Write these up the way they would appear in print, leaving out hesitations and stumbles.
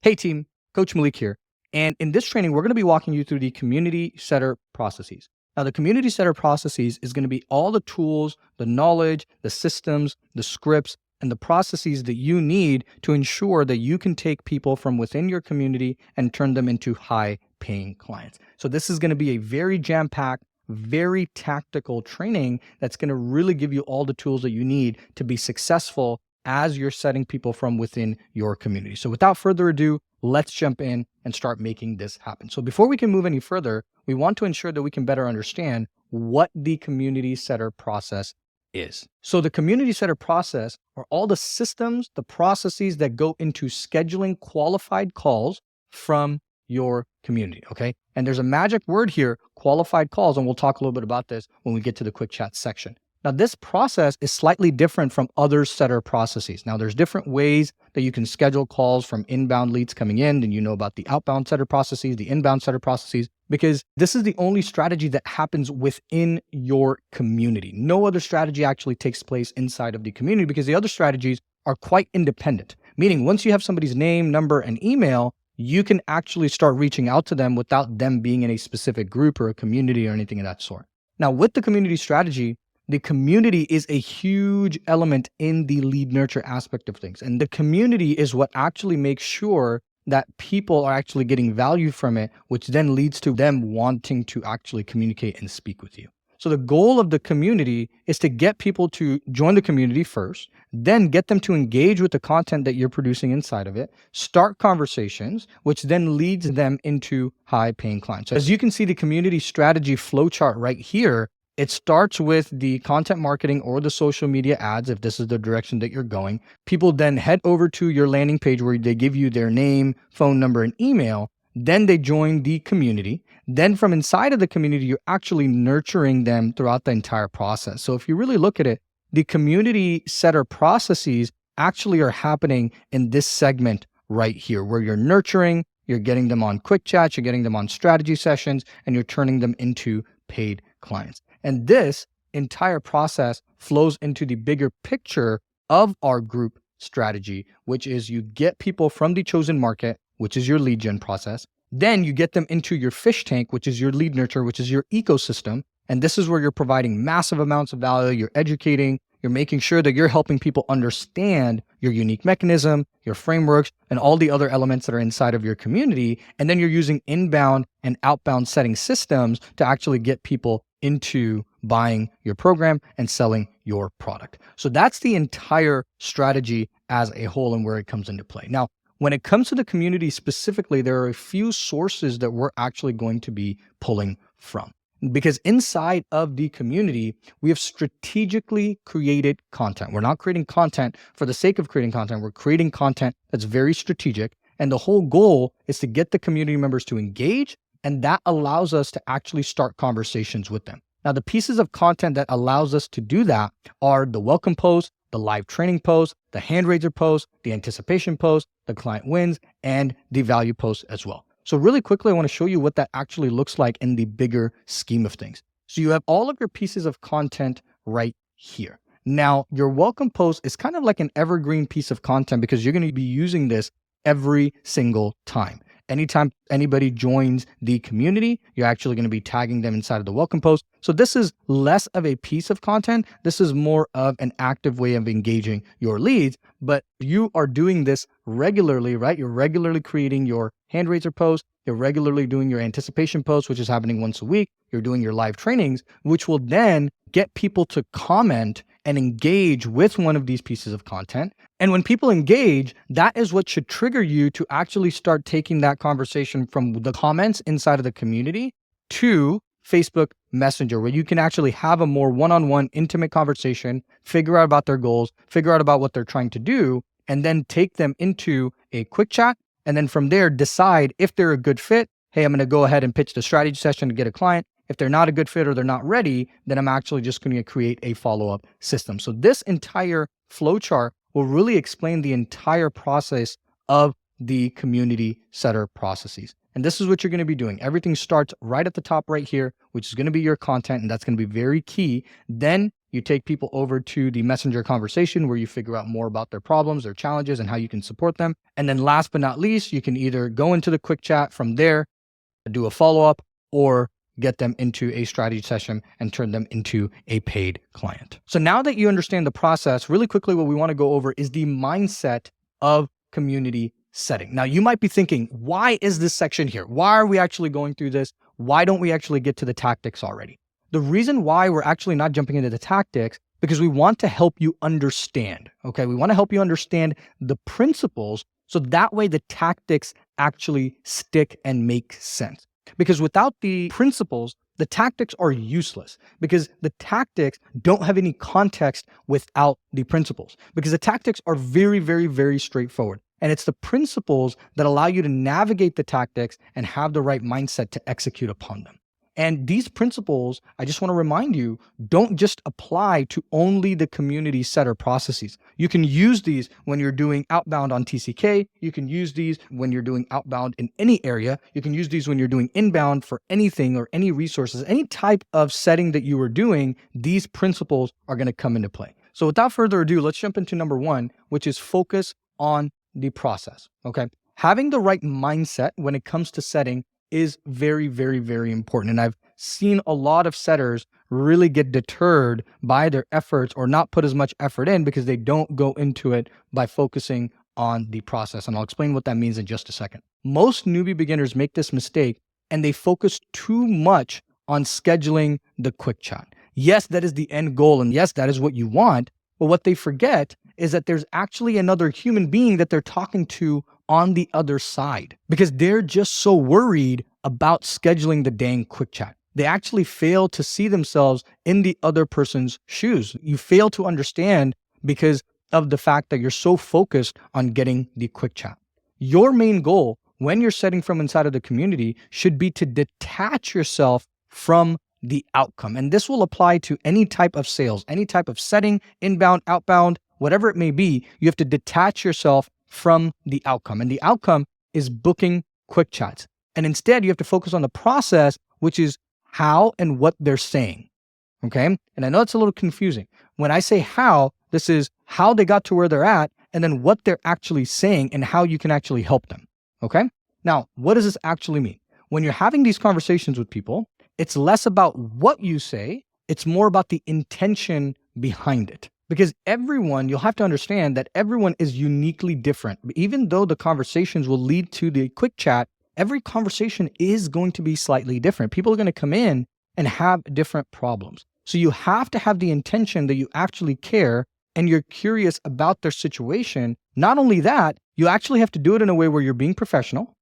Hey team, Coach Malik here. And in this training, we're going to be walking you through the community setter processes. Now, the community setter processes is going to be all the tools, the knowledge, the systems, the scripts, and the processes that you need to ensure that you can take people from within your community and turn them into high paying clients. So this is going to be a very jam-packed, very tactical training that's going to really give you all the tools that you need to be successful as you're setting people from within your community. So without further ado, let's jump in and start making this happen. So before we can move any further, we want to ensure that we can better understand what the community setter process is. So the community setter process are all the systems, the processes that go into scheduling qualified calls from your community, okay? And there's a magic word here, qualified calls, and we'll talk a little bit about this when we get to the quick chat section. Now, this process is slightly different from other setter processes. Now, there's different ways that you can schedule calls from inbound leads coming in, and you know about the outbound setter processes, the inbound setter processes, because this is the only strategy that happens within your community. No other strategy actually takes place inside of the community because the other strategies are quite independent, meaning once you have somebody's name, number, and email, you can actually start reaching out to them without them being in a specific group or a community or anything of that sort. Now, with the community strategy, the community is a huge element in the lead nurture aspect of things. And the community is what actually makes sure that people are actually getting value from it, which then leads to them wanting to actually communicate and speak with you. So the goal of the community is to get people to join the community first, then get them to engage with the content that you're producing inside of it, start conversations, which then leads them into high paying clients. So as you can see the community strategy flowchart right here, it starts with the content marketing or the social media ads, if this is the direction that you're going. People then head over to your landing page where they give you their name, phone number, and email. Then they join the community. Then from inside of the community, you're actually nurturing them throughout the entire process. So if you really look at it, the community setter processes actually are happening in this segment right here, where you're nurturing, you're getting them on quick chats, you're getting them on strategy sessions, and you're turning them into paid clients. And this entire process flows into the bigger picture of our group strategy, which is you get people from the chosen market, which is your lead gen process. Then you get them into your fish tank, which is your lead nurture, which is your ecosystem. And this is where you're providing massive amounts of value. You're educating, you're making sure that you're helping people understand your unique mechanism, your frameworks, and all the other elements that are inside of your community. And then you're using inbound and outbound setting systems to actually get people into buying your program and selling your product. So that's the entire strategy as a whole and where it comes into play. Now, when it comes to the community specifically, there are a few sources that we're actually going to be pulling from. Because inside of the community, we have strategically created content. We're not creating content for the sake of creating content. We're creating content that's very strategic. And the whole goal is to get the community members to engage. And that allows us to actually start conversations with them. Now, the pieces of content that allows us to do that are the welcome post, the live training post, the hand raiser post, the anticipation post, the client wins, and the value post as well. So really quickly, I want to show you what that actually looks like in the bigger scheme of things. So you have all of your pieces of content right here. Now, your welcome post is kind of like an evergreen piece of content because you're going to be using this every single time. Anytime anybody joins the community, you're actually going to be tagging them inside of the welcome post. So this is less of a piece of content. This is more of an active way of engaging your leads, but you are doing this regularly, right? You're regularly creating your hand raiser post. You're regularly doing your anticipation post, which is happening once a week. You're doing your live trainings, which will then get people to comment and engage with one of these pieces of content. And when people engage, that is what should trigger you to actually start taking that conversation from the comments inside of the community to Facebook Messenger, where you can actually have a more one-on-one intimate conversation, figure out about their goals, figure out about what they're trying to do, and then take them into a quick chat. And then from there, decide if they're a good fit. Hey, I'm going to go ahead and pitch the strategy session to get a client. If they're not a good fit or they're not ready, then I'm actually just going to create a follow-up system. So this entire flowchart will really explain the entire process of the community setter processes. And this is what you're going to be doing. Everything starts right at the top right here, which is going to be your content, and that's going to be very key. Then You take people over to the messenger conversation where you figure out more about their problems, their challenges, and how you can support them. And then last but not least, you can either go into the quick chat from there, do a follow-up, or get them into a strategy session and turn them into a paid client. So now that you understand the process, really quickly, what we want to go over is the mindset of community setting. Now, you might be thinking, why is this section here? Why are we actually going through this? Why don't we actually get to the tactics already? The reason why we're actually not jumping into the tactics, because we want to help you understand, okay? We want to help you understand the principles so that way the tactics actually stick and make sense. Because without the principles, the tactics are useless, because the tactics don't have any context without the principles, because the tactics are very, very, very straightforward. And it's the principles that allow you to navigate the tactics and have the right mindset to execute upon them. And these principles, I just want to remind you, don't just apply to only the community setter processes. You can use these when you're doing outbound on TCK. You can use these when you're doing outbound in any area. You can use these when you're doing inbound for anything or any resources, any type of setting that you are doing. These principles are going to come into play. So without further ado, let's jump into number one, which is focus on the process. Okay. Having the right mindset when it comes to setting is very, very, very important. And I've seen a lot of setters really get deterred by their efforts or not put as much effort in because they don't go into it by focusing on the process. And I'll explain what that means in just a second. Most newbie beginners make this mistake and they focus too much on scheduling the quick chat. Yes, that is the end goal. And yes, that is what you want. But what they forget is that there's actually another human being that they're talking to on the other side, because they're just so worried about scheduling the dang quick chat. They actually fail to see themselves in the other person's shoes. You fail to understand because of the fact that you're so focused on getting the quick chat. Your main goal when you're setting from inside of the community should be to detach yourself from the outcome. And this will apply to any type of sales, any type of setting, inbound, outbound, whatever it may be. You have to detach yourself from the outcome. And the outcome is booking quick chats. And instead, you have to focus on the process, which is how and what they're saying. Okay. And I know it's a little confusing. When I say how, this is how they got to where they're at, and then what they're actually saying and how you can actually help them. Okay. Now, what does this actually mean? When you're having these conversations with people, it's less about what you say, it's more about the intention behind it. Because everyone, you'll have to understand that everyone is uniquely different. Even though the conversations will lead to the quick chat, every conversation is going to be slightly different. People are going to come in and have different problems. So you have to have the intention that you actually care and you're curious about their situation. Not only that, you actually have to do it in a way where you're being professional.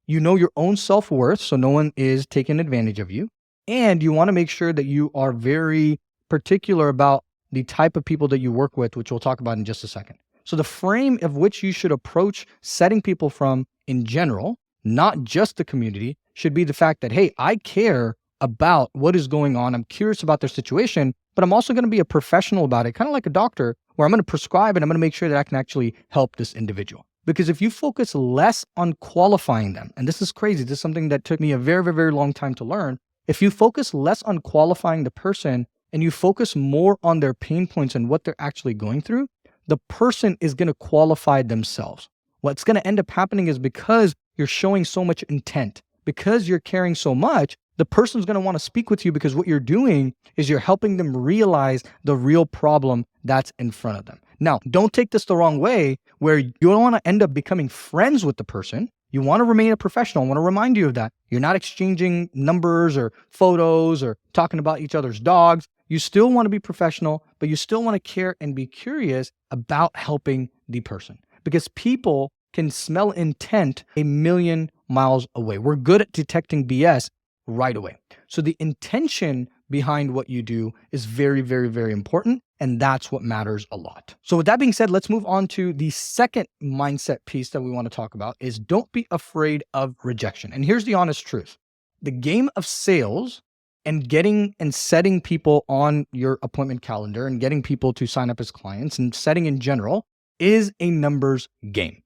You know your own self-worth, so no one is taking advantage of you. And you want to make sure that you are very particular about the type of people that you work with, which we'll talk about in just a second. So the frame of which you should approach setting people from in general, not just the community, should be the fact that, hey, I care about what is going on. I'm curious about their situation, but I'm also going to be a professional about it, kind of like a doctor, where I'm going to prescribe and I'm going to make sure that I can actually help this individual. Because if you focus less on qualifying them, and this is crazy, this is something that took me a very, very, very long time to learn. If you focus less on qualifying the person and you focus more on their pain points and what they're actually going through, the person is going to qualify themselves. What's going to end up happening is because you're showing so much intent, because you're caring so much, the person's going to want to speak with you because what you're doing is you're helping them realize the real problem that's in front of them. Now, don't take this the wrong way where you don't want to end up becoming friends with the person. You want to remain a professional. I want to remind you of that. You're not exchanging numbers or photos or talking about each other's dogs. You still want to be professional, but you still want to care and be curious about helping the person, because people can smell intent a million miles away. We're good at detecting BS right away. So the intention behind what you do is very, very, very important. And that's what matters a lot. So with that being said, let's move on to the second mindset piece that we want to talk about is don't be afraid of rejection. And here's the honest truth. The game of sales and getting and setting people on your appointment calendar and getting people to sign up as clients and setting in general is a numbers game.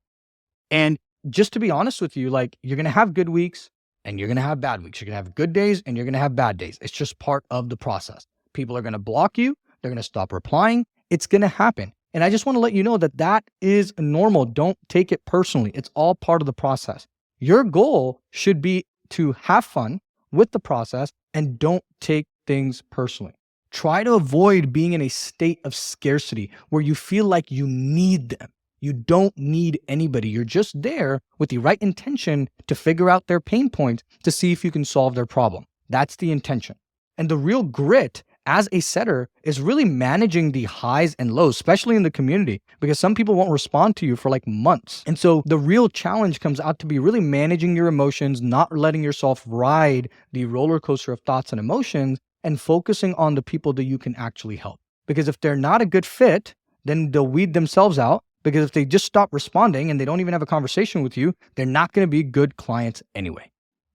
And just to be honest with you, like you're going to have good weeks and you're going to have bad weeks. You're going to have good days and you're going to have bad days. It's just part of the process. People are going to block you. They're going to stop replying. It's going to happen. And I just want to let you know that that is normal. Don't take it personally. It's all part of the process. Your goal should be to have fun with the process and don't take things personally. Try to avoid being in a state of scarcity where you feel like you need them. You don't need anybody. You're just there with the right intention to figure out their pain points to see if you can solve their problem. That's the intention. And the real grit as a setter is really managing the highs and lows, especially in the community, because some people won't respond to you for like months. And so the real challenge comes out to be really managing your emotions, not letting yourself ride the roller coaster of thoughts and emotions, and focusing on the people that you can actually help. Because if they're not a good fit, then they'll weed themselves out. Because if they just stop responding and they don't even have a conversation with you, they're not going to be good clients anyway.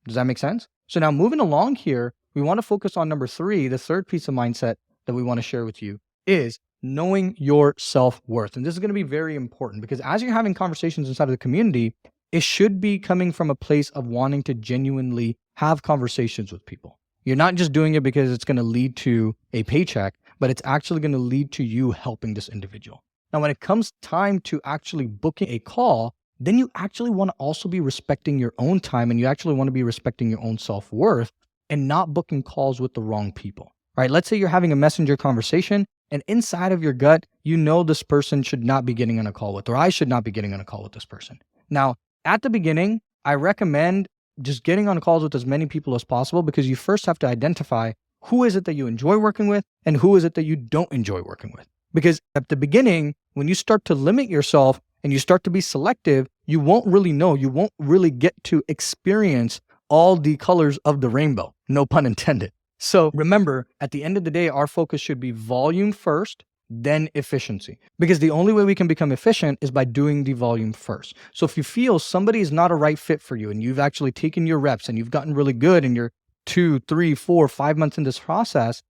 Does that make sense? So now moving along here, we want to focus on number 3, the third piece of mindset that we want to share with you is knowing your self-worth. And this is going to be very important because as you're having conversations inside of the community, it should be coming from a place of wanting to genuinely have conversations with people. You're not just doing it because it's going to lead to a paycheck, but it's actually going to lead to you helping this individual. Now, when it comes time to actually booking a call, then you actually want to also be respecting your own time and you actually want to be respecting your own self-worth and not booking calls with the wrong people, right? Let's say you're having a messenger conversation and inside of your gut, you know this person should not be getting on a call with, or I should not be getting on a call with this person. Now, at the beginning, I recommend just getting on calls with as many people as possible because you first have to identify who is it that you enjoy working with and who is it that you don't enjoy working with. Because at the beginning, when you start to limit yourself and you start to be selective, you won't really know, you won't really get to experience all the colors of the rainbow, no pun intended. So remember, at the end of the day, our focus should be volume first, then efficiency. Because the only way we can become efficient is by doing the volume first. So if you feel somebody is not a right fit for you and you've actually taken your reps and you've gotten really good and you're 2, 3, 4, 5 months in this process,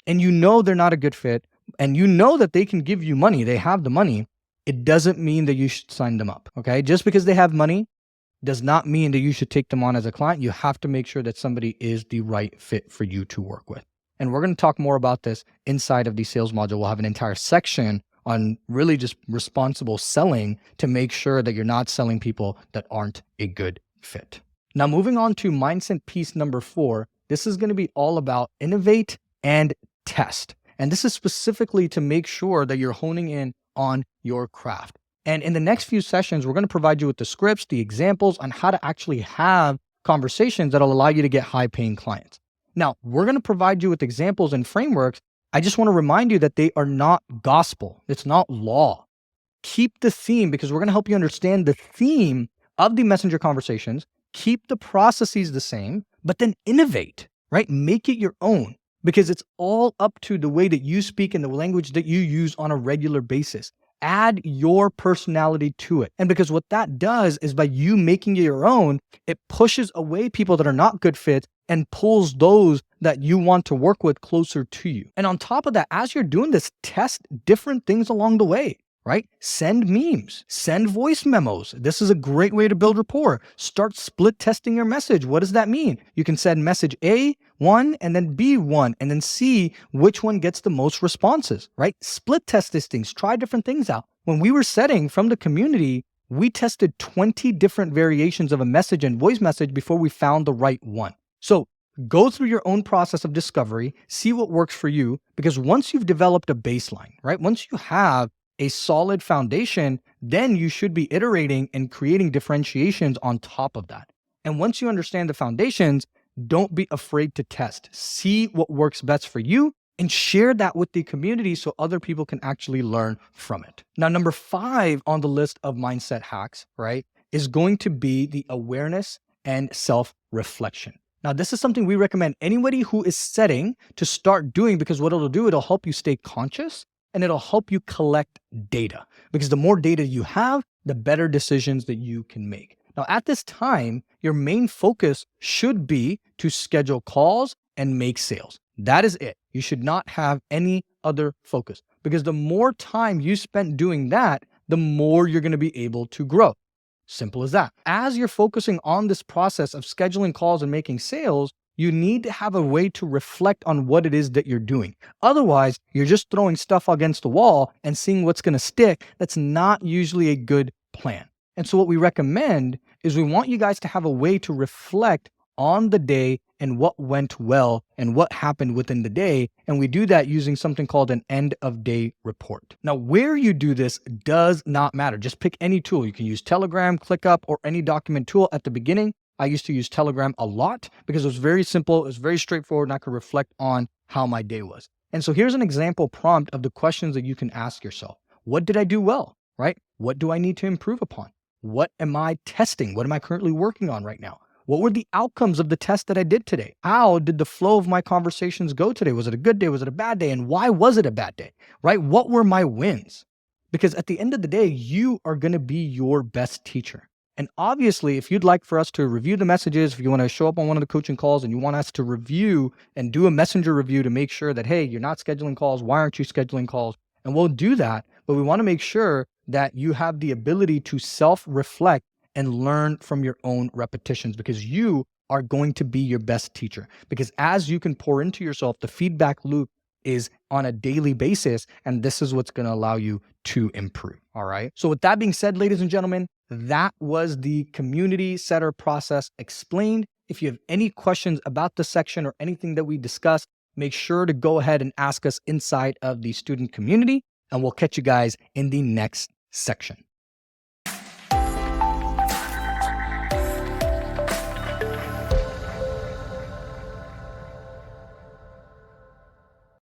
and you know they're not a good fit, and you know that they can give you money, they have the money, it doesn't mean that you should sign them up, okay? Just because they have money does not mean that you should take them on as a client. You have to make sure that somebody is the right fit for you to work with. And we're going to talk more about this inside of the sales module. We'll have an entire section on really just responsible selling to make sure that you're not selling people that aren't a good fit. Now, moving on to mindset piece number 4, this is going to be all about innovate and test. And this is specifically to make sure that you're honing in on your craft. And in the next few sessions, we're going to provide you with the scripts, the examples on how to actually have conversations that'll allow you to get high-paying clients. Now, we're going to provide you with examples and frameworks. I just want to remind you that they are not gospel. It's not law. Keep the theme because we're going to help you understand the theme of the messenger conversations. Keep the processes the same, but then innovate, right? Make it your own because it's all up to the way that you speak and the language that you use on a regular basis. Add your personality to it. And because what that does is by you making it your own, it pushes away people that are not good fits and pulls those that you want to work with closer to you. And on top of that, as you're doing this, test different things along the way, right? Send memes, send voice memos. This is a great way to build rapport. Start split testing your message. What does that mean? You can send message A1 and then B1 and then see which one gets the most responses, right? Split test these things, try different things out. When we were setting from the community, we tested 20 different variations of a message and voice message before we found the right one. So go through your own process of discovery, see what works for you, because once you've developed a baseline, right? Once you have a solid foundation, then you should be iterating and creating differentiations on top of that. And once you understand the foundations, don't be afraid to test. See what works best for you and share that with the community so other people can actually learn from it. Now, number 5 on the list of mindset hacks, right, is going to be the awareness and self-reflection. Now, this is something we recommend anybody who is setting to start doing because what it'll do, it'll help you stay conscious and it'll help you collect data because the more data you have, the better decisions that you can make. Now, at this time, your main focus should be to schedule calls and make sales. That is it. You should not have any other focus because the more time you spend doing that, the more you're going to be able to grow. Simple as that. As you're focusing on this process of scheduling calls and making sales, you need to have a way to reflect on what it is that you're doing. Otherwise, you're just throwing stuff against the wall and seeing what's going to stick. That's not usually a good plan. And so what we recommend is we want you guys to have a way to reflect on the day and what went well and what happened within the day. And we do that using something called an end of day report. Now, where you do this does not matter. Just pick any tool. You can use Telegram, ClickUp, or any document tool at the beginning. I used to use Telegram a lot because it was very simple. It was very straightforward, and I could reflect on how my day was. And so here's an example prompt of the questions that you can ask yourself. What did I do well, right? What do I need to improve upon? What am I testing? What am I currently working on right now? What were the outcomes of the test that I did today? How did the flow of my conversations go today? Was it a good day? Was it a bad day? And why was it a bad day, right? What were my wins? Because at the end of the day, you are going to be your best teacher. And obviously, if you'd like for us to review the messages, if you want to show up on one of the coaching calls and you want us to review and do a messenger review to make sure that, hey, you're not scheduling calls. Why aren't you scheduling calls? And we'll do that. But we want to make sure that you have the ability to self-reflect and learn from your own repetitions, because you are going to be your best teacher. Because as you can pour into yourself, the feedback loop is on a daily basis, and this is what's going to allow you to improve. All right. So with that being said, ladies and gentlemen, that was the community setter process explained. If you have any questions about the section or anything that we discussed, make sure to go ahead and ask us inside of the student community, and we'll catch you guys in the next section.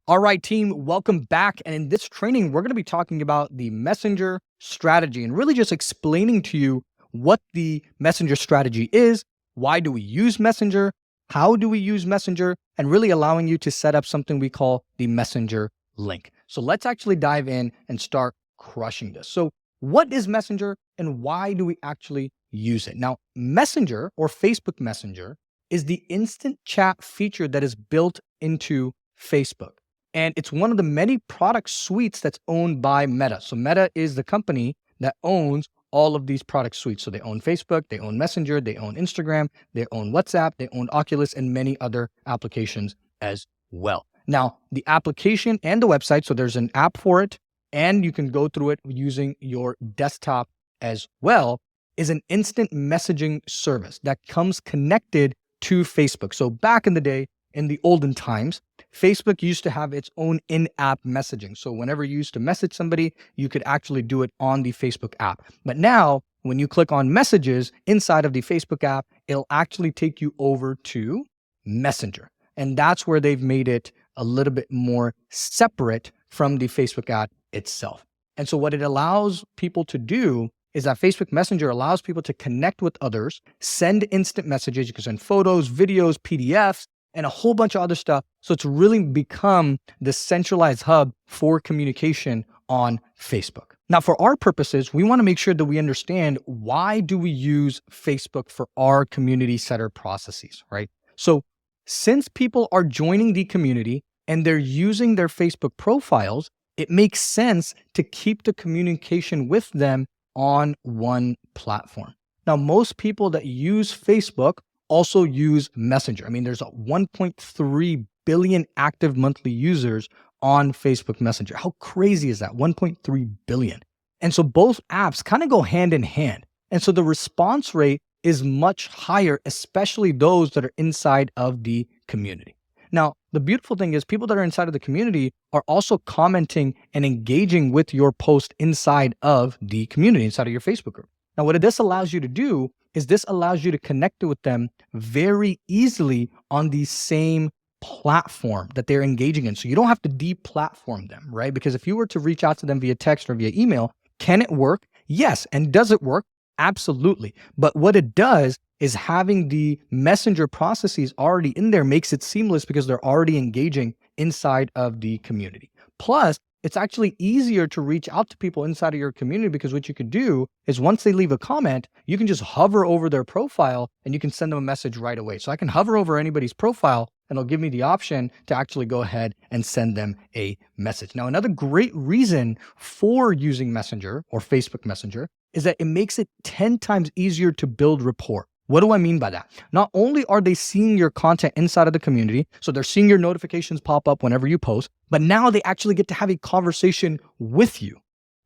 All right, team, welcome back. And in this training, we're going to be talking about the messenger strategy and really just explaining to you what the messenger strategy is, why do we use messenger, how do we use messenger, and really allowing you to set up something we call the messenger link. So let's actually dive in and start crushing this. So what is messenger and why do we actually use it? Now, messenger or Facebook Messenger is the instant chat feature that is built into Facebook. And it's one of the many product suites that's owned by Meta. So Meta is the company that owns all of these product suites. So they own Facebook, they own Messenger, they own Instagram, they own WhatsApp, they own Oculus, and many other applications as well. Now, the application and the website, so there's an app for it, and you can go through it using your desktop as well, is an instant messaging service that comes connected to Facebook. So back in the day, in the olden times, Facebook used to have its own in-app messaging. So whenever you used to message somebody, you could actually do it on the Facebook app. But now, when you click on messages inside of the Facebook app, it'll actually take you over to Messenger. And that's where they've made it a little bit more separate from the Facebook app itself. And so what it allows people to do is that Facebook Messenger allows people to connect with others, send instant messages. You can send photos, videos, PDFs, and a whole bunch of other stuff. So it's really become the centralized hub for communication on Facebook. Now, for our purposes, we want to make sure that we understand why do we use Facebook for our community setter processes, right? So since people are joining the community and they're using their Facebook profiles, it makes sense to keep the communication with them on one platform. Now, most people that use Facebook also use Messenger. I mean, there's 1.3 billion active monthly users on Facebook Messenger. How crazy is that? 1.3 billion. And so both apps kind of go hand in hand. And so the response rate is much higher, especially those that are inside of the community. Now, the beautiful thing is people that are inside of the community are also commenting and engaging with your post inside of the community, inside of your Facebook group. Now, what this allows you to do is this allows you to connect with them very easily on the same platform that they're engaging in. So you don't have to deplatform them, right? Because if you were to reach out to them via text or via email, can it work? Yes. And does it work? Absolutely. But what it does is having the messenger processes already in there makes it seamless because they're already engaging inside of the community. Plus, it's actually easier to reach out to people inside of your community because what you could do is once they leave a comment, you can just hover over their profile and you can send them a message right away. So I can hover over anybody's profile and it'll give me the option to actually go ahead and send them a message. Now, another great reason for using Messenger or Facebook Messenger is that it makes it 10 times easier to build rapport. What do I mean by that? Not only are they seeing your content inside of the community, so they're seeing your notifications pop up whenever you post, but now they actually get to have a conversation with you,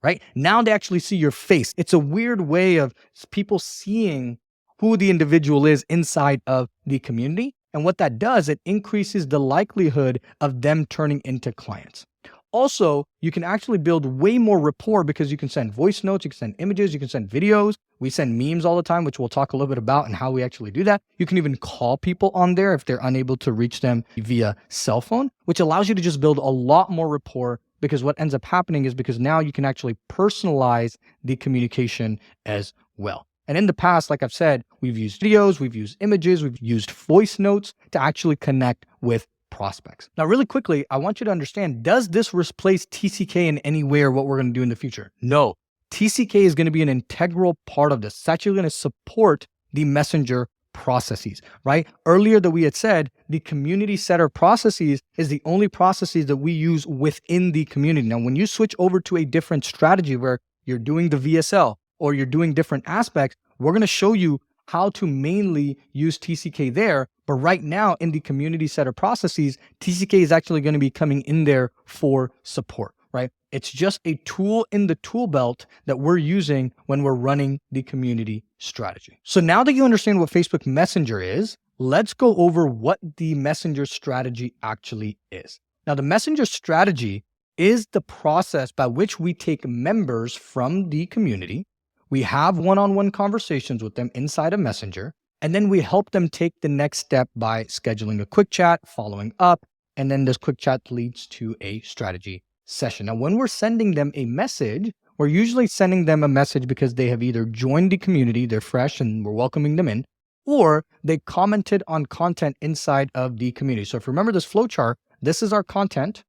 right? Now they actually see your face. It's a weird way of people seeing who the individual is inside of the community. And what that does, it increases the likelihood of them turning into clients. Also, you can actually build way more rapport because you can send voice notes, you can send images, you can send videos. We send memes all the time, which we'll talk a little bit about and how we actually do that. You can even call people on there if they're unable to reach them via cell phone, which allows you to just build a lot more rapport, because what ends up happening is because now you can actually personalize the communication as well. And in the past, like I've said, we've used videos, we've used images, we've used voice notes to actually connect with prospects. Now, really quickly, I want you to understand, does this replace TCK in any way or what we're going to do in the future? No. TCK is going to be an integral part of this. It's actually going to support the messenger processes, right? Earlier that we had said, the community setter processes is the only processes that we use within the community. Now, when you switch over to a different strategy where you're doing the VSL or you're doing different aspects, we're going to show you how to mainly use TCK there. But right now in the community setter processes, TCK is actually going to be coming in there for support, right? It's just a tool in the tool belt that we're using when we're running the community strategy. So now that you understand what Facebook Messenger is, let's go over what the Messenger strategy actually is. Now, the Messenger strategy is the process by which we take members from the community. We have one-on-one conversations with them inside of Messenger, and then we help them take the next step by scheduling a quick chat, following up, and then this quick chat leads to a strategy session. Now, when we're sending them a message, we're usually sending them a message because they have either joined the community, they're fresh and we're welcoming them in, or they commented on content inside of the community. So if you remember this flowchart, this is our content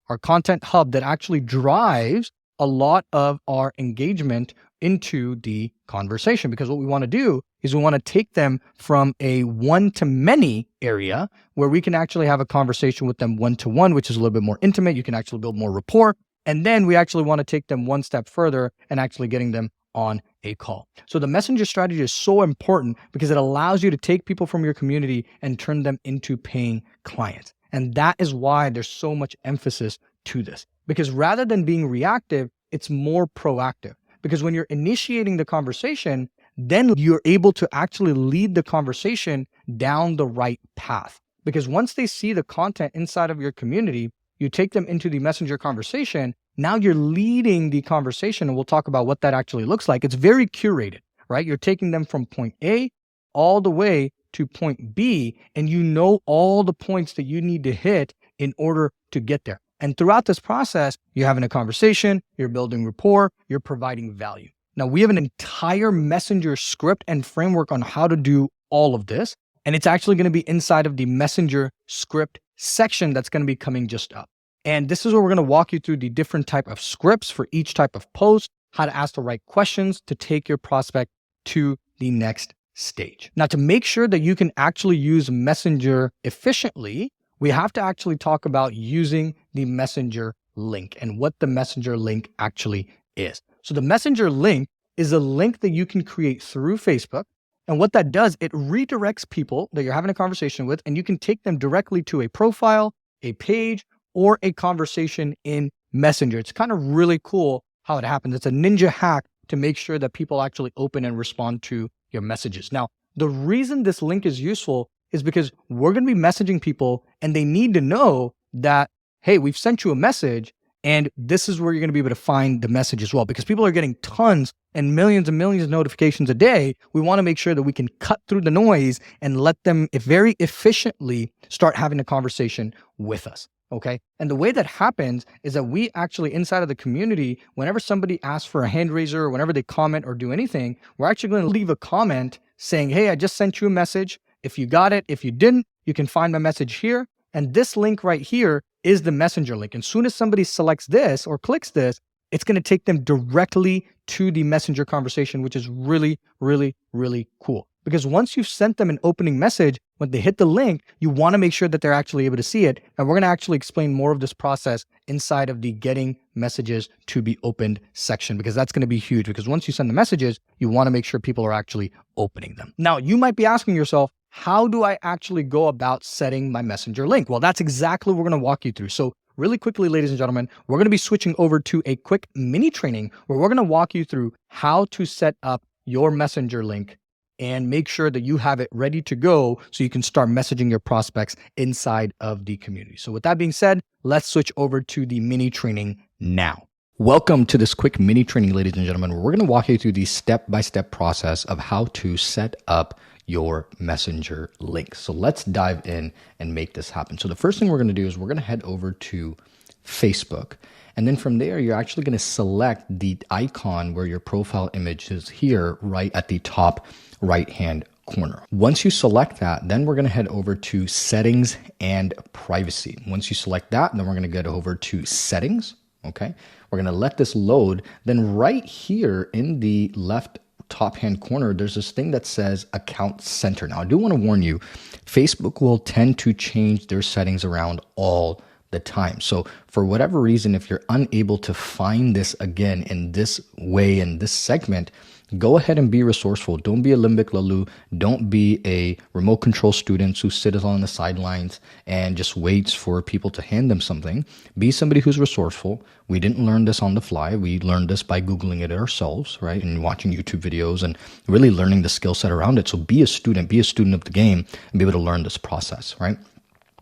hub that actually drives a lot of our engagement into the conversation, because what we want to do is we want to take them from a one-to-many area where we can actually have a conversation with them one-to-one, which is a little bit more intimate. You can actually build more rapport. And then we actually want to take them one step further and actually getting them on a call. So the messenger strategy is so important because it allows you to take people from your community and turn them into paying clients. And that is why there's so much emphasis to this, because rather than being reactive, it's more proactive. Because when you're initiating the conversation, then you're able to actually lead the conversation down the right path. Because once they see the content inside of your community, you take them into the messenger conversation. Now you're leading the conversation, and we'll talk about what that actually looks like. It's very curated, right? You're taking them from point A all the way to point B, and you know all the points that you need to hit in order to get there. And throughout this process, you're having a conversation, you're building rapport, you're providing value. Now, we have an entire messenger script and framework on how to do all of this. And it's actually going to be inside of the messenger script section that's going to be coming just up. And this is where we're going to walk you through the different type of scripts for each type of post, how to ask the right questions to take your prospect to the next stage. Now, to make sure that you can actually use Messenger efficiently, we have to actually talk about using the Messenger link and what the Messenger link actually is. So the Messenger link is a link that you can create through Facebook. And what that does, it redirects people that you're having a conversation with, and you can take them directly to a profile, a page, or a conversation in Messenger. It's kind of really cool how it happens. It's a ninja hack to make sure that people actually open and respond to your messages. Now, the reason this link is useful is because we're going to be messaging people and they need to know that, hey, we've sent you a message and this is where you're going to be able to find the message as well, because people are getting tons and millions of notifications a day. We want to make sure that we can cut through the noise and let them very efficiently start having a conversation with us. Okay. And the way that happens is that we actually, inside of the community, whenever somebody asks for a hand raiser or whenever they comment or do anything, we're actually going to leave a comment saying, hey, I just sent you a message. If you got it, if you didn't, you can find my message here. And this link right here is the messenger link. And as soon as somebody selects this or clicks this, it's going to take them directly to the messenger conversation, which is really, really, really cool. because once you've sent them an opening message, when they hit the link, you want to make sure that they're actually able to see it. And we're going to actually explain more of this process inside of the getting messages to be opened section, because that's going to be huge, because once you send the messages, you want to make sure people are actually opening them. Now, you might be asking yourself, how do I actually go about setting my messenger link? Well, that's exactly what we're going to walk you through. So really quickly, ladies and gentlemen, we're going to be switching over to a quick mini training where we're going to walk you through how to set up your messenger link and make sure that you have it ready to go so you can start messaging your prospects inside of the community. So with that being said, let's switch over to the mini training now. Welcome to this quick mini training, ladies and gentlemen. We're going to walk you through the step-by-step process of how to set up your messenger link. So let's dive in and make this happen. So the first thing we're going to do is we're going to head over to Facebook. And then from there, you're actually going to select the icon where your profile image is here, right at the top right-hand corner. Once you select that, then we're going to head over to settings and privacy. Once you select that, then we're going to go over to settings. Okay. We're going to let this load. Then right here in the left top hand corner, there's this thing that says account center. Now I do want to warn you, Facebook will tend to change their settings around all the time. So for whatever reason, if you're unable to find this again in this way, in this segment, go ahead and be resourceful. Don't be a limbic lalu. Don't be a remote control student who sits on the sidelines and just waits for people to hand them something. Be somebody who's resourceful. We didn't learn this on the fly. We learned this by Googling it ourselves, right? And watching YouTube videos and really learning the skill set around it. So be a student of the game and be able to learn this process, right?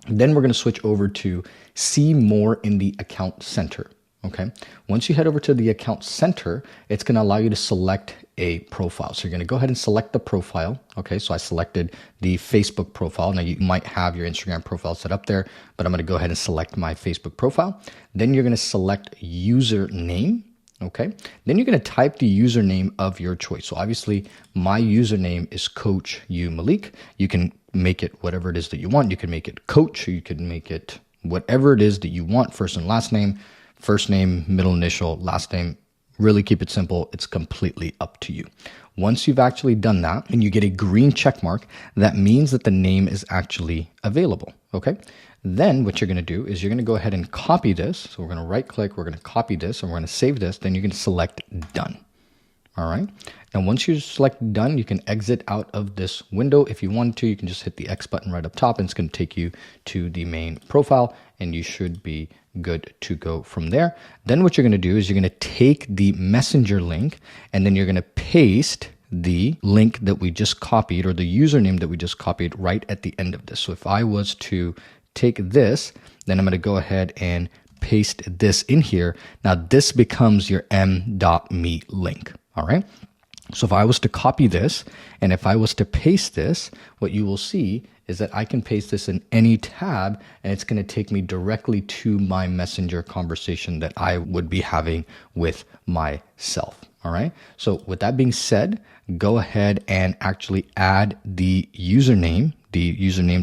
Then we're going to switch over to see more in the account center. Okay. Once you head over to the account center, it's going to allow you to select a profile. So you're going to go ahead and select the profile. Okay. So I selected the Facebook profile. Now you might have your Instagram profile set up there, but I'm going to go ahead and select my Facebook profile. Then you're going to select username. Okay. Then you're going to type the username of your choice. So obviously my username is Coach U Malik. You can make it whatever it is that you want. You can make it Coach, or you can make it whatever it is that you want, first and last name. First name, middle initial, last name. Really keep it simple. It's completely up to you. Once you've actually done that and you get a green check mark, that means that the name is actually available. Okay. Then what you're going to do is you're going to go ahead and copy this. So we're going to right click, we're going to copy this, and we're going to save this. Then you can select done. All right. And once you select done, you can exit out of this window. If you want to, you can just hit the X button right up top and it's going to take you to the main profile and you should be good to go from there. Then what you're going to do is you're going to take the messenger link and then you're going to paste the link that we just copied, or the username that we just copied, right at the end of this. So if I was to take this, then I'm going to go ahead and paste this in here. Now this becomes your m.me link. All right. So if I was to copy this and if I was to paste this, what you will see is that I can paste this in any tab and it's going to take me directly to my messenger conversation that I would be having with myself. All right. So with that being said, go ahead and actually add the username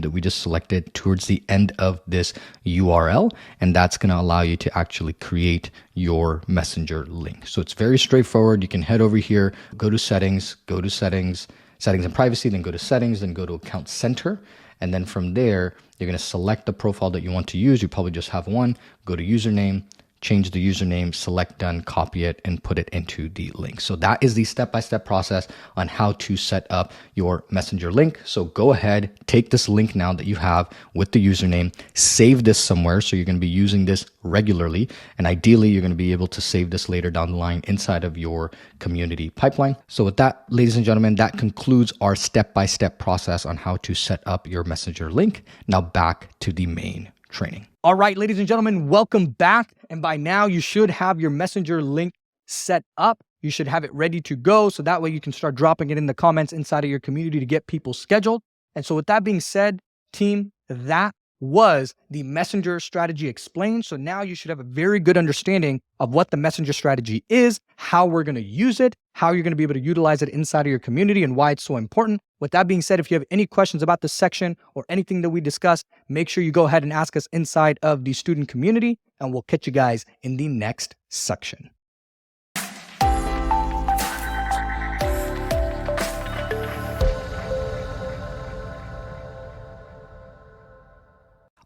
that we just selected towards the end of this URL. And that's going to allow you to actually create your messenger link. So it's very straightforward. You can head over here, go to settings and privacy, then go to settings, then go to account center. And then from there, you're going to select the profile that you want to use. You probably just have one, go to username, change the username, select done, copy it, and put it into the link. So that is the step-by-step process on how to set up your messenger link. So go ahead, take this link now that you have with the username, save this somewhere. So you're going to be using this regularly. And ideally, you're going to be able to save this later down the line inside of your community pipeline. So with that, ladies and gentlemen, that concludes our step-by-step process on how to set up your messenger link. Now back to the main training. All right, ladies and gentlemen, welcome back. And by now you should have your messenger link set up. You should have it ready to go. So that way you can start dropping it in the comments inside of your community to get people scheduled. And so with that being said, team, that was the messenger strategy explained. So now you should have a very good understanding of what the messenger strategy is, how we're going to use it, how you're going to be able to utilize it inside of your community, and why it's so important. With that being said, if you have any questions about this section or anything that we discussed, make sure you go ahead and ask us inside of the student community, and we'll catch you guys in the next section.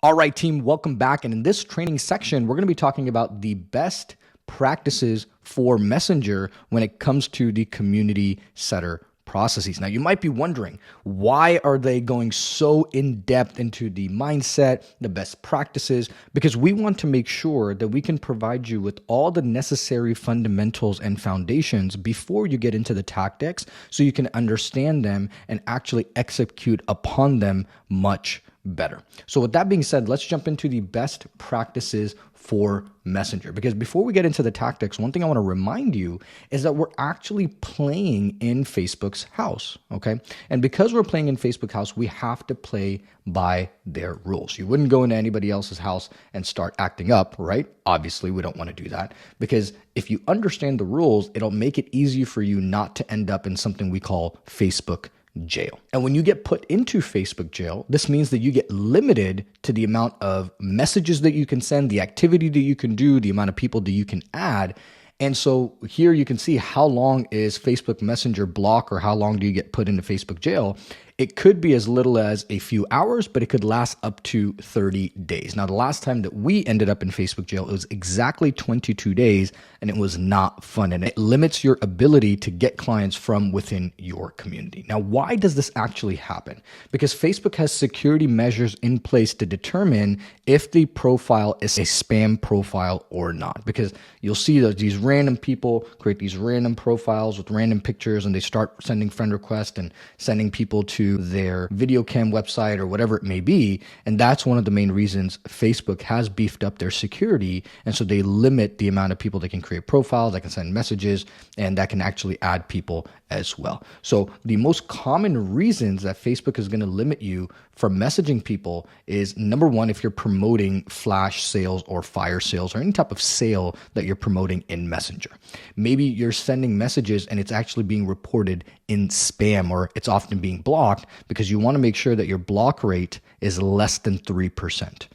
All right, team, welcome back. And in this training section, we're going to be talking about the best practices for Messenger when it comes to the community setter processes. Now, you might be wondering, why are they going so in depth into the mindset, the best practices? Because we want to make sure that we can provide you with all the necessary fundamentals and foundations before you get into the tactics so you can understand them and actually execute upon them much better. So with that being said, let's jump into the best practices for Messenger. Because before we get into the tactics, one thing I want to remind you is that we're actually playing in Facebook's house, okay? And because we're playing in Facebook house, we have to play by their rules. You wouldn't go into anybody else's house and start acting up, right? Obviously, we don't want to do that, because if you understand the rules, it'll make it easy for you not to end up in something we call Facebook jail. And when you get put into Facebook jail, this means that you get limited to the amount of messages that you can send, the activity that you can do, the amount of people that you can add. And so here you can see how long is Facebook Messenger block, or how long do you get put into Facebook jail. It could be as little as a few hours, but it could last up to 30 days. Now, the last time that we ended up in Facebook jail, it was exactly 22 days, and it was not fun. And it limits your ability to get clients from within your community. Now, why does this actually happen? Because Facebook has security measures in place to determine if the profile is a spam profile or not. Because you'll see that these random people create these random profiles with random pictures, and they start sending friend requests and sending people to their video cam website or whatever it may be. And that's one of the main reasons Facebook has beefed up their security. And so they limit the amount of people that can create profiles, that can send messages, and that can actually add people as well. So the most common reasons that Facebook is going to limit you from messaging people is, number one, if you're promoting flash sales or fire sales or any type of sale that you're promoting in Messenger. Maybe you're sending messages and it's actually being reported in spam, or it's often being blocked, because you want to make sure that your block rate is less than 3%.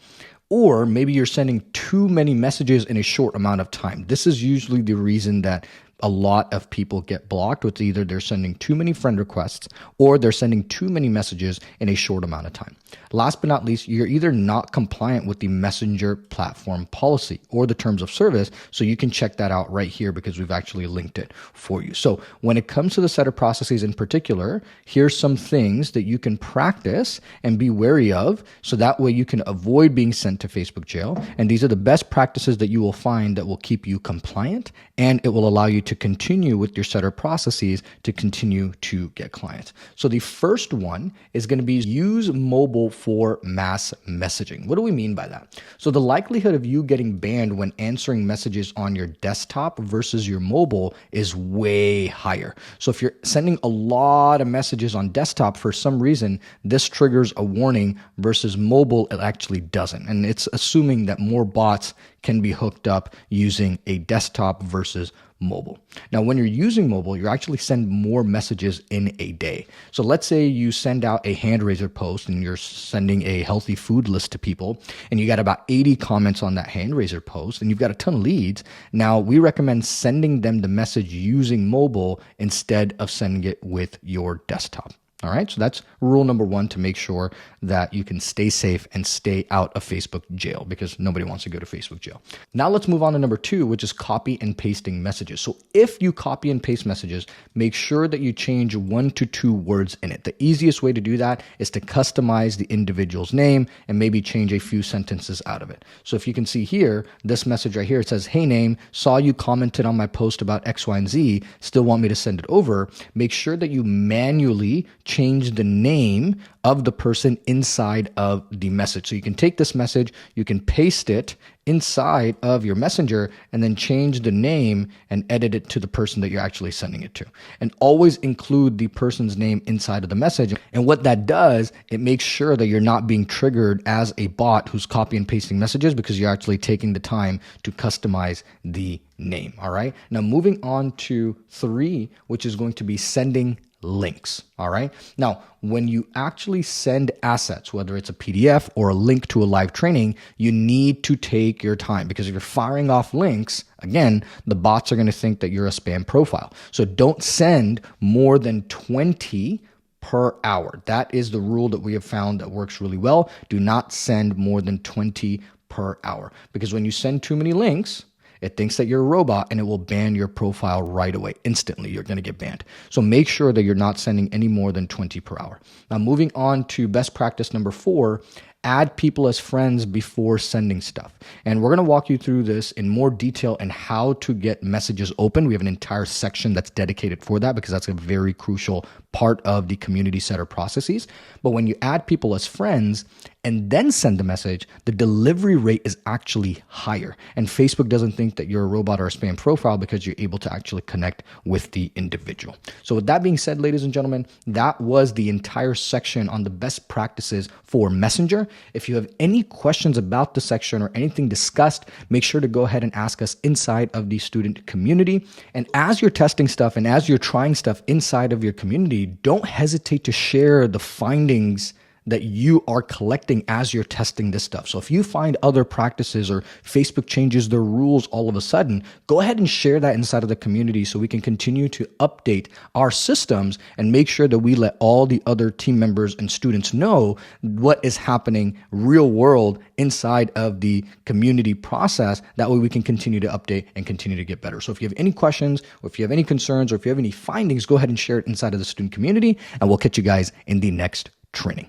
Or maybe you're sending too many messages in a short amount of time. This is usually the reason that a lot of people get blocked. With either they're sending too many friend requests or they're sending too many messages in a short amount of time. Last but not least, you're either not compliant with the Messenger platform policy or the terms of service. So you can check that out right here, because we've actually linked it for you. So when it comes to the setter processes in particular, here's some things that you can practice and be wary of, so that way you can avoid being sent to Facebook jail. And these are the best practices that you will find that will keep you compliant, and it will allow you to continue with your setter processes to continue to get clients. So the first one is going to be use mobile for mass messaging. What do we mean by that? So the likelihood of you getting banned when answering messages on your desktop versus your mobile is way higher. So if you're sending a lot of messages on desktop, for some reason, this triggers a warning, versus mobile, it actually doesn't. And it's assuming that more bots can be hooked up using a desktop versus mobile. Now, when you're using mobile, you actually send more messages in a day. So let's say you send out a hand raiser post and you're sending a healthy food list to people, and you got about 80 comments on that hand raiser post, and you've got a ton of leads. Now, we recommend sending them the message using mobile instead of sending it with your desktop. All right, so that's rule number one, to make sure that you can stay safe and stay out of Facebook jail, because nobody wants to go to Facebook jail. Now let's move on to number two, which is copy and pasting messages. So if you copy and paste messages, make sure that you change 1 to 2 words in it. The easiest way to do that is to customize the individual's name and maybe change a few sentences out of it. So if you can see here, this message right here, it says, "Hey name, saw you commented on my post about X, Y, and Z, still want me to send it over." Make sure that you manually change the name of the person inside of the message. So you can take this message, you can paste it inside of your messenger, and then change the name and edit it to the person that you're actually sending it to. And always include the person's name inside of the message. And what that does, it makes sure that you're not being triggered as a bot who's copy and pasting messages, because you're actually taking the time to customize the name. All right. Now moving on to 3, which is going to be sending links. All right. Now, when you actually send assets, whether it's a PDF or a link to a live training, you need to take your time, because if you're firing off links, again, the bots are going to think that you're a spam profile. So don't send more than 20 per hour. That is the rule that we have found that works really well. Do not send more than 20 per hour, because when you send too many links, it thinks that you're a robot and it will ban your profile right away. Instantly, you're going to get banned. So make sure that you're not sending any more than 20 per hour. Now, moving on to best practice number 4, add people as friends before sending stuff. And we're going to walk you through this in more detail and how to get messages open. We have an entire section that's dedicated for that because that's a very crucial part of the community setter processes. But when you add people as friends and then send the message, the delivery rate is actually higher. And Facebook doesn't think that you're a robot or a spam profile because you're able to actually connect with the individual. So with that being said, ladies and gentlemen, that was the entire section on the best practices for Messenger. If you have any questions about the section or anything discussed, make sure to go ahead and ask us inside of the student community. And as you're testing stuff and as you're trying stuff inside of your community, don't hesitate to share the findings that you are collecting as you're testing this stuff. So if you find other practices or Facebook changes their rules all of a sudden, go ahead and share that inside of the community so we can continue to update our systems and make sure that we let all the other team members and students know what is happening real world inside of the community process. That way we can continue to update and continue to get better. So if you have any questions or if you have any concerns or if you have any findings, go ahead and share it inside of the student community, and we'll catch you guys in the next training.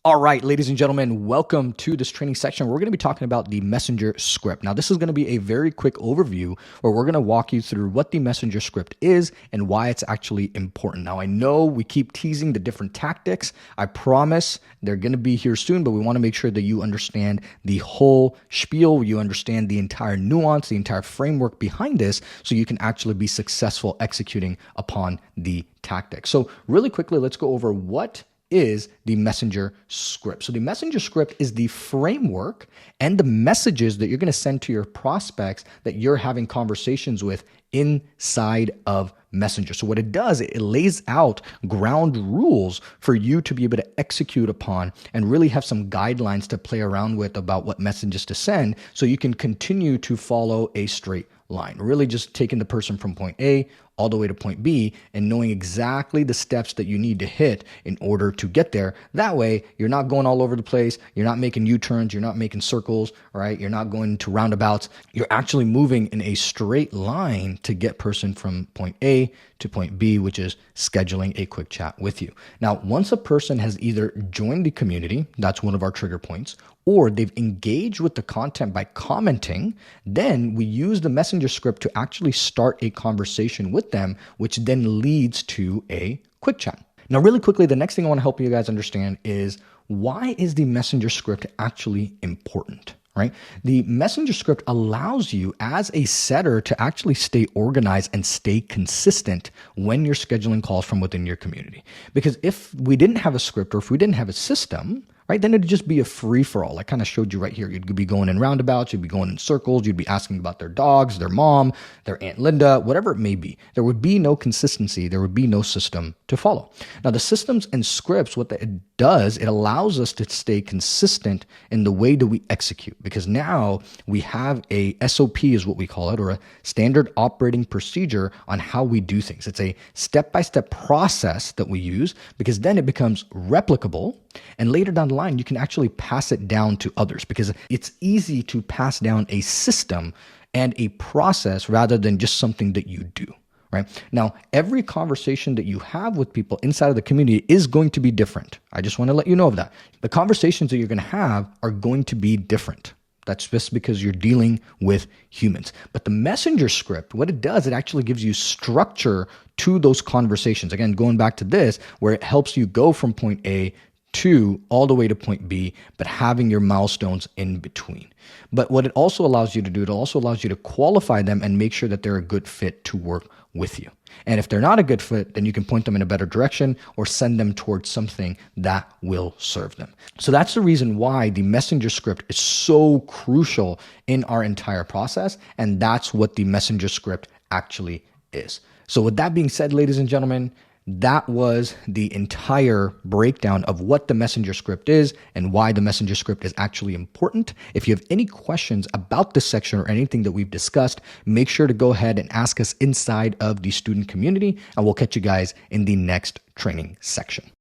All right, ladies and gentlemen, welcome to this training section. We're going to be talking about the Messenger script. Now, this is going to be a very quick overview where we're going to walk you through what the Messenger script is and why it's actually important. Now, I know we keep teasing the different tactics. I promise they're going to be here soon, but we want to make sure that you understand the whole spiel, you understand the entire nuance, the entire framework behind this, so you can actually be successful executing upon the tactics. So really quickly, let's go over what is the Messenger script. So the Messenger script is the framework and the messages that you're going to send to your prospects that you're having conversations with inside of Messenger. So what it does, it lays out ground rules for you to be able to execute upon and really have some guidelines to play around with about what messages to send so you can continue to follow a straight line. Really just taking the person from point A all the way to point B and knowing exactly the steps that you need to hit in order to get there. That way, you're not going all over the place. You're not making U-turns. You're not making circles, right? You're not going to roundabouts. You're actually moving in a straight line to get person from point A to point B, which is scheduling a quick chat with you. Now, once a person has either joined the community, that's one of our trigger points, or they've engaged with the content by commenting, then we use the Messenger script to actually start a conversation with them, which then leads to a quick chat. Now, really quickly, the next thing I want to help you guys understand is why is the Messenger script actually important? Right? The Messenger script allows you as a setter to actually stay organized and stay consistent when you're scheduling calls from within your community. Because if we didn't have a script or if we didn't have a system, right, then it'd just be a free-for-all. I kind of showed you right here. You'd be going in roundabouts, you'd be going in circles, you'd be asking about their dogs, their mom, their Aunt Linda, whatever it may be. There would be no consistency. There would be no system to follow. Now, the systems and scripts, what it does, it allows us to stay consistent in the way that we execute, because now we have a SOP is what we call it, or a standard operating procedure on how we do things. It's a step-by-step process that we use, because then it becomes replicable, and later down the line, you can actually pass it down to others, because it's easy to pass down a system and a process rather than just something that you do. Right? Now, every conversation that you have with people inside of the community is going to be different. I just want to let you know of that. The conversations that you're going to have are going to be different. That's just because you're dealing with humans. But the Messenger script, what it does, it actually gives you structure to those conversations. Again, going back to this, where it helps you go from point A to all the way to point B, but having your milestones in between. But what it also allows you to do, it also allows you to qualify them and make sure that they're a good fit to work with you. And if they're not a good fit, then you can point them in a better direction or send them towards something that will serve them. So that's the reason why the Messenger script is so crucial in our entire process. And that's what the Messenger script actually is. So with that being said, ladies and gentlemen, that was the entire breakdown of what the messenger script is and why the messenger script is actually important. If you have any questions about this section or anything that we've discussed, make sure to go ahead and ask us inside of the student community, and we'll catch you guys in the next training section.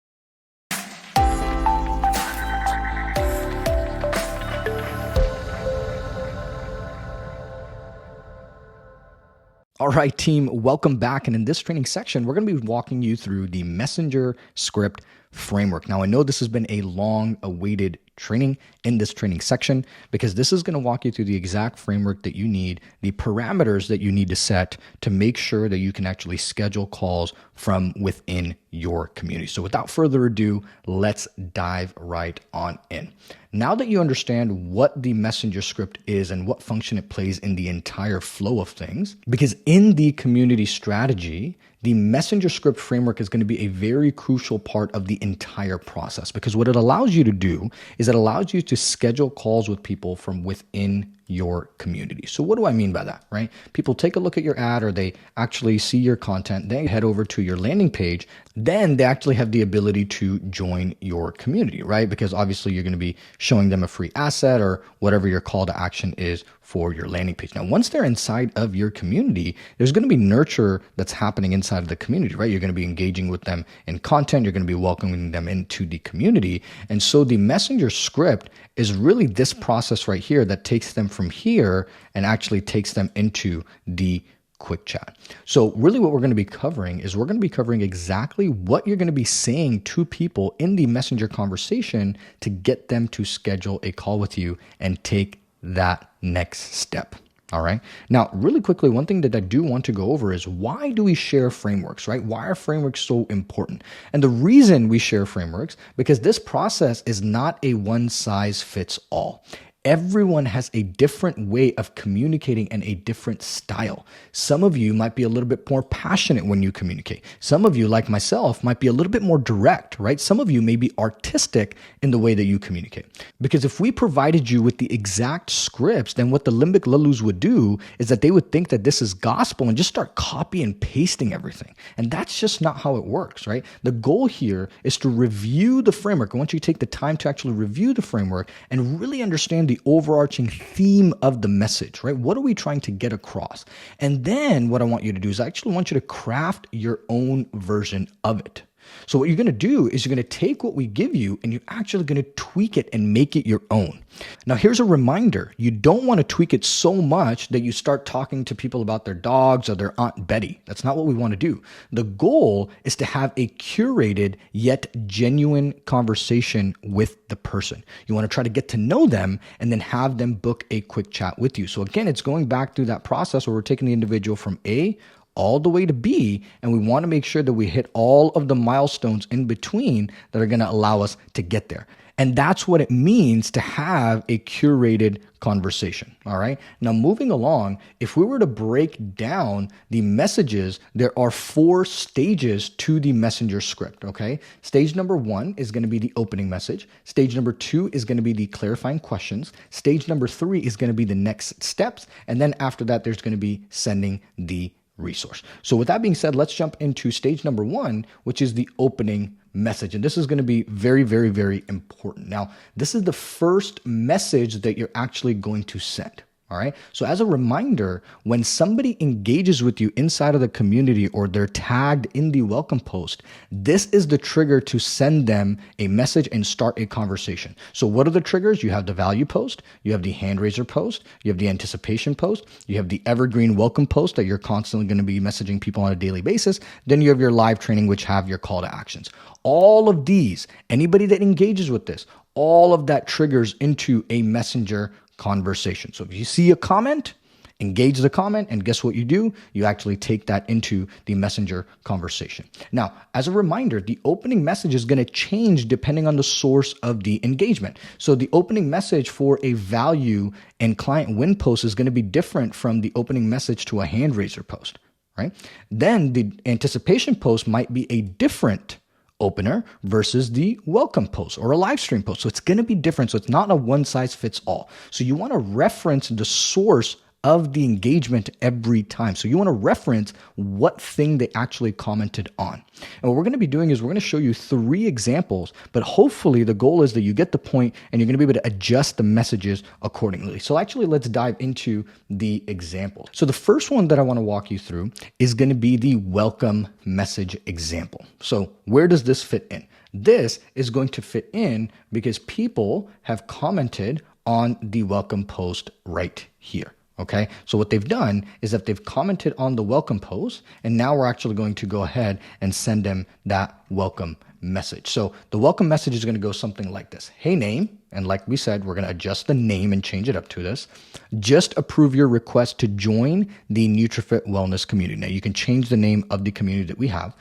All right, team, welcome back. And in this training section, we're going to be walking you through the messenger script framework. Now, I know this has been a long-awaited training in this training section because this is going to walk you through the exact framework that you need, the parameters that you need to set to make sure that you can actually schedule calls from within your community. So without further ado, let's dive right on in. Now that you understand what the messenger script is and what function it plays in the entire flow of things, because in the community strategy, the messenger script framework is going to be a very crucial part of the entire process, because what it allows you to do is it allows you to schedule calls with people from within your community. So what do I mean by that, right? People take a look at your ad or they actually see your content, they head over to your landing page, then they actually have the ability to join your community, right? Because obviously you're going to be showing them a free asset or whatever your call to action is for your landing page. Now, once they're inside of your community, there's going to be nurture that's happening inside of the community, right? You're going to be engaging with them in content. You're going to be welcoming them into the community. And so the messenger script is really this process right here that takes them from here and actually takes them into the quick chat. So really what we're going to be covering is we're going to be covering exactly what you're going to be saying to people in the messenger conversation to get them to schedule a call with you and take that next step. All right. Now, really quickly, one thing that I do want to go over is why do we share frameworks, right? Why are frameworks so important? And the reason we share frameworks, because this process is not a one size fits all. Everyone has a different way of communicating and a different style. Some of you might be a little bit more passionate when you communicate. Some of you, like myself, might be a little bit more direct, right? Some of you may be artistic in the way that you communicate. Because if we provided you with the exact scripts, then what the limbic lalus would do is that they would think that this is gospel and just start copy and pasting everything. And that's just not how it works, right? The goal here is to review the framework. I want you to take the time to actually review the framework and really understand the overarching theme of the message, right? What are we trying to get across? And then what I want you to do is I actually want you to craft your own version of it. So what you're going to do is you're going to take what we give you and you're actually going to tweak it and make it your own. Now, here's a reminder. You don't want to tweak it so much that you start talking to people about their dogs or their Aunt Betty. That's not what we want to do. The goal is to have a curated yet genuine conversation with the person. You want to try to get to know them and then have them book a quick chat with you. So again, it's going back through that process where we're taking the individual from A all the way to B, and we want to make sure that we hit all of the milestones in between that are going to allow us to get there. And that's what it means to have a curated conversation. All right. Now, moving along, if we were to break down the messages, there are 4 stages to the messenger script. Okay. Stage number 1 is going to be the opening message. Stage number 2 is going to be the clarifying questions. Stage number 3 is going to be the next steps. And then after that, there's going to be sending the resource. So with that being said, let's jump into stage number 1, which is the opening message. And this is going to be very, very, very important. Now, this is the first message that you're actually going to send. All right. So as a reminder, when somebody engages with you inside of the community or they're tagged in the welcome post, this is the trigger to send them a message and start a conversation. So what are the triggers? You have the value post, you have the hand raiser post, you have the anticipation post, you have the evergreen welcome post that you're constantly going to be messaging people on a daily basis. Then you have your live training, which have your call to actions. All of these, anybody that engages with this, all of that triggers into a messenger conversation. So if you see a comment, engage the comment, and guess what you do? You actually take that into the messenger conversation. Now, as a reminder, the opening message is going to change depending on the source of the engagement. So the opening message for a value and client win post is going to be different from the opening message to a hand raiser post, right? Then the anticipation post might be a different opener versus the welcome post or a live stream post. So it's going to be different. So it's not a one size fits all. So you want to reference the source of the engagement every time. So you want to reference what thing they actually commented on. And what we're going to be doing is we're going to show you 3 examples, but hopefully the goal is that you get the point and you're going to be able to adjust the messages accordingly. So actually, let's dive into the examples. So the first one that I want to walk you through is going to be the welcome message example. So where does this fit in? This is going to fit in because people have commented on the welcome post right here. Okay, so what they've done is that they've commented on the welcome post, and now we're actually going to go ahead and send them that welcome message. So the welcome message is going to go something like this. Hey name, and like we said, we're going to adjust the name and change it up to this. Just approve your request to join the NutriFit Wellness community. Now you can change the name of the community that we have.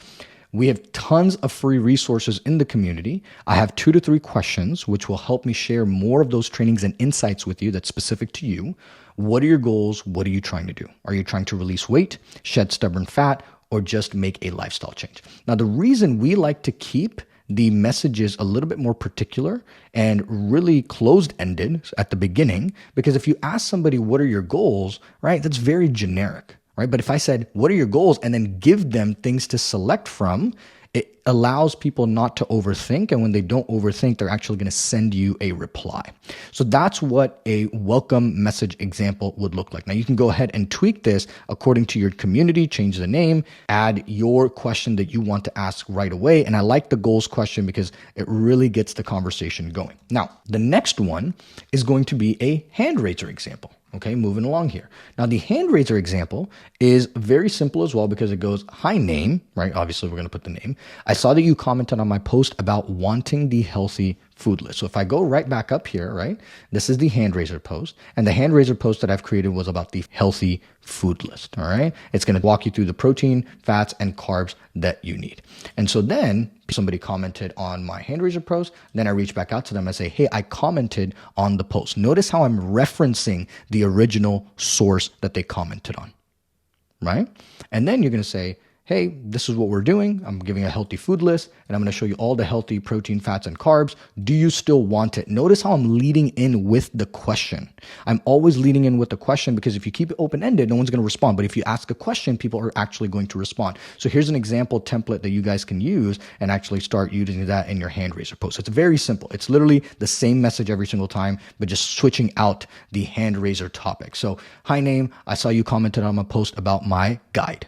We have tons of free resources in the community. I have 2 to 3 questions, which will help me share more of those trainings and insights with you that's specific to you. What are your goals? What are you trying to do? Are you trying to release weight, shed stubborn fat, or just make a lifestyle change? Now, the reason we like to keep the messages a little bit more particular and really closed-ended at the beginning, because if you ask somebody, what are your goals, right, that's very generic. Right? But if I said, what are your goals? And then give them things to select from, it allows people not to overthink. And when they don't overthink, they're actually going to send you a reply. So that's what a welcome message example would look like. Now you can go ahead and tweak this according to your community, change the name, add your question that you want to ask right away. And I like the goals question because it really gets the conversation going. Now, the next one is going to be a hand raiser example. Okay, moving along here. Now, the hand raiser example is very simple as well because it goes, hi name, right? Obviously, we're going to put the name. I saw that you commented on my post about wanting the healthy food list. So if I go right back up here, right, this is the hand raiser post. And the hand raiser post that I've created was about the healthy food list. All right. It's going to walk you through the protein, fats, and carbs that you need. And so then somebody commented on my hand raiser post. Then I reach back out to them and say, hey, I commented on the post. Notice how I'm referencing the original source that they commented on. Right. And then you're going to say, hey, this is what we're doing. I'm giving a healthy food list, and I'm going to show you all the healthy protein, fats, and carbs. Do you still want it? Notice how I'm leading in with the question. I'm always leading in with the question because if you keep it open-ended, no one's going to respond. But if you ask a question, people are actually going to respond. So here's an example template that you guys can use and actually start using that in your hand raiser post. It's very simple. It's literally the same message every single time, but just switching out the hand raiser topic. So, hi name, I saw you commented on my post about my guide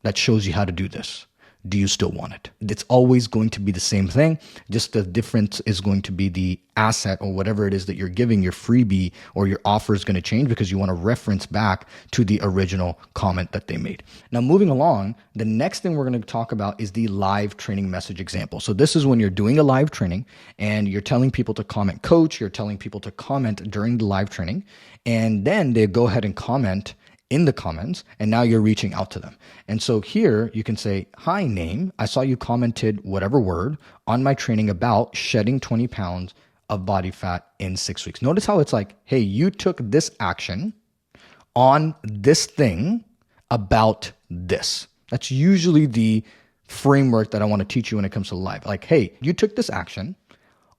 that shows you how to do this. Do you still want it? It's always going to be the same thing. Just the difference is going to be the asset or whatever it is that you're giving, your freebie or your offer is going to change because you want to reference back to the original comment that they made. Now, moving along, the next thing we're going to talk about is the live training message example. So this is when you're doing a live training and you're telling people to comment coach, you're telling people to comment during the live training, and then they go ahead and comment in the comments, and now you're reaching out to them. And so here you can say, hi name, I saw you commented whatever word on my training about shedding 20 pounds of body fat in 6 weeks. Notice how it's like, hey, you took this action on this thing about this. That's usually the framework that I want to teach you when it comes to live. Like, hey, you took this action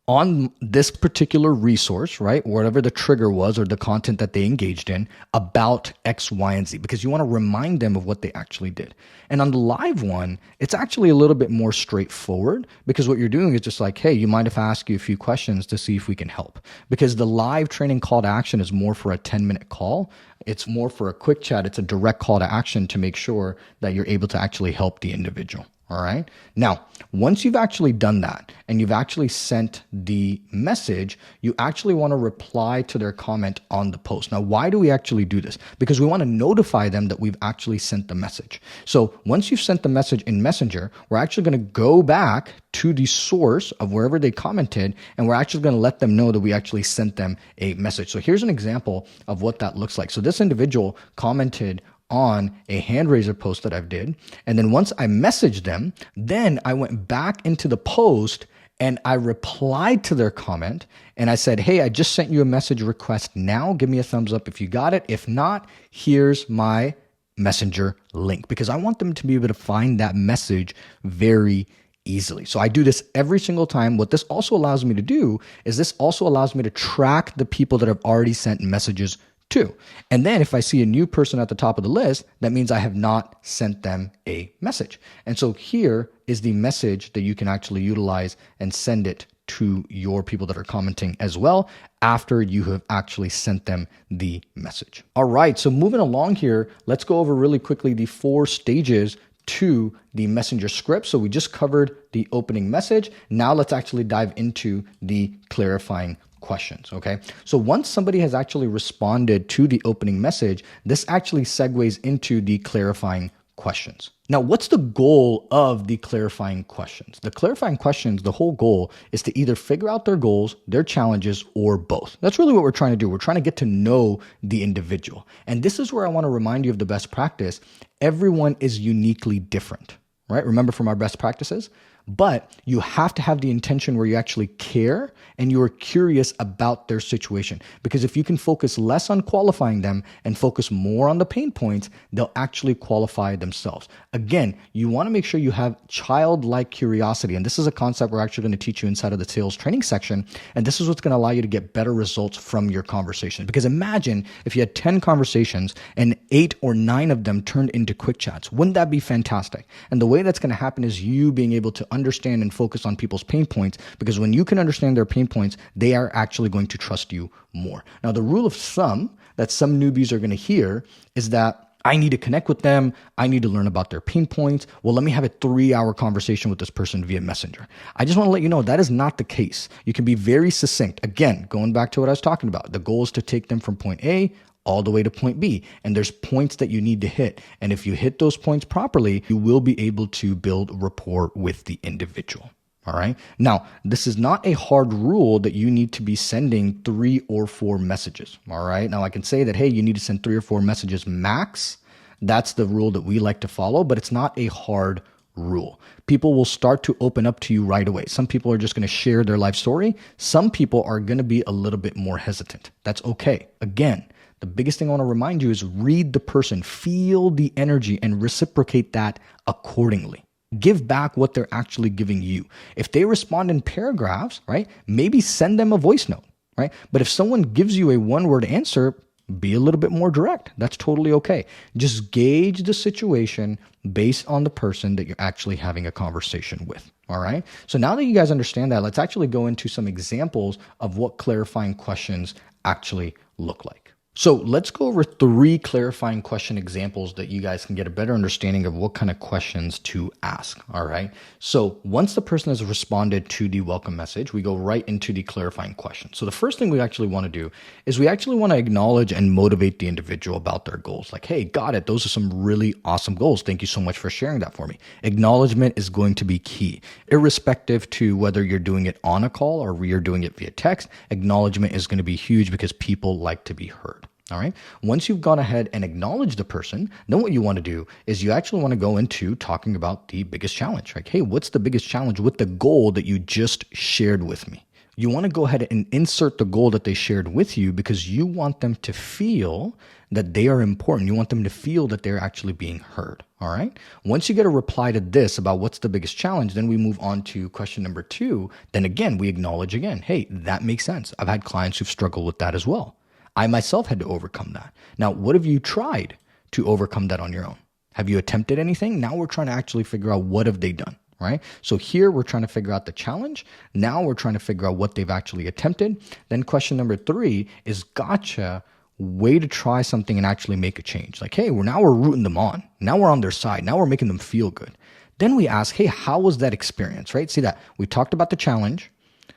on this particular resource, right? Whatever the trigger was or the content that they engaged in about X, Y, and Z, because you want to remind them of what they actually did. And on the live one, it's actually a little bit more straightforward because what you're doing is just like, hey, you mind if I ask you a few questions to see if we can help? Because the live training call to action is more for a 10-minute call. It's more for a quick chat. It's a direct call to action to make sure that you're able to actually help the individual. All right. Now, once you've actually done that and you've actually sent the message, you actually want to reply to their comment on the post. Now, why do we actually do this? Because we want to notify them that we've actually sent the message. So once you've sent the message in Messenger, we're actually going to go back to the source of wherever they commented, and we're actually going to let them know that we actually sent them a message. So here's an example of what that looks like. So this individual commented on a hand raiser post that I've did. And then once I messaged them, then I went back into the post and I replied to their comment and I said, hey, I just sent you a message request now. Give me a thumbs up if you got it. If not, here's my Messenger link, because I want them to be able to find that message very easily. So I do this every single time. What this also allows me to do is this also allows me to track the people that have already sent messages 2. And then if I see a new person at the top of the list, that means I have not sent them a message. And so here is the message that you can actually utilize and send it to your people that are commenting as well after you have actually sent them the message. All right, so moving along here, let's go over really quickly the 4 stages to the messenger script. So we just covered the opening message. Now let's actually dive into the clarifying questions, okay? So once somebody has actually responded to the opening message, this actually segues into the clarifying questions. Now, what's the goal of the clarifying questions? The clarifying questions, the whole goal is to either figure out their goals, their challenges, or both. That's really what we're trying to do. We're trying to get to know the individual. And this is where I want to remind you of the best practice. Everyone is uniquely different, right? Remember from our best practices? But you have to have the intention where you actually care and you are curious about their situation. Because if you can focus less on qualifying them and focus more on the pain points, they'll actually qualify themselves. Again, you want to make sure you have childlike curiosity. And this is a concept we're actually going to teach you inside of the sales training section. And this is what's going to allow you to get better results from your conversation. Because imagine if you had 10 conversations and 8 or 9 of them turned into quick chats. Wouldn't that be fantastic? And the way that's going to happen is you being able to understand and focus on people's pain points, because when you can understand their pain points, they are actually going to trust you more. Now, the rule of thumb that some newbies are going to hear is that I need to connect with them. I need to learn about their pain points. Well, let me have a 3-hour conversation with this person via Messenger. I just want to let you know that is not the case. You can be very succinct. Again, going back to what I was talking about, the goal is to take them from point A all the way to point B. And there's points that you need to hit. And if you hit those points properly, you will be able to build rapport with the individual. All right. Now, this is not a hard rule that you need to be sending 3 or 4 messages. All right. Now, I can say that, hey, you need to send 3 or 4 messages max. That's the rule that we like to follow, but it's not a hard rule. People will start to open up to you right away. Some people are just going to share their life story. Some people are going to be a little bit more hesitant. That's okay. Again, the biggest thing I want to remind you is read the person, feel the energy, and reciprocate that accordingly. Give back what they're actually giving you. If they respond in paragraphs, right, maybe send them a voice note, right? But if someone gives you a 1-word answer, be a little bit more direct. That's totally okay. Just gauge the situation based on the person that you're actually having a conversation with. All right. So now that you guys understand that, let's actually go into some examples of what clarifying questions actually look like. So let's go over 3 clarifying question examples that you guys can get a better understanding of what kind of questions to ask. All right. So once the person has responded to the welcome message, we go right into the clarifying question. So the first thing we actually want to do is we actually want to acknowledge and motivate the individual about their goals. Like, hey, got it. Those are some really awesome goals. Thank you so much for sharing that for me. Acknowledgement is going to be key, irrespective to whether you're doing it on a call or you're doing it via text. Acknowledgement is going to be huge because people like to be heard. All right. Once you've gone ahead and acknowledged the person, then what you want to do is you actually want to go into talking about the biggest challenge. Like, hey, what's the biggest challenge with the goal that you just shared with me? You want to go ahead and insert the goal that they shared with you because you want them to feel that they are important. You want them to feel that they're actually being heard. All right. Once you get a reply to this about what's the biggest challenge, then we move on to question number 2. Then again, we acknowledge again, hey, that makes sense. I've had clients who've struggled with that as well. I myself had to overcome that. Now, what have you tried to overcome that on your own? Have you attempted anything? Now we're trying to actually figure out what have they done, right? So here we're trying to figure out the challenge. Now we're trying to figure out what they've actually attempted. Then question number 3 is gotcha, way to try something and actually make a change. Like, hey, we're rooting them on. Now we're on their side. Now we're making them feel good. Then we ask, hey, how was that experience, right? See that we talked about the challenge.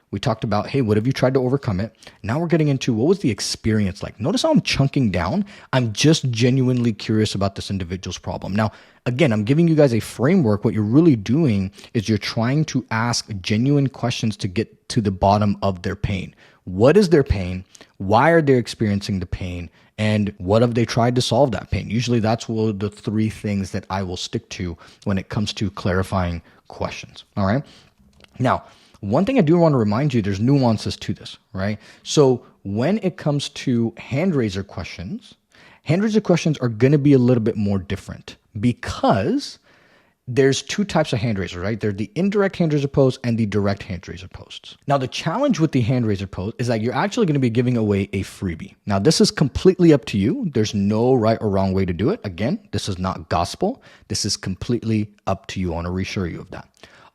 We talked about, hey, what have you tried to overcome it? Now we're getting into what was the experience like? Notice how I'm chunking down. I'm just genuinely curious about this individual's problem. Now, again, I'm giving you guys a framework. What you're really doing is you're trying to ask genuine questions to get to the bottom of their pain. What is their pain? Why are they experiencing the pain? And what have they tried to solve that pain? Usually that's one of the 3 things that I will stick to when it comes to clarifying questions. All right. Now, one thing I do want to remind you, there's nuances to this, right? So when it comes to hand raiser questions are going to be a little bit more different because there's two types of hand raisers, right? There's the indirect hand raiser posts and the direct hand raiser posts. Now, the challenge with the hand raiser post is that you're actually going to be giving away a freebie. Now, this is completely up to you. There's no right or wrong way to do it. Again, this is not gospel. This is completely up to you. I want to reassure you of that.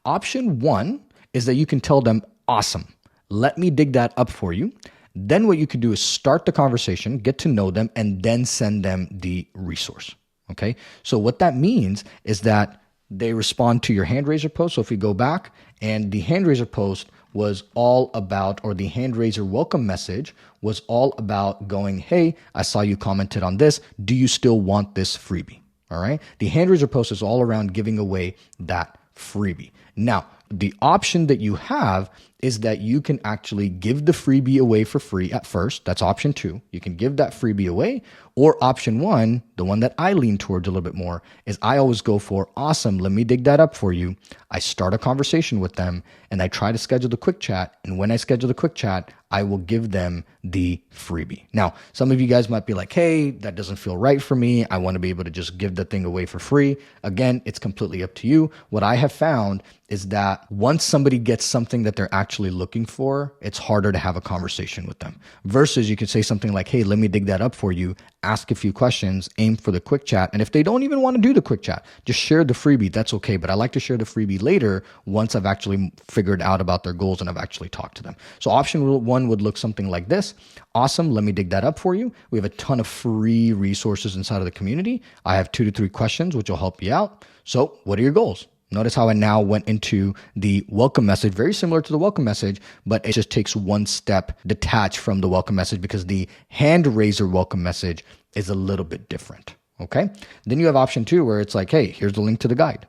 Option one is that you can tell them, awesome, let me dig that up for you. Then what you can do is start the conversation, get to know them, and then send them the resource. Okay. So what that means is that they respond to your hand raiser post. So if we go back, and the hand raiser post was all about, or the hand raiser welcome message was all about going, hey, I saw you commented on this. Do you still want this freebie? All right. The hand raiser post is all around giving away that freebie. Now, the option that you have is that you can actually give the freebie away for free at first. That's option two. You can give that freebie away. Or option one, the one that I lean towards a little bit more, is I always go for, awesome, let me dig that up for you. I start a conversation with them and I try to schedule the quick chat. And when I schedule the quick chat, I will give them the freebie. Now, some of you guys might be like, hey, that doesn't feel right for me. I want to be able to just give the thing away for free. Again, it's completely up to you. What I have found is that once somebody gets something that they're actually looking for, it's harder to have a conversation with them. Versus you could say something like, hey, let me dig that up for you, ask a few questions, aim for the quick chat. And if they don't even want to do the quick chat, just share the freebie. That's okay. But I like to share the freebie later once I've actually figured out about their goals and I've actually talked to them. So option one would look something like this. Awesome. Let me dig that up for you. We have a ton of free resources inside of the community. I have 2 to 3 questions, which will help you out. So what are your goals? Notice how I now went into the welcome message, very similar to the welcome message, but it just takes one step detached from the welcome message because the hand raiser welcome message is a little bit different. Okay. Then you have option two where it's like, hey, here's the link to the guide.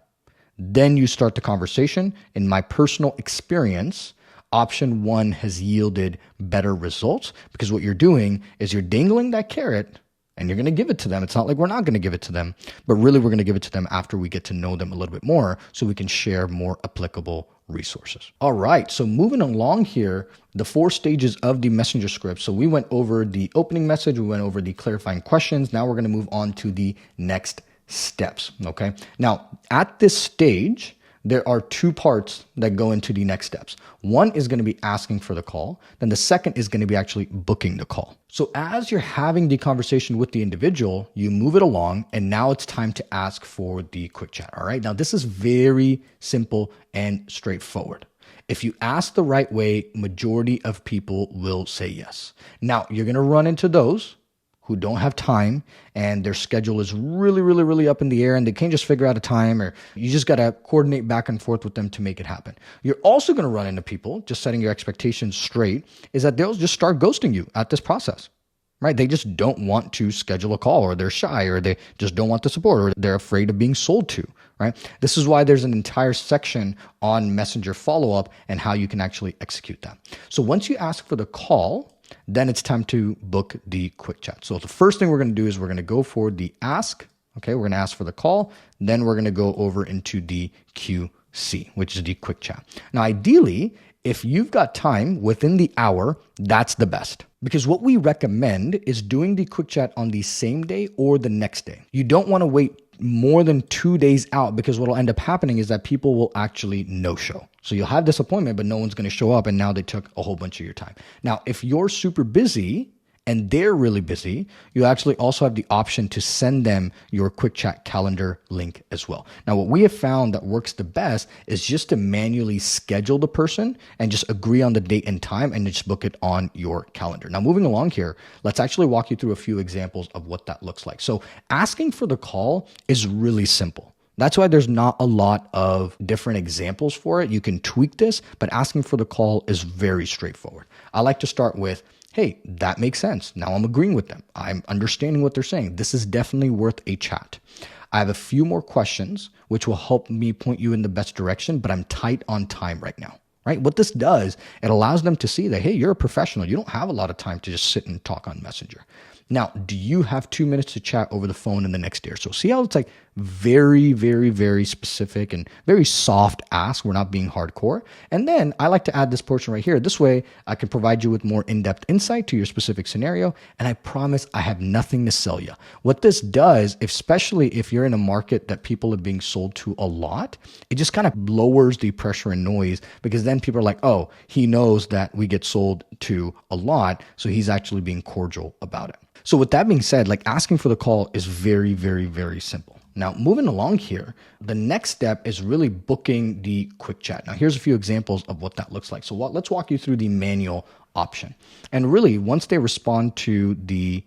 Then you start the conversation. In my personal experience, option one has yielded better results because what you're doing is you're dangling that carrot and you're going to give it to them. It's not like we're not going to give it to them, but really we're going to give it to them after we get to know them a little bit more so we can share more applicable resources. All right. So moving along here, the 4 stages of the messenger script. So we went over the opening message. We went over the clarifying questions. Now we're going to move on to the next steps. Okay. Now at this stage, there are 2 parts that go into the next steps. One is going to be asking for the call. Then the second is going to be actually booking the call. So as you're having the conversation with the individual, you move it along and now it's time to ask for the quick chat. All right. Now this is very simple and straightforward. If you ask the right way, majority of people will say yes. Now you're going to run into those who don't have time and their schedule is really up in the air and they can't just figure out a time, or you just got to coordinate back and forth with them to make it happen. You're also going to run into people, just setting your expectations straight, is that they'll just start ghosting you at this process, right? They just don't want to schedule a call, or they're shy, or they just don't want the support, or they're afraid of being sold to, right? This is why there's an entire section on Messenger follow-up and how you can actually execute that. So once you ask for the call, then it's time to book the quick chat. So the first thing we're going to do is we're going to go for the ask. Okay, we're going to ask for the call. Then we're going to go over into the QC, which is the quick chat. Now, ideally, if you've got time within the hour, that's the best. Because what we recommend is doing the quick chat on the same day or the next day. You don't want to wait more than 2 days out, because what will end up happening is that people will actually no-show. So you'll have this appointment, but no one's going to show up, and now they took a whole bunch of your time. Now, if you're super busy and they're really busy, you actually also have the option to send them your quick chat calendar link as well. Now, what we have found that works the best is just to manually schedule the person and just agree on the date and time and just book it on your calendar. Now, moving along here, let's actually walk you through a few examples of what that looks like. So asking for the call is really simple. That's why there's not a lot of different examples for it. You can tweak this, but asking for the call is very straightforward. I like to start with, hey, that makes sense. Now I'm agreeing with them. I'm understanding what they're saying. This is definitely worth a chat. I have a few more questions, which will help me point you in the best direction, but I'm tight on time right now, right? What this does, it allows them to see that, hey, you're a professional. You don't have a lot of time to just sit and talk on Messenger. Now, do you have 2 minutes to chat over the phone in the next day or so? See how it's like very, very, very specific and very soft ask. We're not being hardcore. And then I like to add this portion right here. This way I can provide you with more in-depth insight to your specific scenario. And I promise I have nothing to sell you. What this does, especially if you're in a market that people are being sold to a lot, it just kind of lowers the pressure and noise, because then people are like, oh, he knows that we get sold to a lot, so he's actually being cordial about it. So with that being said, like, asking for the call is very, very, very simple. Now, moving along here, the next step is really booking the quick chat. Now, here's a few examples of what that looks like. So let's walk you through the manual option. And really, once they respond to the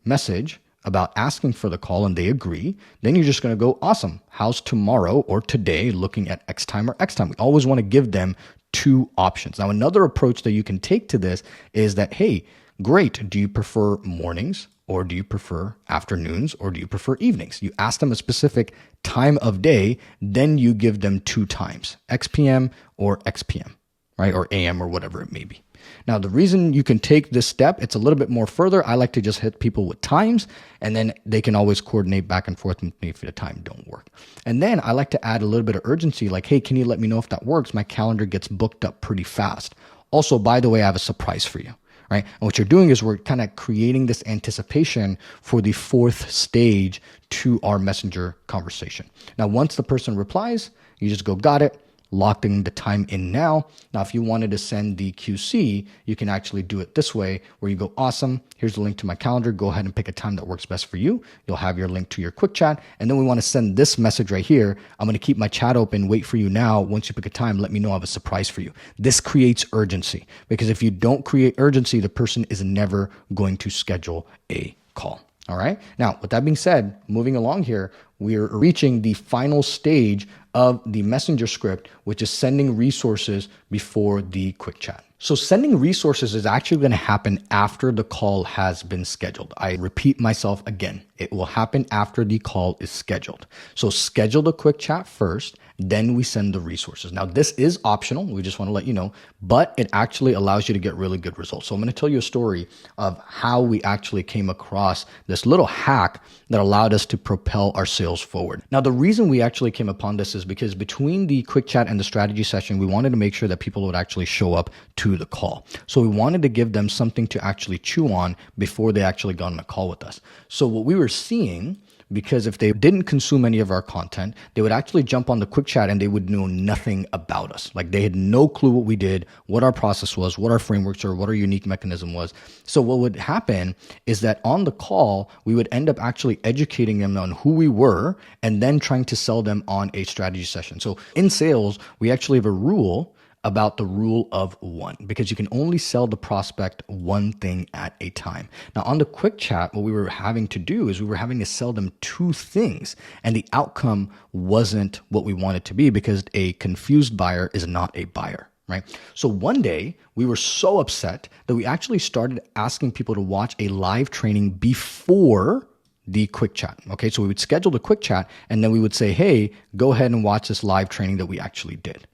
message about asking for the call and they agree, then you're just going to go, awesome, how's tomorrow or today looking at X time or X time? We always want to give them 2 options. Now, another approach that you can take to this is that, hey, great, do you prefer mornings, or do you prefer afternoons, or do you prefer evenings? You ask them a specific time of day, then you give them 2 times, XPM or XPM, right? Or AM or whatever it may be. Now, the reason you can take this step, it's a little bit more further. I like to just hit people with times, and then they can always coordinate back and forth with me if the time don't work. And then I like to add a little bit of urgency, like, hey, can you let me know if that works? My calendar gets booked up pretty fast. Also, by the way, I have a surprise for you. Right? And what you're doing is we're kind of creating this anticipation for the 4th stage to our messenger conversation. Now, once the person replies, you just go, got it, locking the time in now. Now, if you wanted to send the QC, you can actually do it this way, where you go, awesome, here's the link to my calendar. Go ahead and pick a time that works best for you. You'll have your link to your quick chat. And then we want to send this message right here. I'm going to keep my chat open, wait for you now. Once you pick a time, let me know I have a surprise for you. This creates urgency, because if you don't create urgency, the person is never going to schedule a call. All right. Now, with that being said, moving along here, we're reaching the final stage of the messenger script, which is sending resources before the quick chat. So sending resources is actually going to happen after the call has been scheduled. I repeat myself again. It will happen after the call is scheduled. So schedule the quick chat first, then we send the resources. Now, this is optional. We just want to let you know, but it actually allows you to get really good results. So I'm going to tell you a story of how we actually came across this little hack that allowed us to propel our sales forward. Now, the reason we actually came upon this is because between the quick chat and the strategy session, we wanted to make sure that people would actually show up to the call. So we wanted to give them something to actually chew on before they actually got on a call with us. So what we were seeing, because if they didn't consume any of our content, they would actually jump on the quick chat and they would know nothing about us. Like, they had no clue what we did, what our process was, what our frameworks are, what our unique mechanism was. So what would happen is that on the call, we would end up actually educating them on who we were and then trying to sell them on a strategy session. So in sales, we actually have a rule about the rule of 1, because you can only sell the prospect one thing at a time. Now, on the quick chat, what we were having to do is we were having to sell them 2 things, and the outcome wasn't what we wanted to be, because a confused buyer is not a buyer. Right? So one day we were so upset that we actually started asking people to watch a live training before the quick chat. Okay, so we would schedule the quick chat and then we would say, hey, go ahead and watch this live training that we actually did.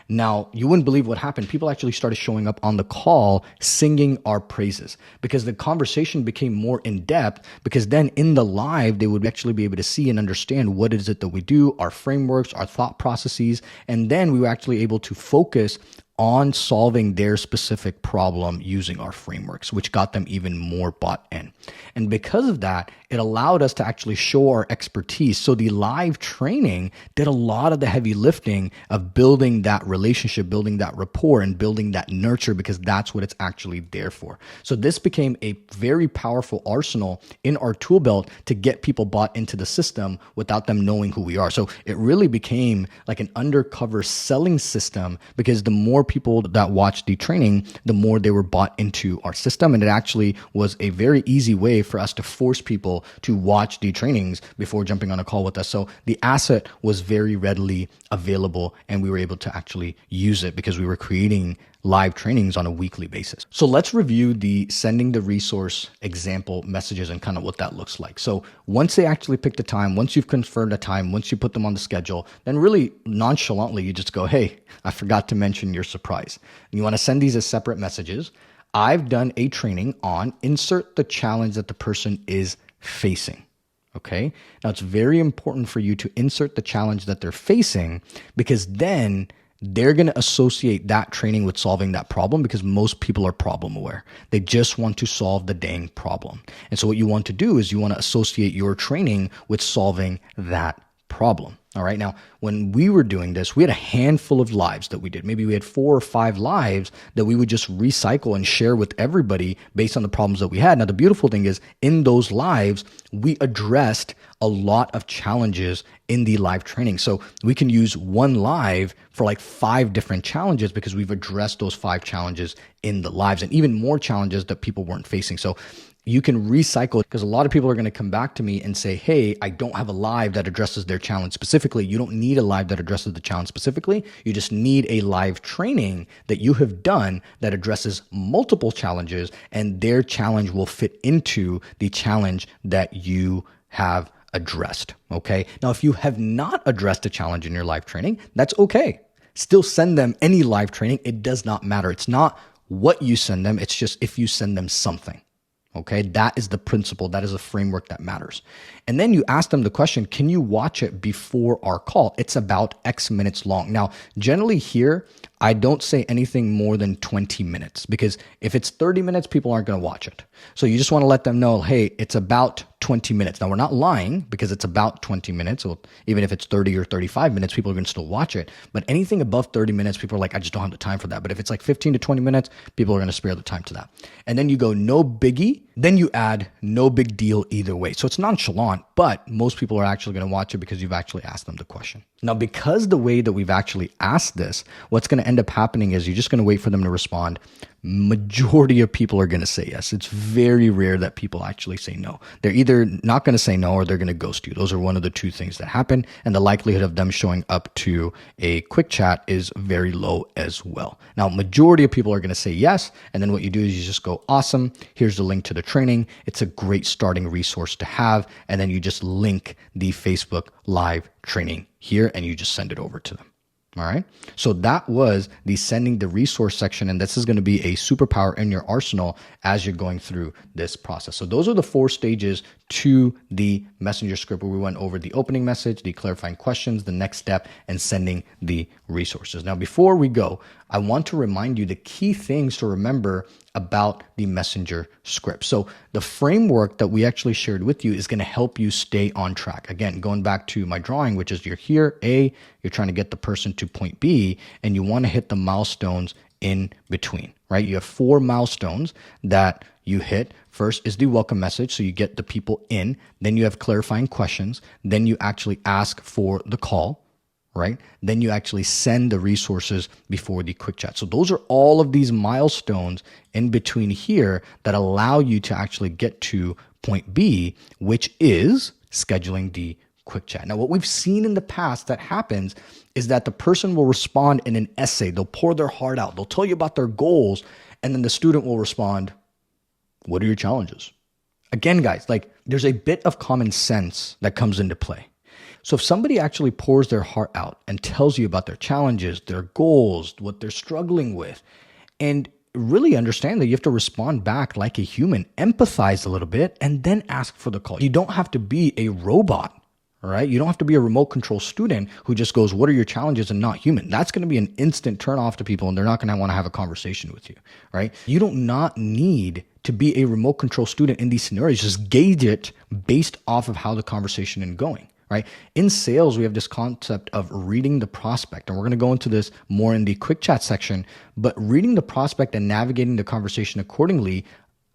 Now, you wouldn't believe what happened. People actually started showing up on the call singing our praises, because the conversation became more in depth, because then in the live, they would actually be able to see and understand what is it that we do, our frameworks, our thought processes, and then we were actually able to focus on solving their specific problem using our frameworks, which got them even more bought in. And because of that, it allowed us to actually show our expertise. So the live training did a lot of the heavy lifting of building that relationship, building that rapport, and building that nurture, because that's what it's actually there for. So this became a very powerful arsenal in our tool belt to get people bought into the system without them knowing who we are. So it really became like an undercover selling system, because the more people that watched the training, the more they were bought into our system. And it actually was a very easy way for us to force people to watch the trainings before jumping on a call with us. So the asset was very readily available, and we were able to actually use it because we were creating live trainings on a weekly basis. So let's review the sending the resource example messages and kind of what that looks like. So once they actually pick the time, once you've confirmed a time, once you put them on the schedule, then really nonchalantly, you just go, hey, I forgot to mention your surprise. And you want to send these as separate messages. I've done a training on insert the challenge that the person is facing. Okay. Now it's very important for you to insert the challenge that they're facing, because then they're going to associate that training with solving that problem, because most people are problem aware. They just want to solve the dang problem. And so what you want to do is you want to associate your training with solving that problem. All right. Now, when we were doing this, we had a handful of lives that we did. Maybe we had 4 or 5 lives that we would just recycle and share with everybody based on the problems that we had. Now, the beautiful thing is in those lives, we addressed a lot of challenges in the live training. So we can use one live for like 5 different challenges, because we've addressed those 5 challenges in the lives, and even more challenges that people weren't facing. So you can recycle, because a lot of people are going to come back to me and say, hey, I don't have a live that addresses their challenge specifically. You don't need a live that addresses the challenge specifically. You just need a live training that you have done that addresses multiple challenges, and their challenge will fit into the challenge that you have addressed. Okay. Now, if you have not addressed a challenge in your live training, that's okay. Still send them any live training. It does not matter. It's not what you send them. It's just if you send them something. Okay, that is the principle. That is a framework that matters. And then you ask them the question, can you watch it before our call? It's about X minutes long. Now, generally here, I don't say anything more than 20 minutes, because if it's 30 minutes, people aren't going to watch it. So you just want to let them know, hey, it's about 20 minutes. Now, we're not lying, because it's about 20 minutes. So even if it's 30 or 35 minutes, people are going to still watch it. But anything above 30 minutes, people are like, I just don't have the time for that. But if it's like 15 to 20 minutes, people are going to spare the time to that. And then you go, no biggie. Then you add no big deal either way. So it's nonchalant, but most people are actually going to watch it because you've actually asked them the question. Now, because the way that we've actually asked this, what's going to end up happening is you're just going to wait for them to respond. Majority of people are going to say yes. It's very rare that people actually say no. They're either not going to say no, or they're going to ghost you. Those are one of the 2 things that happen. And the likelihood of them showing up to a quick chat is very low as well. Now, majority of people are going to say yes. And then what you do is you just go, awesome. Here's the link to the training. It's a great starting resource to have. And then you just link the Facebook live training here, and you just send it over to them. All right. So that was the sending the resource section. And this is going to be a superpower in your arsenal as you're going through this process. So those are the 4 stages to the messenger script, where we went over the opening message, the clarifying questions, the next step, and sending the resources. Now, before we go, I want to remind you the key things to remember about the messenger script. So the framework that we actually shared with you is going to help you stay on track. Again, going back to my drawing, which is you're here, A, you're trying to get the person to point B, and you want to hit the milestones in between, right? You have 4 milestones that you hit. First is the welcome message, so you get the people in. Then you have clarifying questions. Then you actually ask for the call, right? Then you actually send the resources before the quick chat. So those are all of these milestones in between here that allow you to actually get to point B, which is scheduling the quick chat. Now, what we've seen in the past that happens is that the person will respond in an essay. They'll pour their heart out. They'll tell you about their goals. And then the student will respond, what are your challenges? Again, guys, like there's a bit of common sense that comes into play. So if somebody actually pours their heart out and tells you about their challenges, their goals, what they're struggling with, and really understand that you have to respond back like a human, empathize a little bit, and then ask for the call. You don't have to be a robot, right? You don't have to be a remote control student who just goes, what are your challenges, and not human. That's going to be an instant turn off to people, and they're not going to want to have a conversation with you, right? You don't not need to be a remote control student in these scenarios. Just gauge it based off of how the conversation is going. Right? In sales, we have this concept of reading the prospect, and we're going to go into this more in the quick chat section, but reading the prospect and navigating the conversation accordingly,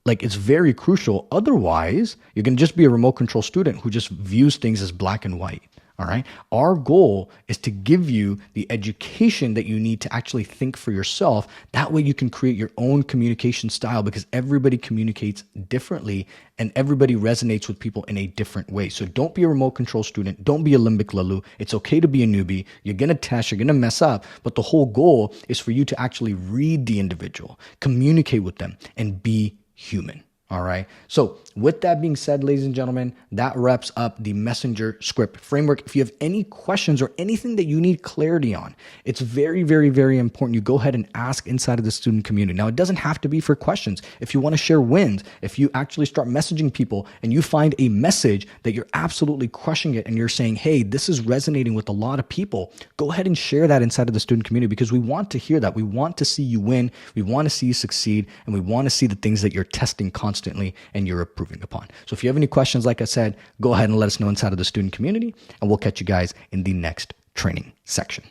like it's very crucial. Otherwise, you're going to just be a remote control student who just views things as black and white. All right. Our goal is to give you the education that you need to actually think for yourself. That way you can create your own communication style, because everybody communicates differently and everybody resonates with people in a different way. So don't be a remote control student. Don't be a limbic Lalu. It's okay to be a newbie. You're going to test, you're going to mess up, but the whole goal is for you to actually read the individual, communicate with them, and be human. All right. So with that being said, ladies and gentlemen, that wraps up the Messenger script framework. If you have any questions or anything that you need clarity on, it's very, very, very important. You go ahead and ask inside of the student community. Now, it doesn't have to be for questions. If you want to share wins, if you actually start messaging people and you find a message that you're absolutely crushing it and you're saying, hey, this is resonating with a lot of people, go ahead and share that inside of the student community because we want to hear that. We want to see you win. We want to see you succeed. And we want to see the things that you're testing constantly and you're improving upon. So if you have any questions, like I said, go ahead and let us know inside of the student community, and we'll catch you guys in the next training section.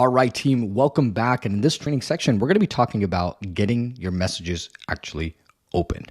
All right, team, welcome back. And in this training section, we're going to be talking about getting your messages actually open.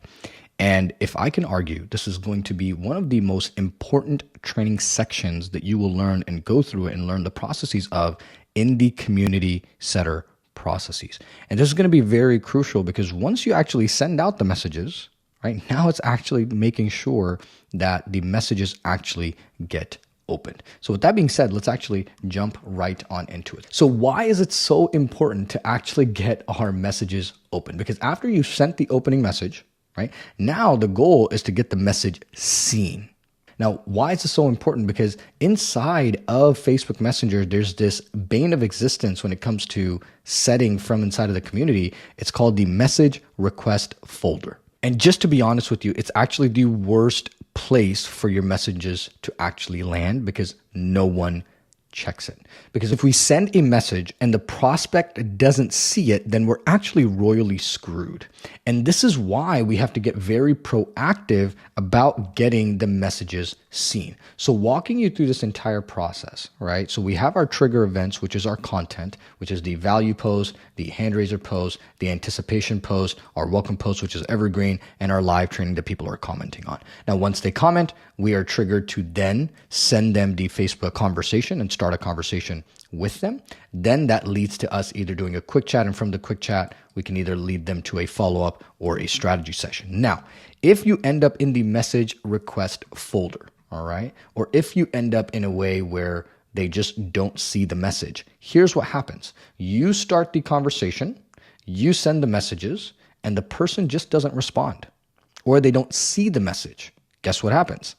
And if I can argue, this is going to be one of the most important training sections that you will learn and go through it and learn the processes of in the community setter processes. And this is going to be very crucial because once you actually send out the messages, right, now it's actually making sure that the messages actually get opened. So with that being said, let's actually jump right on into it. So why is it so important to actually get our messages open? Because after you sent the opening message, right, now the goal is to get the message seen. Now, why is this so important? Because inside of Facebook Messenger, there's this bane of existence when it comes to setting from inside of the community. It's called the message request folder. And just to be honest with you, it's actually the worst place for your messages to actually land because no one checks it. Because if we send a message and the prospect doesn't see it, then we're actually royally screwed. And this is why we have to get very proactive about getting the messages seen. So walking you through this entire process, right? So we have our trigger events, which is our content, which is the value post, the hand raiser post, the anticipation post, our welcome post, which is evergreen, and our live training that people are commenting on. Now, once they comment, we are triggered to then send them the Facebook conversation and start a conversation with them. Then that leads to us either doing a quick chat, and from the quick chat, we can either lead them to a follow-up or a strategy session. Now, if you end up in the message request folder, all right, or if you end up in a way where they just don't see the message, here's what happens. You start the conversation, you send the messages, and the person just doesn't respond, or they don't see the message. Guess what happens?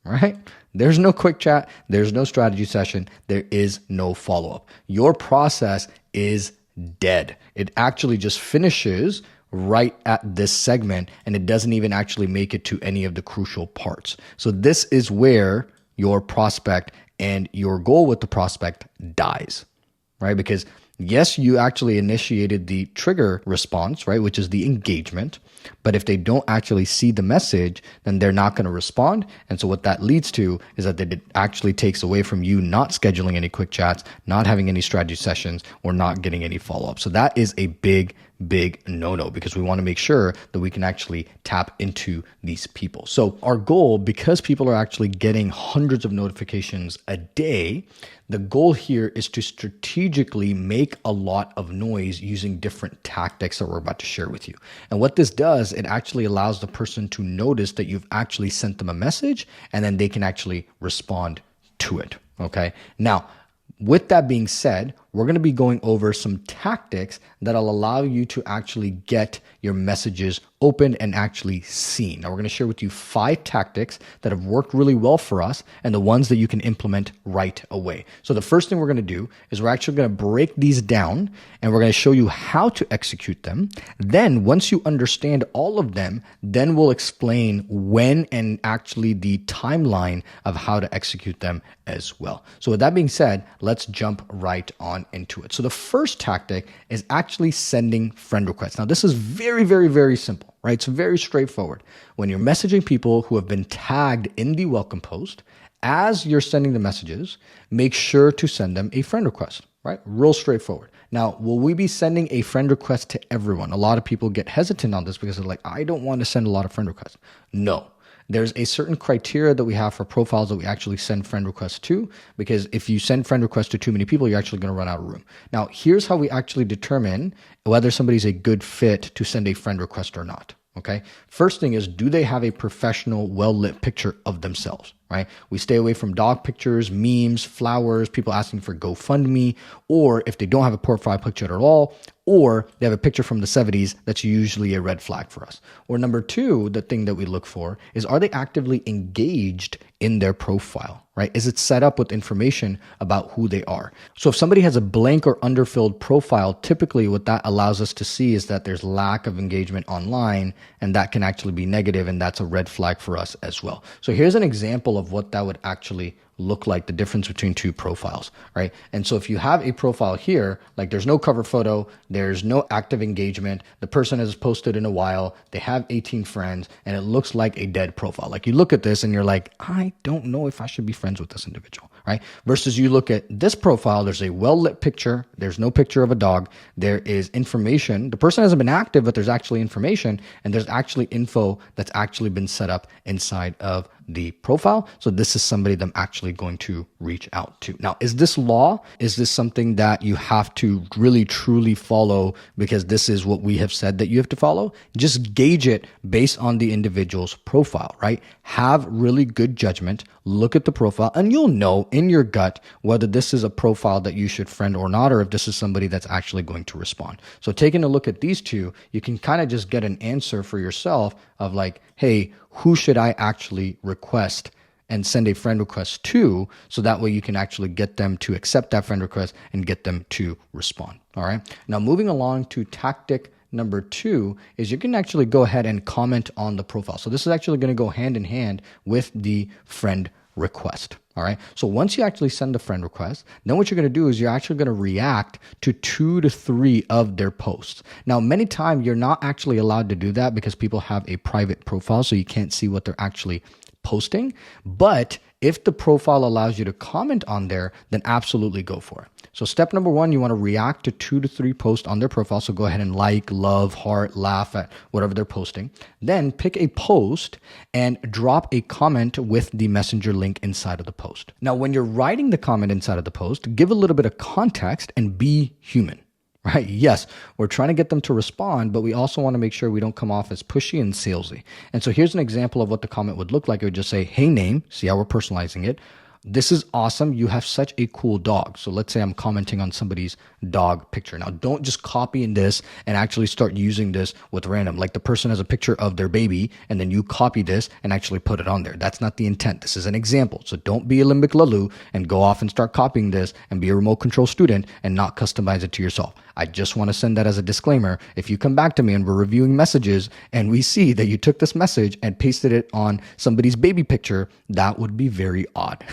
Right? There's no quick chat. There's no strategy session. There is no follow-up. Your process is dead. It actually just finishes right at this segment, and it doesn't even actually make it to any of the crucial parts. So this is where your prospect and your goal with the prospect dies, right? Because yes, you actually initiated the trigger response, right, which is the engagement. But if they don't actually see the message, then they're not going to respond. And so what that leads to is that it actually takes away from you not scheduling any quick chats, not having any strategy sessions, or not getting any follow-up. So that is a big no-no because we want to make sure that we can actually tap into these people. So our goal, because people are actually getting hundreds of notifications a day, the goal here is to strategically make a lot of noise using different tactics that we're about to share with you. And what this does, it actually allows the person to notice that you've actually sent them a message, and then they can actually respond to it. Okay. Now, with that being said, we're going to be going over some tactics that'll allow you to actually get your messages opened and actually seen. Now, we're going to share with you 5 tactics that have worked really well for us and the ones that you can implement right away. So the first thing we're going to do is we're actually going to break these down and we're going to show you how to execute them. Then once you understand all of them, then we'll explain when and actually the timeline of how to execute them as well. So with that being said, let's jump right on into it. So the first tactic is actually sending friend requests. Now, this is very simple, right? It's very straightforward. When you're messaging people who have been tagged in the welcome post, as you're sending the messages, make sure to send them a friend request, right? Real straightforward. Now, will we be sending a friend request to everyone? A lot of people get hesitant on this because they're like, I don't want to send a lot of friend requests. No. There's a certain criteria that we have for profiles that we actually send friend requests to, because if you send friend requests to too many people, you're actually going to run out of room. Now, here's how we actually determine whether somebody's a good fit to send a friend request or not. Okay. First thing is, do they have a professional, well-lit picture of themselves? right? We stay away from dog pictures, memes, flowers, people asking for GoFundMe, or if they don't have a profile picture at all, or they have a picture from the 70s, that's usually a red flag for us. Or number two, the thing that we look for is, are they actively engaged in their profile, right? Is it set up with information about who they are? So if somebody has a blank or underfilled profile, typically what that allows us to see is that there's lack of engagement online, and that can actually be negative, and that's a red flag for us as well. So here's an example of what that would actually look like, the difference between two profiles, right? And so if you have a profile here, like there's no cover photo, there's no active engagement, the person has posted in a while, they have 18 friends, and it looks like a dead profile. Like you look at this and you're like, I don't know if I should be friends with this individual, right? Versus you look at this profile, there's a well-lit picture, there's no picture of a dog, there is information, the person hasn't been active, but there's actually information, and there's actually info that's actually been set up inside of the profile. So this is somebody that I'm actually going to reach out to. Now, is this law? Is this something that you have to really truly follow because this is what we have said that you have to follow? Just gauge it based on the individual's profile, right? Have really good judgment, look at the profile, and you'll know in your gut whether this is a profile that you should friend or not, or if this is somebody that's actually going to respond. So taking a look at these two, you can kind of just get an answer for yourself of like, hey, who should I actually request and send a friend request to, so that way you can actually get them to accept that friend request and get them to respond. All right. Now, moving along to tactic number two is you can actually go ahead and comment on the profile. So this is actually going to go hand in hand with the friend request. All right. So once you actually send a friend request, then what you're going to do is you're actually going to react to 2 to 3 of their posts. Now, many times you're not actually allowed to do that because people have a private profile, so you can't see what they're actually posting. But if the profile allows you to comment on there, then absolutely go for it. So step number one, you want to react to 2 to 3 posts on their profile. So go ahead and like, love, heart, laugh at whatever they're posting. Then pick a post and drop a comment with the messenger link inside of the post. Now, when you're writing the comment inside of the post, give a little bit of context and be human. Right? Yes, we're trying to get them to respond, but we also want to make sure we don't come off as pushy and salesy. And so here's an example of what the comment would look like. It would just say, hey, name, see how we're personalizing it. This is awesome. You have such a cool dog. So let's say I'm commenting on somebody's dog picture. Now, don't just copy in this and actually start using this with random. Like the person has a picture of their baby and then you copy this and actually put it on there. That's not the intent. This is an example. So don't be a limbic lalu and go off and start copying this and be a remote control student and not customize it to yourself. I just want to send that as a disclaimer. If you come back to me and we're reviewing messages and we see that you took this message and pasted it on somebody's baby picture, that would be very odd.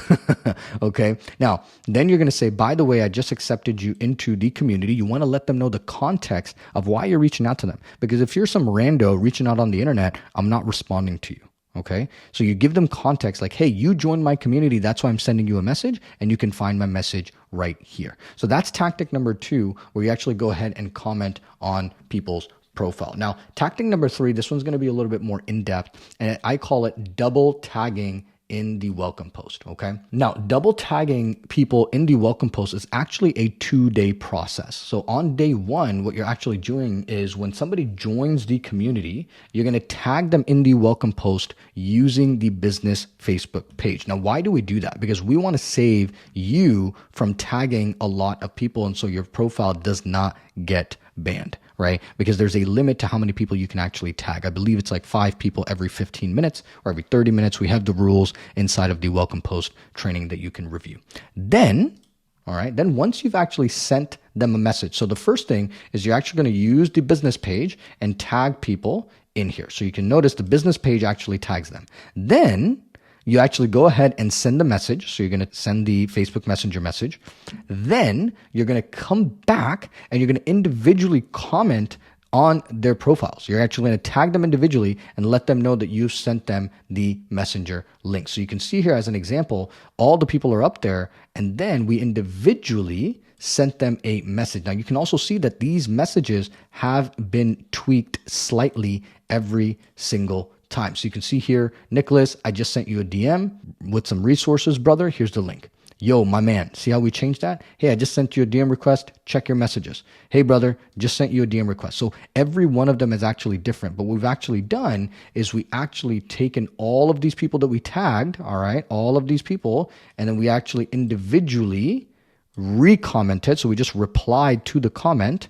Okay. Now, then you're going to say, by the way, I just accepted you into the community. You want to let them know the context of why you're reaching out to them. Because if you're some rando reaching out on the internet, I'm not responding to you. Okay. So you give them context like, hey, you joined my community. That's why I'm sending you a message, and you can find my message right here. So that's tactic number 2, where you actually go ahead and comment on people's profile. Now, tactic number 3, this one's going to be a little bit more in depth, and I call it double tagging in the welcome post. Okay. Now, double tagging people in the welcome post is actually a 2-day process. So on day 1, what you're actually doing is when somebody joins the community, you're going to tag them in the welcome post using the business Facebook page. Now, why do we do that? Because we want to save you from tagging a lot of people. And so your profile does not get banned, right? Because there's a limit to how many people you can actually tag. I believe it's like 5 people every 15 minutes or every 30 minutes. We have the rules inside of the welcome post training that you can review. Then, all right, then once you've actually sent them a message. So the first thing is you're actually going to use the business page and tag people in here. So you can notice the business page actually tags them. Then you actually go ahead and send the message. So you're going to send the Facebook Messenger message. Then you're going to come back and you're going to individually comment on their profiles. You're actually going to tag them individually and let them know that you've sent them the messenger link. So you can see here as an example, all the people are up there, and then we individually sent them a message. Now you can also see that these messages have been tweaked slightly every single time. So you can see here, Nicholas, I just sent you a DM with some resources, brother. Here's the link. Yo, my man, see how we changed that? Hey, I just sent you a DM request. Check your messages. Hey, brother, just sent you a DM request. So every one of them is actually different. But what we've actually done is we actually taken all of these people that we tagged, all right, all of these people, and then we actually individually re-commented. So we just replied to the comment,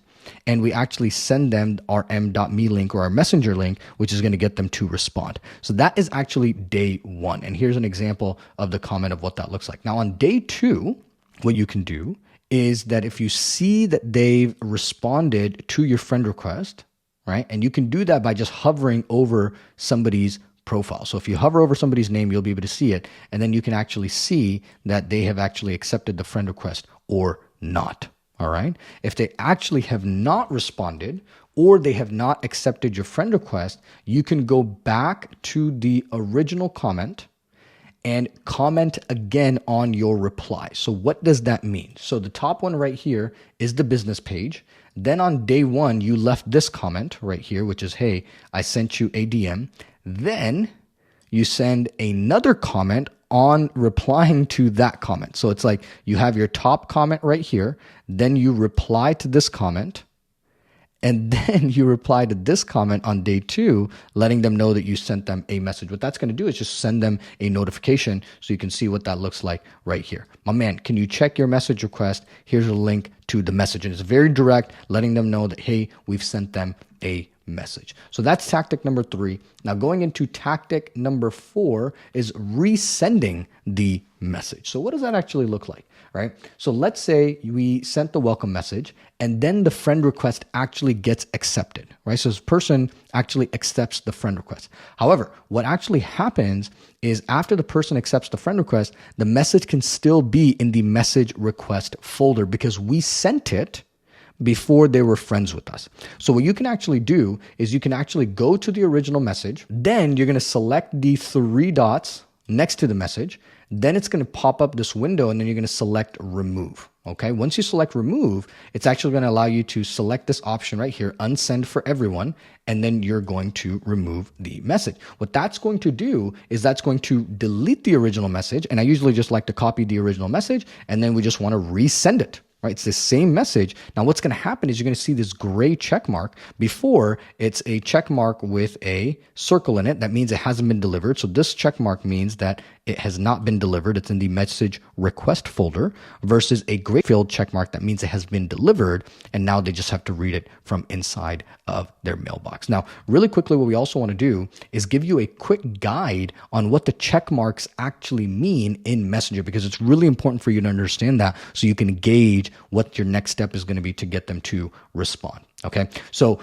and we actually send them our m.me link or our messenger link, which is going to get them to respond. So that is actually day one. And here's an example of the comment of what that looks like. Now on day two, what you can do is that if you see that they've responded to your friend request, right? And you can do that by just hovering over somebody's profile. So if you hover over somebody's name, you'll be able to see it. And then you can actually see that they have actually accepted the friend request or not. All right. If they actually have not responded or they have not accepted your friend request, you can go back to the original comment and comment again on your reply. So what does that mean? So the top one right here is the business page. Then on day one, you left this comment right here, which is, hey, I sent you a DM. Then you send another comment on replying to that comment. So it's like you have your top comment right here, then you reply to this comment, and then you reply to this comment on day two, letting them know that you sent them a message. What that's going to do is just send them a notification so you can see what that looks like right here. My man, can you check your message request? Here's a link to the message. And it's very direct, letting them know that, hey, we've sent them a message. So that's tactic number 3. Now going into tactic number 4 is resending the message. So what does that actually look like, right? So let's say we sent the welcome message and then the friend request actually gets accepted, right? So this person actually accepts the friend request. However, what actually happens is after the person accepts the friend request, the message can still be in the message request folder because we sent it before they were friends with us. So what you can actually do is you can actually go to the original message, then you're going to select the 3 dots next to the message, then it's going to pop up this window and then you're going to select remove. Okay. Once you select remove, it's actually going to allow you to select this option right here, unsend for everyone. And then you're going to remove the message. What that's going to do is that's going to delete the original message. And I usually just like to copy the original message and then we just want to resend it. Right? It's the same message. Now what's going to happen is you're going to see this gray check mark before it's a check mark with a circle in it. That means it hasn't been delivered. So this check mark means that it has not been delivered. It's in the message request folder versus a gray filled check mark. That means it has been delivered. And now they just have to read it from inside of their mailbox. Now, really quickly, what we also want to do is give you a quick guide on what the check marks actually mean in Messenger, because it's really important for you to understand that so you can gauge what your next step is going to be to get them to respond. Okay. So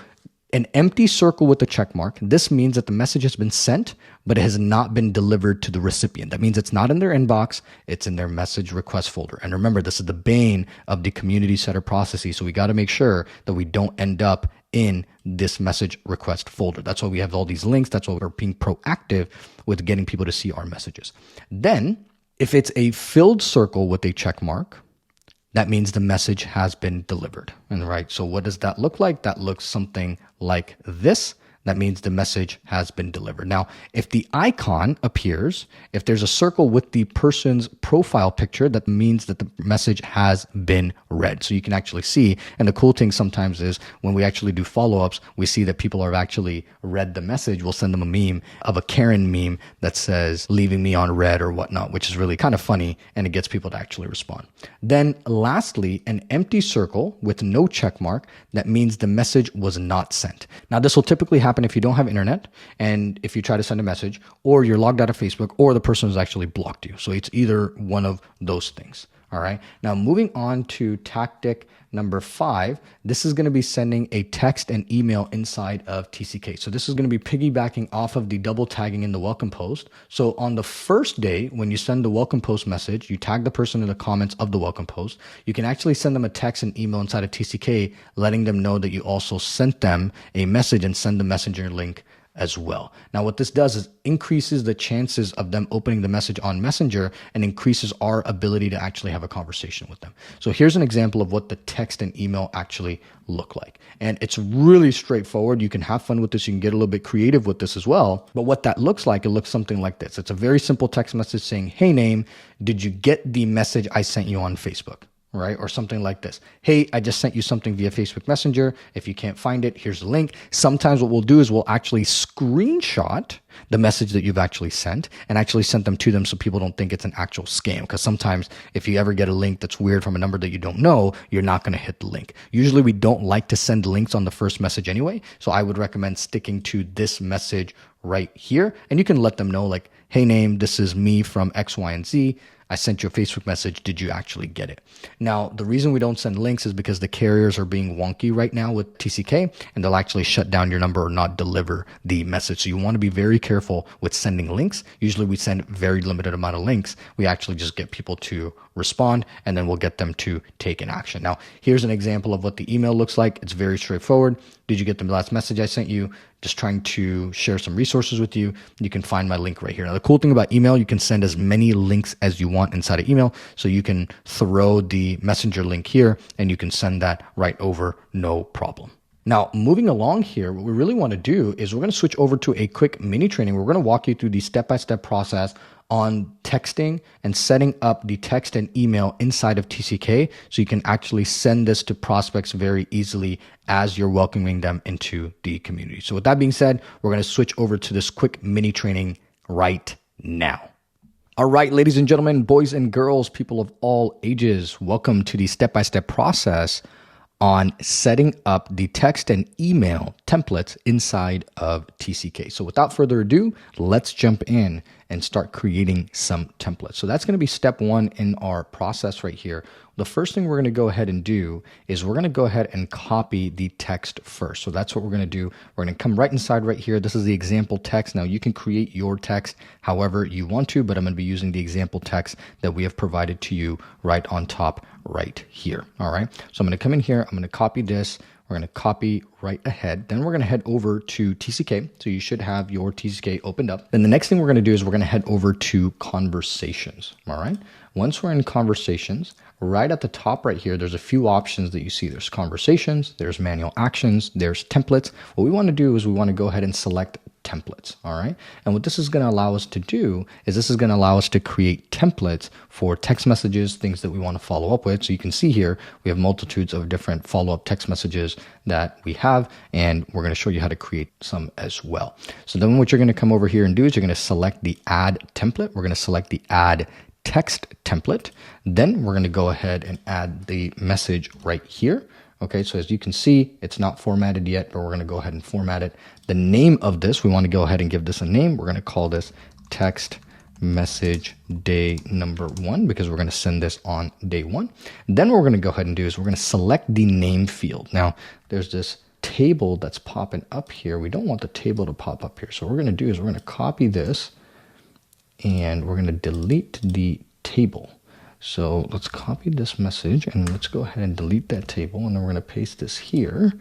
an empty circle with a check mark. This means that the message has been sent, but it has not been delivered to the recipient. That means it's not in their inbox. It's in their message request folder. And remember, this is the bane of the community setter processes. So we got to make sure that we don't end up in this message request folder. That's why we have all these links. That's why we're being proactive with getting people to see our messages. Then if it's a filled circle with a check mark, that means the message has been delivered. And right, so what does that look like? That looks something like this. That means the message has been delivered. Now, if the icon appears, if there's a circle with the person's profile picture, that means that the message has been read. So you can actually see, and the cool thing sometimes is when we actually do follow-ups, we see that people have actually read the message. We'll send them a meme of a Karen meme that says, leaving me on red or whatnot, which is really kind of funny, and it gets people to actually respond. Then lastly, an empty circle with no check mark, that means the message was not sent. Now, this will typically happen if you don't have internet and if you try to send a message or you're logged out of Facebook or the person has actually blocked you. So it's either one of those things. All right. Now moving on to tactic number 5, this is going to be sending a text and email inside of TCK. So this is going to be piggybacking off of the double tagging in the welcome post. So on the first day, when you send the welcome post message, you tag the person in the comments of the welcome post. You can actually send them a text and email inside of TCK, letting them know that you also sent them a message and send the messenger link as well. Now, what this does is increases the chances of them opening the message on Messenger and increases our ability to actually have a conversation with them. So here's an example of what the text and email actually look like. And it's really straightforward. You can have fun with this. You can get a little bit creative with this as well. But what that looks like, it looks something like this. It's a very simple text message saying, "Hey name, did you get the message I sent you on Facebook?" Right? Or something like this. "Hey, I just sent you something via Facebook Messenger. If you can't find it, here's the link." Sometimes what we'll do is we'll actually screenshot the message that you've actually sent and actually send them to them so people don't think it's an actual scam. Because sometimes if you ever get a link that's weird from a number that you don't know, you're not going to hit the link. Usually we don't like to send links on the first message anyway. So I would recommend sticking to this message right here. And you can let them know like, "Hey name, this is me from X, Y, and Z. I sent you a Facebook message. Did you actually get it?" Now, the reason we don't send links is because the carriers are being wonky right now with TCK, and they'll actually shut down your number or not deliver the message. So you want to be very careful with sending links. Usually we send very limited amount of links. We actually just get people to respond, and then we'll get them to take an action. Now, here's an example of what the email looks like. It's very straightforward. "Did you get the last message I sent you? Just trying to share some resources with you." You can find my link right here. Now, the cool thing about email, you can send as many links as you want inside of email. So you can throw the messenger link here and you can send that right over, no problem. Now, moving along here, what we really want to do is we're going to switch over to a quick mini training. We're going to walk you through the step-by-step process on texting and setting up the text and email inside of TCK so you can actually send this to prospects very easily as you're welcoming them into the community. So with that being said, we're going to switch over to this quick mini training right now. All right, ladies and gentlemen, boys and girls, people of all ages, welcome to the step-by-step process on setting up the text and email templates inside of TCK. So without further ado, let's jump in and start creating some templates. So that's going to be step one in our process right here. The first thing we're going to go ahead and do is we're going to go ahead and copy the text first. So that's what we're going to do. We're going to come right inside right here. This is the example text. Now you can create your text however you want to, but I'm going to be using the example text that we have provided to you right on top right here. All right. So I'm going to come in here. I'm going to copy this. We're going to copy right ahead. Then we're going to head over to TCK. So you should have your TCK opened up. Then the next thing we're going to do is we're going to head over to conversations. All right. Once we're in conversations, right at the top right here, there's a few options that you see. There's conversations, there's manual actions, there's templates. What we want to do is we want to go ahead and select templates. All right. And what this is going to allow us to do is this is going to allow us to create templates for text messages, things that we want to follow up with. So you can see here, we have multitudes of different follow-up text messages that we have, and we're going to show you how to create some as well. So then what you're going to come over here and do is you're going to select the add template. We're going to select the add text template. Then we're going to go ahead and add the message right here. Okay, so as you can see, it's not formatted yet, but we're going to go ahead and format it. The name of this, we want to go ahead and give this a name. We're going to call this text message day number 1 because we're going to send this on day 1. Then what we're going to go ahead and do is we're going to select the name field. Now, there's this table that's popping up here. We don't want the table to pop up here. So what we're going to do is we're going to copy this and we're going to delete the table. So let's copy this message and let's go ahead and delete that table, and then we're going to paste this here,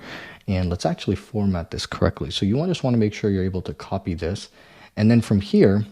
and let's actually format this correctly. So you just want to make sure you're able to copy this, and then from here,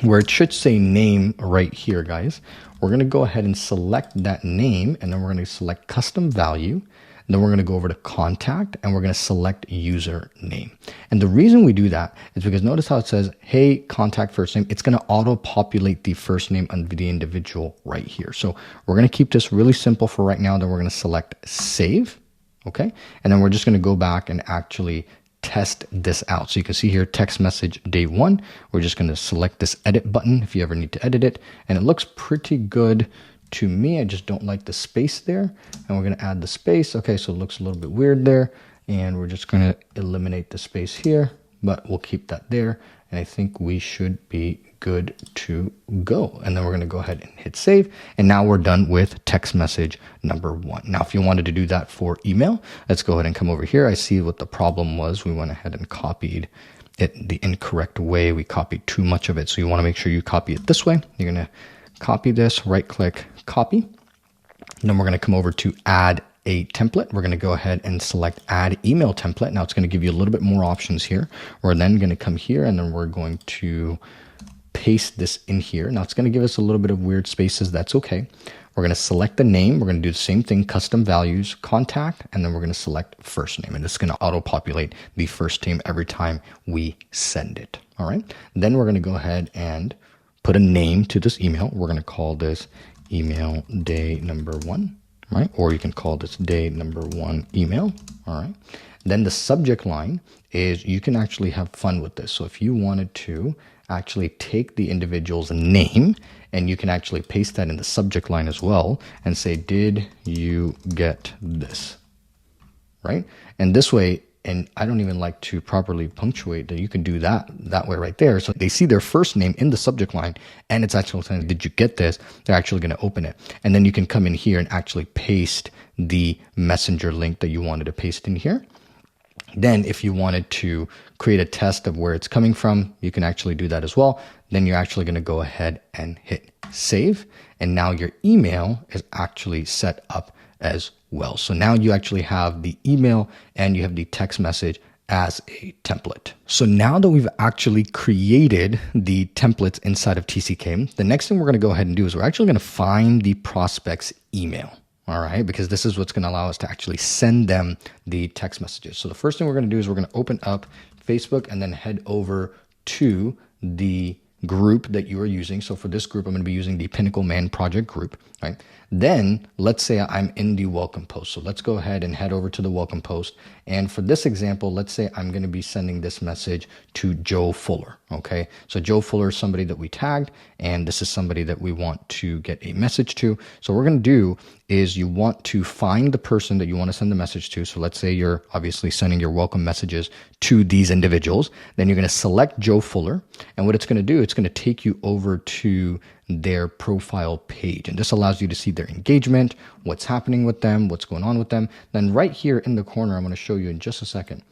where it should say name right here, guys, we're going to go ahead and select that name, and then we're going to select custom value. Then we're going to go over to contact and we're going to select username. And the reason we do that is because notice how it says, hey, contact first name. It's going to auto populate the first name of the individual right here. So we're going to keep this really simple for right now. Then we're going to select save. Okay. And then we're just going to go back and actually test this out. So you can see here, text message day 1. We're just going to select this edit button if you ever need to edit it. And it looks pretty good to me. I just don't like the space there, and we're going to add the space. Okay, so it looks a little bit weird there, and we're just going to eliminate the space here, but we'll keep that there, and I think we should be good to go. And then we're going to go ahead and hit save, and now we're done with text message number 1. Now, if you wanted to do that for email, let's go ahead and come over here. I see what the problem was. We went ahead and copied it the incorrect way. We copied too much of it, so you want to make sure you copy it this way. You're going to copy this, right click, copy. And then we're going to come over to add a template. We're going to go ahead and select add email template. Now it's going to give you a little bit more options here. We're then going to come here and then we're going to paste this in here. Now it's going to give us a little bit of weird spaces. That's okay. We're going to select the name. We're going to do the same thing, custom values, contact, and then we're going to select first name. And it's going to auto-populate the first name every time we send it. All right. Then we're going to go ahead and put a name to this email. We're going to call this email day number 1, right? Or you can call this day number 1 email. All right. Then the subject line is, you can actually have fun with this. So if you wanted to actually take the individual's name and you can actually paste that in the subject line as well and say, did you get this? Right? And this way, and I don't even like to properly punctuate that, you can do that way right there. So they see their first name in the subject line and it's actually saying, did you get this? They're actually going to open it. And then you can come in here and actually paste the messenger link that you wanted to paste in here. Then if you wanted to create a test of where it's coming from, you can actually do that as well. Then you're actually going to go ahead and hit save. And now your email is actually set up as well. So now you actually have the email and you have the text message as a template. So now that we've actually created the templates inside of TCK, the next thing we're going to go ahead and do is we're actually going to find the prospect's email. All right, because this is what's going to allow us to actually send them the text messages. So the first thing we're going to do is we're going to open up Facebook and then head over to the group that you are using. So for this group, I'm going to be using the Pinnacle Man Project group, right? Then let's say I'm in the welcome post. So let's go ahead and head over to the welcome post. And for this example, let's say I'm going to be sending this message to Joe Fuller. Okay. So Joe Fuller is somebody that we tagged, and this is somebody that we want to get a message to. So what we're going to do is you want to find the person that you want to send the message to. So let's say you're obviously sending your welcome messages to these individuals. Then you're going to select Joe Fuller. And what it's going to do, it's going to take you over to their profile page. And this allows you to see their engagement, what's happening with them, what's going on with them. Then right here in the corner, I'm going to show you in just a second,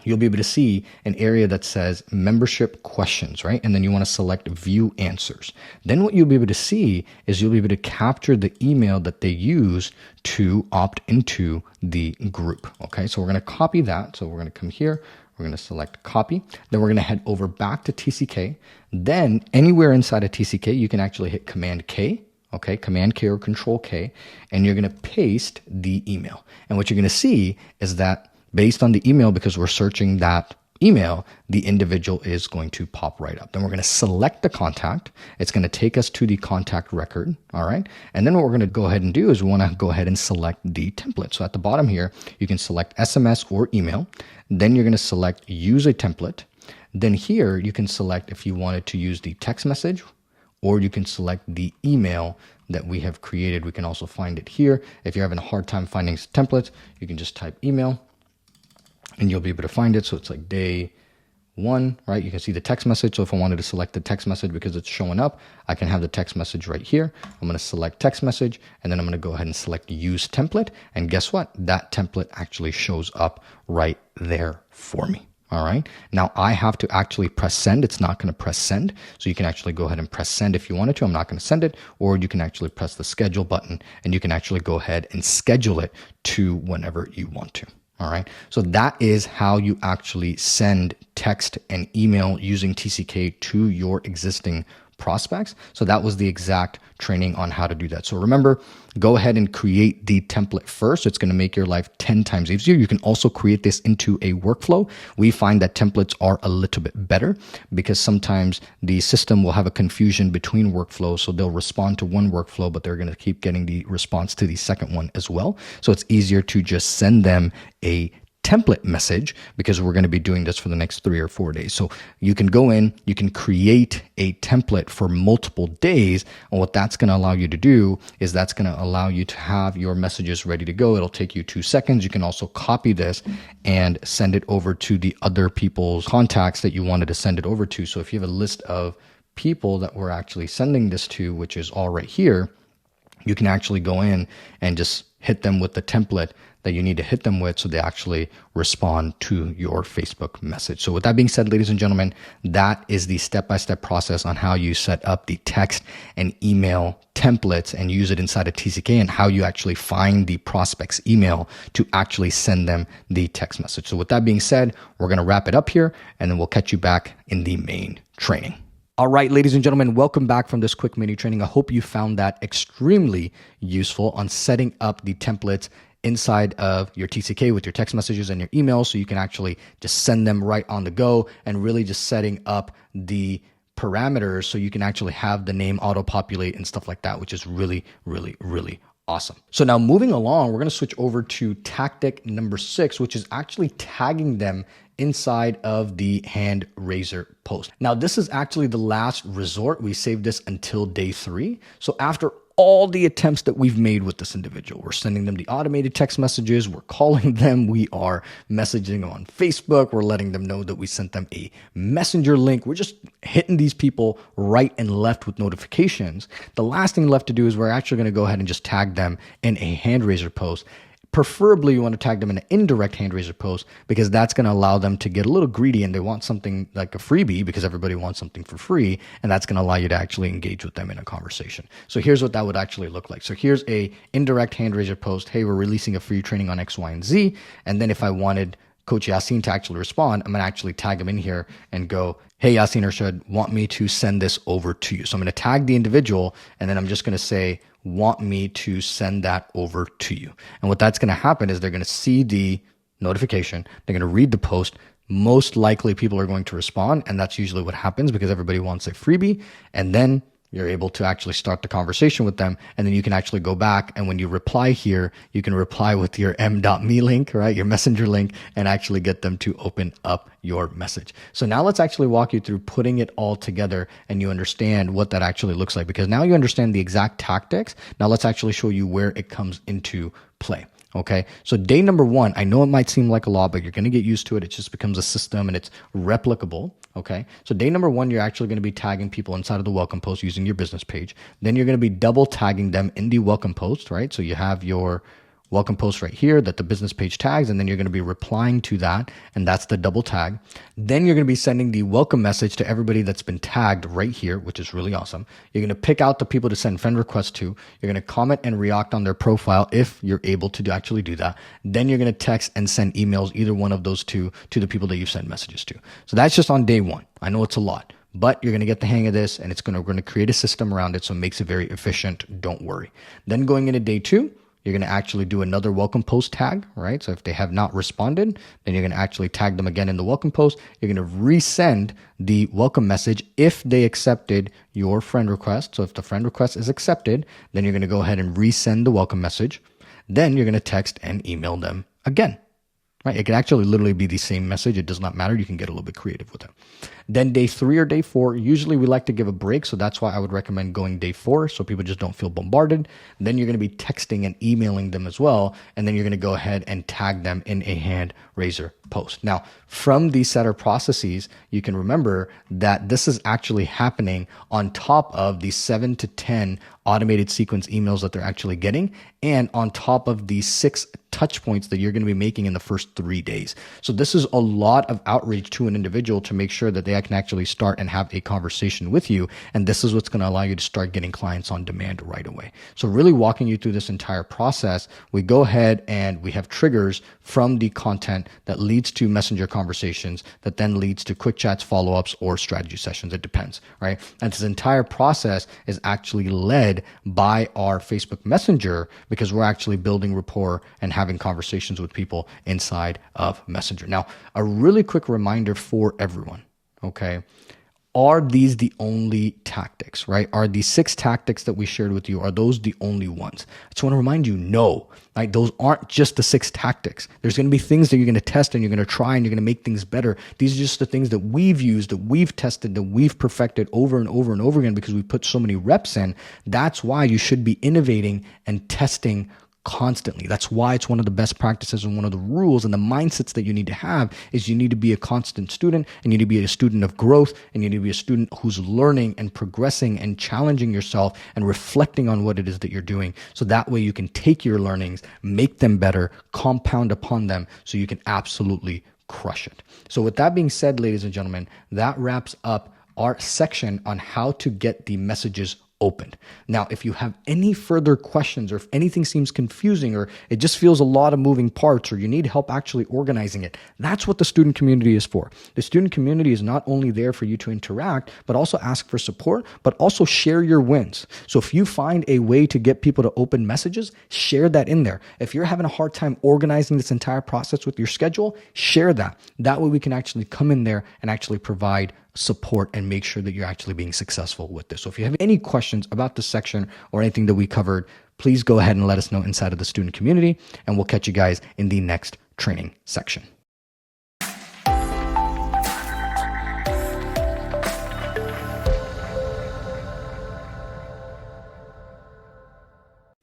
you'll be able to see an area that says membership questions, right? And then you want to select view answers. Then what you'll be able to see is you'll be able to capture the email that they use to opt into the group. Okay, so we're going to copy that. So we're going to come here. We're going to select copy. Then we're going to head over back to TCK. Then anywhere inside of TCK, you can actually hit Command K. Okay, Command K or Control K, and you're going to paste the email. And what you're going to see is that based on the email, because we're searching that email, the individual is going to pop right up. Then we're going to select the contact. It's going to take us to the contact record. All right. And then what we're going to go ahead and do is we want to go ahead and select the template. So at the bottom here, you can select SMS or email. Then you're going to select use a template. Then here you can select if you wanted to use the text message, or you can select the email that we have created. We can also find it here. If you're having a hard time finding templates, you can just type email and you'll be able to find it. So it's like day 1, right? You can see the text message. So if I wanted to select the text message because it's showing up, I can have the text message right here. I'm going to select text message, and then I'm going to go ahead and select use template. And guess what? That template actually shows up right there for me. All right. Now I have to actually press send. It's not going to press send. So you can actually go ahead and press send if you wanted to. I'm not going to send it. Or you can actually press the schedule button and you can actually go ahead and schedule it to whenever you want to. All right. So that is how you actually send text and email using TCK to your existing prospects. So that was the exact training on how to do that. So remember, go ahead and create the template first. It's going to make your life 10 times easier. You can also create this into a workflow. We find that templates are a little bit better because sometimes the system will have a confusion between workflows. So they'll respond to one workflow, but they're going to keep getting the response to the second one as well. So it's easier to just send them a template message because we're going to be doing this for the next 3 or 4 days. So you can go in, you can create a template for multiple days. And what that's going to allow you to do is that's going to allow you to have your messages ready to go. It'll take you 2 seconds. You can also copy this and send it over to the other people's contacts that you wanted to send it over to. So if you have a list of people that we're actually sending this to, which is all right here, you can actually go in and just hit them with the template that you need to hit them with so they actually respond to your Facebook message. So with that being said, ladies and gentlemen, that is the step-by-step process on how you set up the text and email templates and use it inside of TCK, and how you actually find the prospect's email to actually send them the text message. So with that being said, we're going to wrap it up here, and then we'll catch you back in the main training. All right, ladies and gentlemen, welcome back from this quick mini training. I hope you found that extremely useful on setting up the templates inside of your TCK with your text messages and your emails, so you can actually just send them right on the go, and really just setting up the parameters so you can actually have the name auto-populate and stuff like that, which is really, really, really awesome. So now moving along, we're going to switch over to tactic number 6, which is actually tagging them inside of the hand raiser post. Now, this is actually the last resort. We saved this until day 3. So after all the attempts that we've made with this individual, we're sending them the automated text messages, we're calling them, we are messaging them on Facebook, we're letting them know that we sent them a messenger link, we're just hitting these people right and left with notifications. The last thing left to do is we're actually going to go ahead and just tag them in a hand raiser post. Preferably, you want to tag them in an indirect hand raiser post, because that's going to allow them to get a little greedy and they want something like a freebie, because everybody wants something for free. And that's going to allow you to actually engage with them in a conversation. So here's what that would actually look like. So here's a indirect hand raiser post. Hey, we're releasing a free training on X, Y, and Z. And then if I wanted Coach Yassine to actually respond, I'm going to actually tag him in here and go, hey, Yassine Arshad, want me to send this over to you. So I'm going to tag the individual, and then I'm just going to say, want me to send that over to you. And what that's going to happen is they're going to see the notification. They're going to read the post. Most likely people are going to respond. And that's usually what happens, because everybody wants a freebie. And then you're able to actually start the conversation with them. And then you can actually go back, and when you reply here, you can reply with your m.me link, right? Your messenger link, and actually get them to open up your message. So now let's actually walk you through putting it all together, and you understand what that actually looks like, because now you understand the exact tactics. Now let's actually show you where it comes into play. Okay, so day number 1, I know it might seem like a lot, but you're going to get used to it. It just becomes a system and it's replicable. Okay, so day number 1, you're actually going to be tagging people inside of the welcome post using your business page. Then you're going to be double tagging them in the welcome post, right? So you have your welcome post right here that the business page tags, and then you're going to be replying to that, and that's the double tag. Then you're going to be sending the welcome message to everybody that's been tagged right here, which is really awesome. You're going to pick out the people to send friend requests to. You're going to comment and react on their profile if you're able to actually do that. Then you're going to text and send emails, either one of those two, to the people that you send messages to. So that's just on day 1. I know it's a lot, but you're going to get the hang of this, and we're going to create a system around it so it makes it very efficient. Don't worry. Then going into day 2, you're going to actually do another welcome post tag, right? So if they have not responded, then you're going to actually tag them again in the welcome post. You're going to resend the welcome message if they accepted your friend request. So if the friend request is accepted, then you're going to go ahead and resend the welcome message. Then you're going to text and email them again, right? It can actually literally be the same message. It does not matter. You can get a little bit creative with it. Then day 3 or day 4, usually we like to give a break. So that's why I would recommend going day 4, so people just don't feel bombarded. Then you're going to be texting and emailing them as well. And then you're going to go ahead and tag them in a hand raiser post. Now, from these setter processes, you can remember that this is actually happening on top of the 7 to 10 automated sequence emails that they're actually getting, and on top of the 6 touch points that you're going to be making in the first 3 days. So this is a lot of outreach to an individual to make sure that they can actually start and have a conversation with you. And this is what's going to allow you to start getting clients on demand right away. So really walking you through this entire process, we go ahead and we have triggers from the content that leads to messenger conversations, that then leads to quick chats, follow-ups, or strategy sessions. It depends, right? And this entire process is actually led by our Facebook Messenger, because we're actually building rapport and having conversations with people inside of Messenger. Now, a really quick reminder for everyone, okay? Are these the only tactics, right? Are the 6 tactics that we shared with you, are those the only ones? I just want to remind you, no, right? Those aren't just the 6 tactics. There's going to be things that you're going to test and you're going to try and you're going to make things better. These are just the things that we've used, that we've tested, that we've perfected over and over and over again, because we put so many reps in. That's why you should be innovating and testing constantly. That's why it's one of the best practices and one of the rules and the mindsets that you need to have is you need to be a constant student, and you need to be a student of growth, and you need to be a student who's learning and progressing and challenging yourself and reflecting on what it is that you're doing. So that way you can take your learnings, make them better, compound upon them so you can absolutely crush it. So with that being said, ladies and gentlemen, that wraps up our section on how to get the messages opened. Now, if you have any further questions or if anything seems confusing or it just feels a lot of moving parts or you need help actually organizing it, that's what the student community is for. The student community is not only there for you to interact, but also ask for support, but also share your wins. So if you find a way to get people to open messages, share that in there. If you're having a hard time organizing this entire process with your schedule, share that. That way we can actually come in there and actually provide support and make sure that you're actually being successful with this. So if you have any questions about this section or anything that we covered, please go ahead and let us know inside of the student community, and we'll catch you guys in the next training section.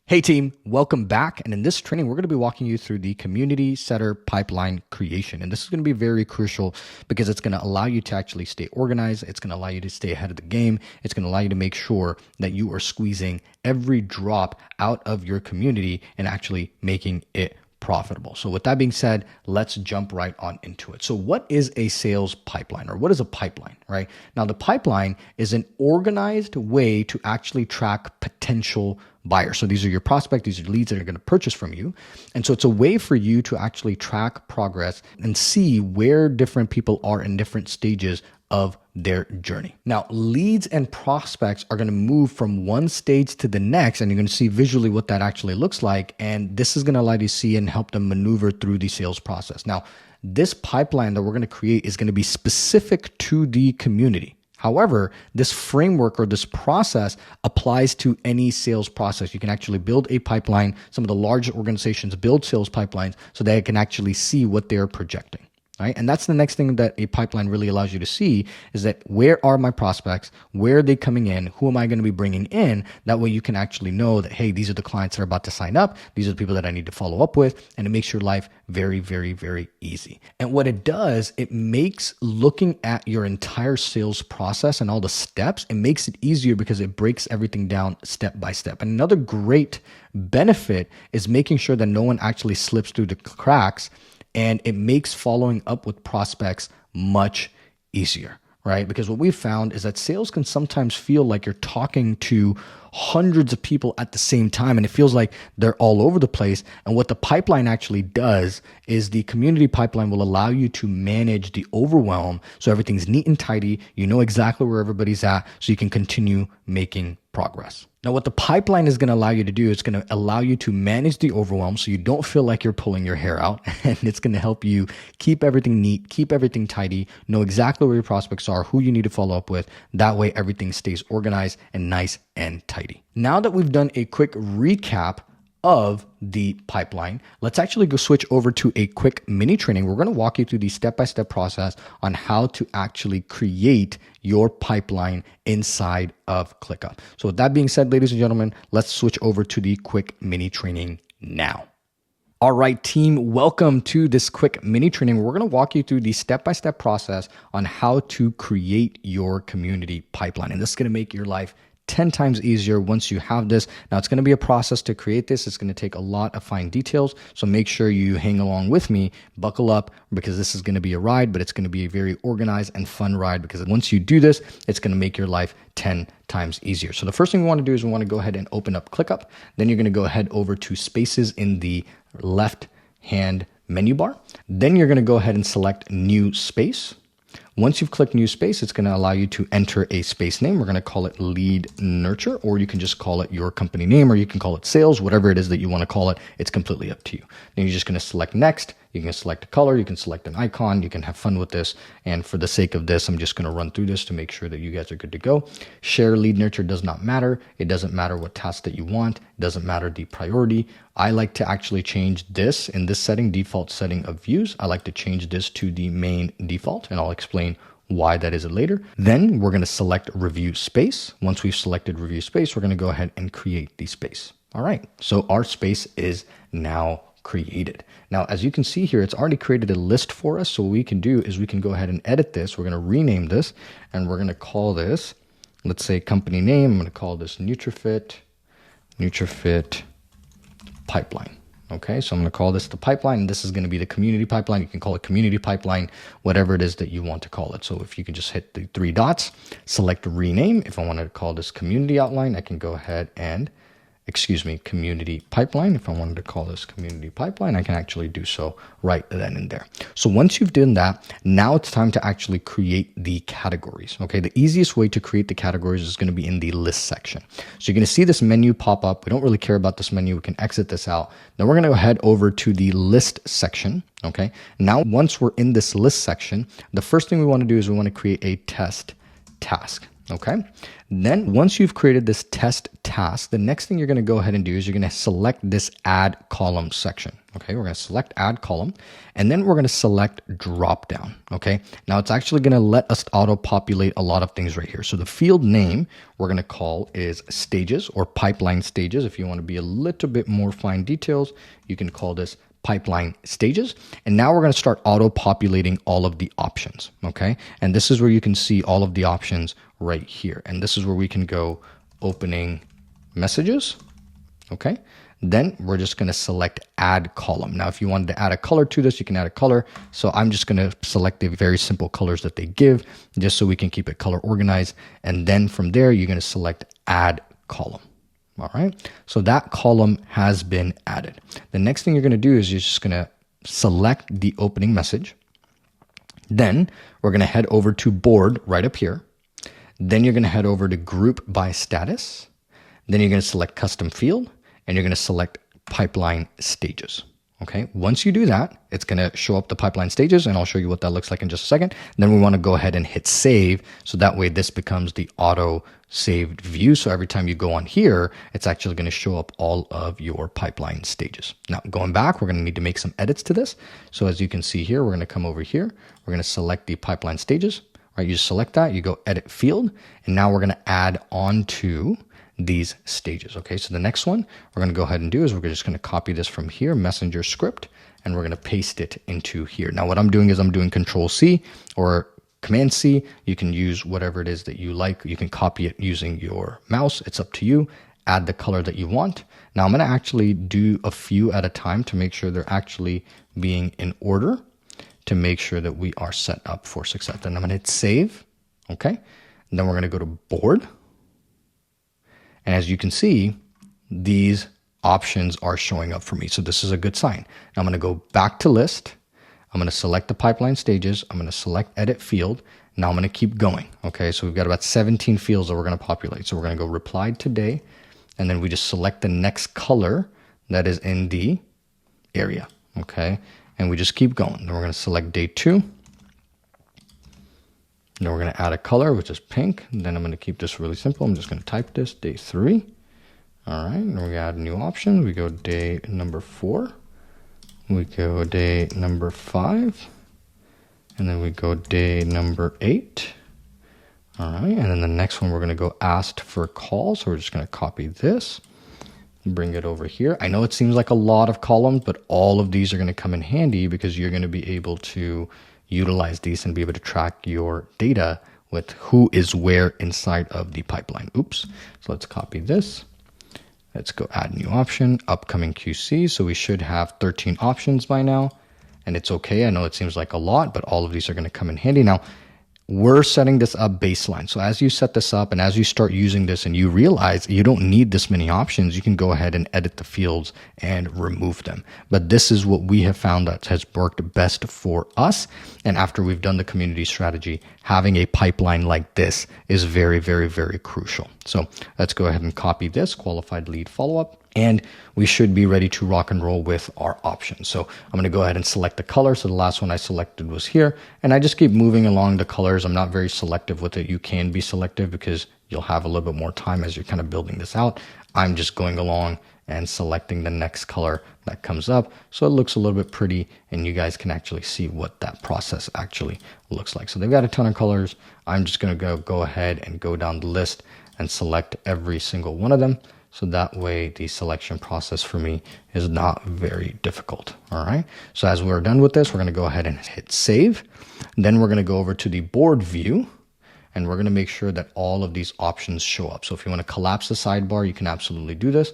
Hey team, welcome back. And in this training, we're going to be walking you through the community setter pipeline creation. And this is going to be very crucial because it's going to allow you to actually stay organized. It's going to allow you to stay ahead of the game. It's going to allow you to make sure that you are squeezing every drop out of your community and actually making it profitable. So with that being said, let's jump right on into it. So what is a sales pipeline, or what is a pipeline, right? Now, the pipeline is an organized way to actually track potential buyers. So these are your prospects, these are leads that are going to purchase from you. And so it's a way for you to actually track progress and see where different people are in different stages of their journey. Now, leads and prospects are going to move from one stage to the next, and you're going to see visually what that actually looks like. And this is going to allow you to see and help them maneuver through the sales process. Now, this pipeline that we're going to create is going to be specific to the community. However, this framework or this process applies to any sales process. You can actually build a pipeline. Some of the large organizations build sales pipelines so they can actually see what they're projecting. Right? And that's the next thing that a pipeline really allows you to see is that where are my prospects? Where are they coming in? Who am I going to be bringing in? That way you can actually know that, hey, these are the clients that are about to sign up. These are the people that I need to follow up with. And it makes your life very, very, very easy. And what it does, it makes looking at your entire sales process and all the steps, it makes it easier because it breaks everything down step by step. And another great benefit is making sure that no one actually slips through the cracks. And it makes following up with prospects much easier, right? Because what we've found is that sales can sometimes feel like you're talking to hundreds of people at the same time, and it feels like they're all over the place. And what the pipeline actually does is the community pipeline will allow you to manage the overwhelm so everything's neat and tidy. You know exactly where everybody's at, so you can continue making progress. Now, what the pipeline is going to allow you to do is going to allow you to manage the overwhelm so you don't feel like you're pulling your hair out. And it's going to help you keep everything neat, keep everything tidy, know exactly where your prospects are, who you need to follow up with. That way, everything stays organized and nice and tidy. Now that we've done a quick recap of the pipeline, let's actually go switch over to a quick mini training. We're going to walk you through the step-by-step process on how to actually create your pipeline inside of ClickUp. So with that being said, ladies and gentlemen, let's switch over to the quick mini training now. All right, team, welcome to this quick mini training. We're going to walk you through the step-by-step process on how to create your community pipeline. And this is going to make your life 10 times easier once you have this. Now, it's going to be a process to create this. It's going to take a lot of fine details. So make sure you hang along with me, buckle up, because this is going to be a ride, but it's going to be a very organized and fun ride, because once you do this, it's going to make your life 10 times easier. So the first thing we want to do is we want to go ahead and open up ClickUp. Then you're going to go ahead over to spaces in the left hand menu bar. Then you're going to go ahead and select new space. Once you've clicked new space, it's going to allow you to enter a space name. We're going to call it lead nurture, or you can just call it your company name, or you can call it sales, whatever it is that you want to call it. It's completely up to you. Then you're just going to select next. You can select a color. You can select an icon. You can have fun with this. And for the sake of this, I'm just going to run through this to make sure that you guys are good to go. Share lead nurture does not matter. It doesn't matter what task that you want. It doesn't matter the priority. I like to actually change this in this setting, default setting of views. I like to change this to the main default, and I'll explain why that is later. Then we're going to select review space. Once we've selected review space, we're going to go ahead and create the space. All right, so our space is now created. Now, as you can see here, it's already created a list for us. So what we can do is we can go ahead and edit this. We're going to rename this, and we're going to call this, let's say, company name. I'm going to call this Nutrifit Pipeline. Okay, so I'm going to call this the pipeline. This is going to be the community pipeline. You can call it community pipeline, whatever it is that you want to call it. So if you can just hit the three dots, select rename. If I wanted to call this community outline, I can go ahead and community pipeline. If I wanted to call this community pipeline, I can actually do so right then and there. So once you've done that, now it's time to actually create the categories. Okay, the easiest way to create the categories is going to be in the list section. So you're going to see this menu pop up. We don't really care about this menu. We can exit this out. Then we're going to head over to the list section. Okay, now once we're in this list section, the first thing we want to do is we want to create a test task. Okay, then once you've created this test task, the next thing you're going to go ahead and do is you're going to select this add column section. Okay, we're going to select add column, and then we're going to select drop down. Okay, now it's actually going to let us auto populate a lot of things right here. So the field name we're going to call is stages or pipeline stages. If you want to be a little bit more fine details, you can call this pipeline stages. And now we're going to start auto populating all of the options. Okay, and this is where you can see all of the options right here. And this is where we can go opening messages. Okay, then we're just going to select add column. Now, if you wanted to add a color to this, you can add a color. So I'm just going to select the very simple colors that they give, just so we can keep it color organized. And then from there, you're going to select add column. All right, so that column has been added. The next thing you're going to do is you're just going to select the opening message. Then we're going to head over to board right up here. Then you're going to head over to group by status. Then you're going to select custom field, and you're going to select pipeline stages. Okay, once you do that, it's going to show up the pipeline stages, and I'll show you what that looks like in just a second. Then we want to go ahead and hit save. So that way this becomes the auto saved view. So every time you go on here, it's actually going to show up all of your pipeline stages. Now going back, we're going to need to make some edits to this. So as you can see here, we're going to come over here. We're going to select the pipeline stages, right? You just select that, you go edit field, and now we're going to add on to these stages. Okay, so the next one we're going to go ahead and do is we're just going to copy this from here, messenger script, and we're going to paste it into here. Now what I'm doing is I'm doing Control C or Command C. You can use whatever it is that you like. You can copy it using your mouse. It's up to you. Add the color that you want. Now I'm going to actually do a few at a time to make sure they're actually being in order, to make sure that we are set up for success. Then I'm going to hit save. Okay, and then we're going to go to board. And as you can see, these options are showing up for me. So this is a good sign. Now I'm going to go back to list. I'm going to select the pipeline stages. I'm going to select edit field. Now I'm going to keep going. Okay, so we've got about 17 fields that we're going to populate. So we're going to go reply today. And then we just select the next color that is in the area. Okay, and we just keep going. Then we're going to select day 2. Then we're going to add a color, which is pink. And then I'm going to keep this really simple. I'm just going to type this, day 3. All right, and we're going to add a new option. We go day number 4. We go day number 5. And then we go day number 8. All right, and then the next one, we're going to go asked for call. So we're just going to copy this, bring it over here. I know it seems like a lot of columns, but all of these are going to come in handy because you're going to be able to utilize these and be able to track your data with who is where inside of the pipeline. Oops. So let's copy this. Let's go add new option, upcoming QC. So we should have 13 options by now, and it's okay. I know it seems like a lot, but all of these are going to come in handy. Now, we're setting this up baseline. So as you set this up and as you start using this and you realize you don't need this many options, you can go ahead and edit the fields and remove them. But this is what we have found that has worked best for us. And after we've done the community strategy, having a pipeline like this is very, very, very crucial. So let's go ahead and copy this qualified lead follow-up. And we should be ready to rock and roll with our options. So I'm going to go ahead and select the color. So the last one I selected was here. And I just keep moving along the colors. I'm not very selective with it. You can be selective because you'll have a little bit more time as you're kind of building this out. I'm just going along and selecting the next color that comes up. So it looks a little bit pretty and you guys can actually see what that process actually looks like. So they've got a ton of colors. I'm just going to go ahead and go down the list and select every single one of them. So that way the selection process for me is not very difficult. All right. So as we're done with this, we're going to go ahead and hit save. Then we're going to go over to the board view and we're going to make sure that all of these options show up. So if you want to collapse the sidebar, you can absolutely do this.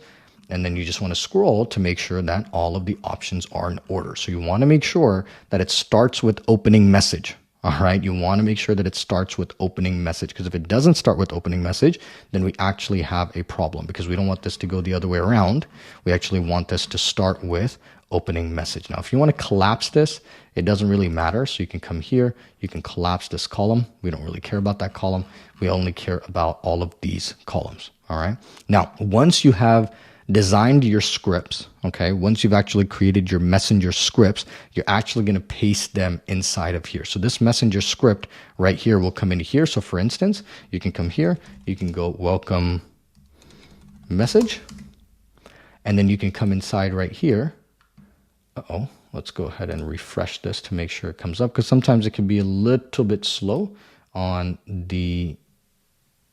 And then you just want to scroll to make sure that all of the options are in order. So you want to make sure that it starts with opening message. All right. You want to make sure that it starts with opening message, because if it doesn't start with opening message, then we actually have a problem, because we don't want this to go the other way around. We actually want this to start with opening message. Now, if you want to collapse this, it doesn't really matter. So you can come here, you can collapse this column. We don't really care about that column. We only care about all of these columns. All right. Now, once you have designed your scripts, okay, once you've actually created your messenger scripts, you're actually going to paste them inside of here. So this messenger script right here will come into here. So for instance, you can come here, you can go welcome message, and then you can come inside right here. Let's go ahead and refresh this to make sure it comes up, because sometimes it can be a little bit slow on the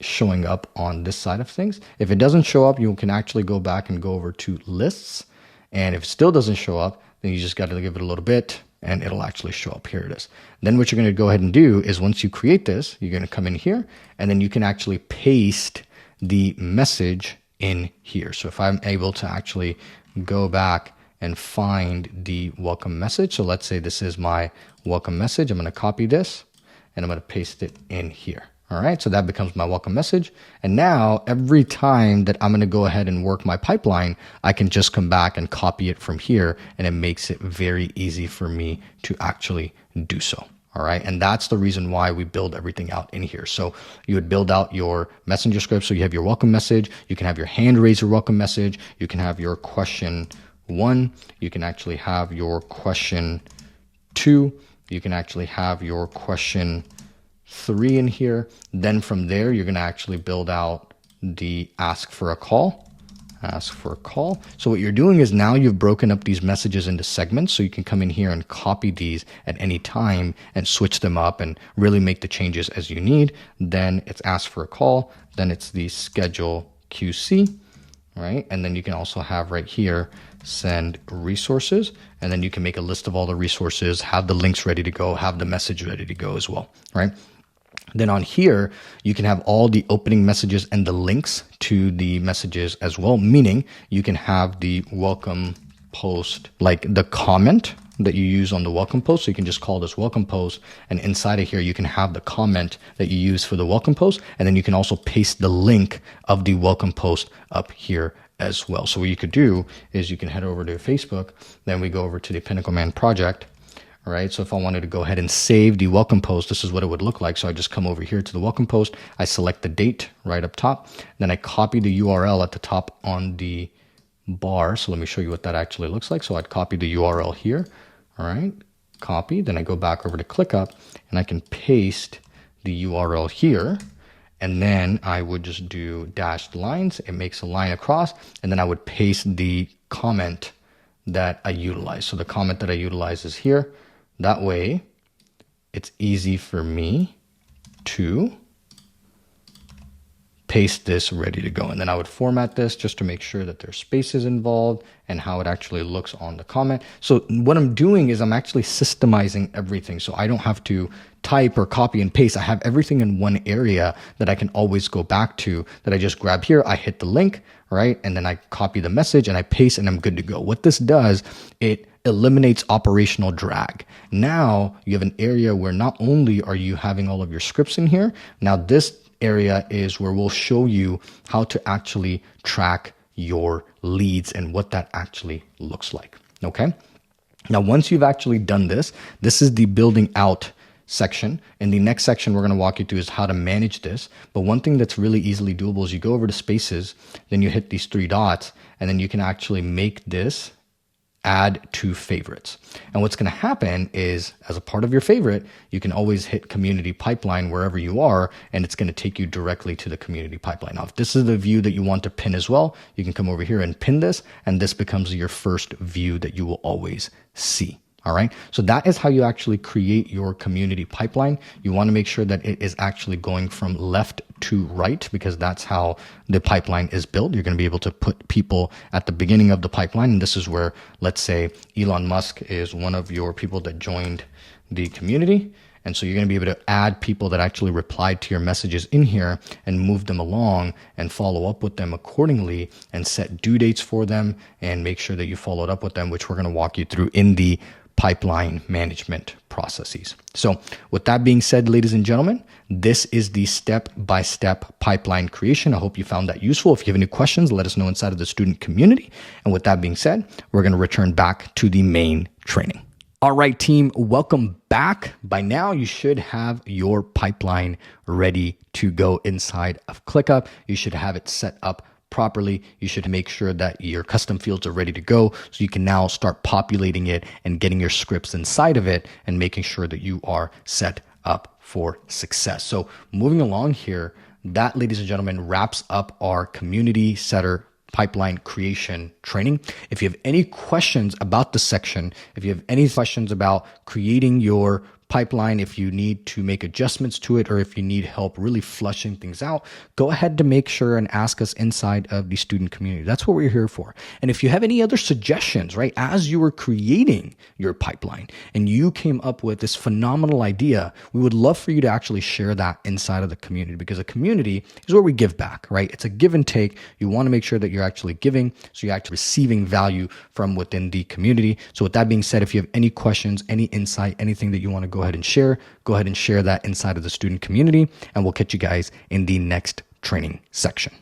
showing up on this side of things. If it doesn't show up, you can actually go back and go over to lists. And if it still doesn't show up, then you just got to give it a little bit and it'll actually show up. Here it is. Then what you're going to go ahead and do is, once you create this, you're going to come in here and then you can actually paste the message in here. So if I'm able to actually go back and find the welcome message. So let's say this is my welcome message. I'm going to copy this and I'm going to paste it in here. All right, so that becomes my welcome message. And now every time that I'm going to go ahead and work my pipeline, I can just come back and copy it from here, and it makes it very easy for me to actually do so. All right, and that's the reason why we build everything out in here. So you would build out your messenger script. So you have your welcome message, you can have your hand raiser welcome message, you can have your question 1, you can actually have your question 2, you can actually have your question 3 in here. Then from there, you're going to actually build out the ask for a call. So what you're doing is, now you've broken up these messages into segments, so you can come in here and copy these at any time and switch them up and really make the changes as you need. Then it's ask for a call. Then it's the schedule QC, right? And then you can also have right here, send resources, and then you can make a list of all the resources, have the links ready to go, have the message ready to go as well, right? Then on here, you can have all the opening messages and the links to the messages as well, meaning you can have the welcome post, like the comment that you use on the welcome post. So you can just call this welcome post, and inside of here, you can have the comment that you use for the welcome post. And then you can also paste the link of the welcome post up here as well. So what you could do is you can head over to Facebook, then we go over to the Pinnacle Man project. All right, so if I wanted to go ahead and save the welcome post, this is what it would look like. So I just come over here to the welcome post, I select the date right up top, then I copy the URL at the top on the bar. So let me show you what that actually looks like. So I'd copy the URL here. All right, copy, then I go back over to ClickUp and I can paste the URL here. And then I would just do dashed lines. It makes a line across, and then I would paste the comment that I utilize. So the comment that I utilize is here. That way, it's easy for me to paste this ready to go. And then I would format this just to make sure that there's spaces involved and how it actually looks on the comment. So what I'm doing is I'm actually systemizing everything. So I don't have to type or copy and paste. I have everything in one area that I can always go back to, that I just grab here. I hit the link, right? And then I copy the message and I paste and I'm good to go. What this does, it eliminates operational drag. Now you have an area where not only are you having all of your scripts in here, now this area is where we'll show you how to actually track your leads and what that actually looks like. Okay. Now, once you've actually done this, this is the building out section. In the next section, we're going to walk you through is how to manage this. But one thing that's really easily doable is you go over to spaces, then you hit these 3 dots, and then you can actually make this add to favorites. And what's going to happen is, as a part of your favorite, you can always hit community pipeline wherever you are, and it's going to take you directly to the community pipeline. Now, if this is the view that you want to pin as well, you can come over here and pin this, and this becomes your first view that you will always see. All right. So that is how you actually create your community pipeline. You want to make sure that it is actually going from left to right, because that's how the pipeline is built. You're going to be able to put people at the beginning of the pipeline. And this is where, let's say, Elon Musk is one of your people that joined the community. And so you're going to be able to add people that actually replied to your messages in here and move them along and follow up with them accordingly and set due dates for them and make sure that you followed up with them, which we're going to walk you through in the pipeline management processes. So with that being said, ladies and gentlemen, this is the step-by-step pipeline creation. I hope you found that useful. If you have any questions, let us know inside of the student community. And with that being said, we're going to return back to the main training. All right, team, welcome back. By now, you should have your pipeline ready to go inside of ClickUp. You should have it set up properly. You should make sure that your custom fields are ready to go so you can now start populating it and getting your scripts inside of it and making sure that you are set up for success. So moving along here, that, ladies and gentlemen, wraps up our community setter pipeline creation training. If you have any questions about the section, if you have any questions about creating your pipeline, if you need to make adjustments to it, or if you need help really flushing things out, go ahead to make sure and ask us inside of the student community. That's what we're here for. And if you have any other suggestions, right, as you were creating your pipeline and you came up with this phenomenal idea, we would love for you to actually share that inside of the community, because a community is where we give back, right? It's a give and take. You want to make sure that you're actually giving, so you're actually receiving value from within the community. So with that being said, if you have any questions, any insight, anything that you want to go ahead and share that inside of the student community, and we'll catch you guys in the next training section.